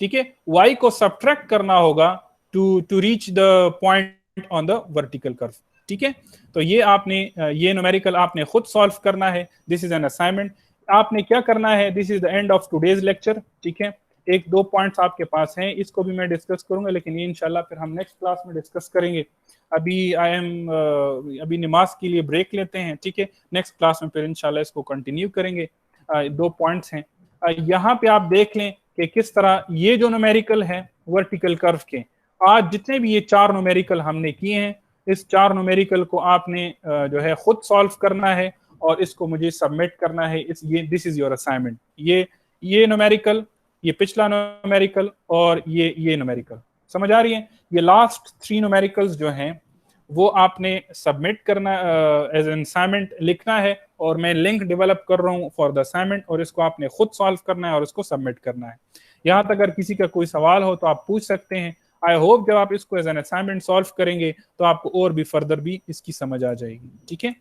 ठीक है। y को सब्ट्रैक्ट करना होगा to reach the point on the vertical curve, ठीक है। तो ये आपने ये न्यूमेरिकल आपने खुद सॉल्व करना है। This is an assignment. आपने क्या करना है, this is the end of today's lecture, ठीक है। एक दो पॉइंट्स आपके पास हैं, इसको भी मैं डिस्कस करूंगा, लेकिन ये इंशाल्लाह फिर हम नेक्स्ट क्लास में डिस्कस करेंगे। अभी अभी नमाज के लिए ब्रेक लेते हैं, ठीक है। नेक्स्ट क्लास में फिर इंशाल्लाह इसको कंटिन्यू करेंगे। दो पॉइंट्स हैं यहाँ पे, आप देख लें कि किस तरह ये जो न्यूमेरिकल है वर्टिकल कर्व के, आज जितने भी ये 4 न्यूमेरिकल हमने किए हैं, इस 4 न्यूमेरिकल को आपने जो है खुद सॉल्व करना है और इसको मुझे सबमिट करना है। This is your assignment. ये न्यूमेरिकल, ये पिछला न्यूमेरिकल और ये न्यूमेरिकल, समझ आ रही है? ये लास्ट 3 न्यूमेरिकल्स जो हैं वो आपने सबमिट करना एज एन असाइनमेंट लिखना है, और मैं लिंक डेवलप कर रहा हूँ फॉर द असाइनमेंट, और इसको आपने खुद सॉल्व करना है और इसको सबमिट करना है। यहाँ तक अगर किसी का कोई सवाल हो तो आप पूछ सकते हैं। आई होप जब आप इसको एज एन असाइनमेंट सॉल्व करेंगे तो आपको और भी फर्दर भी इसकी समझ आ जाएगी, ठीक है।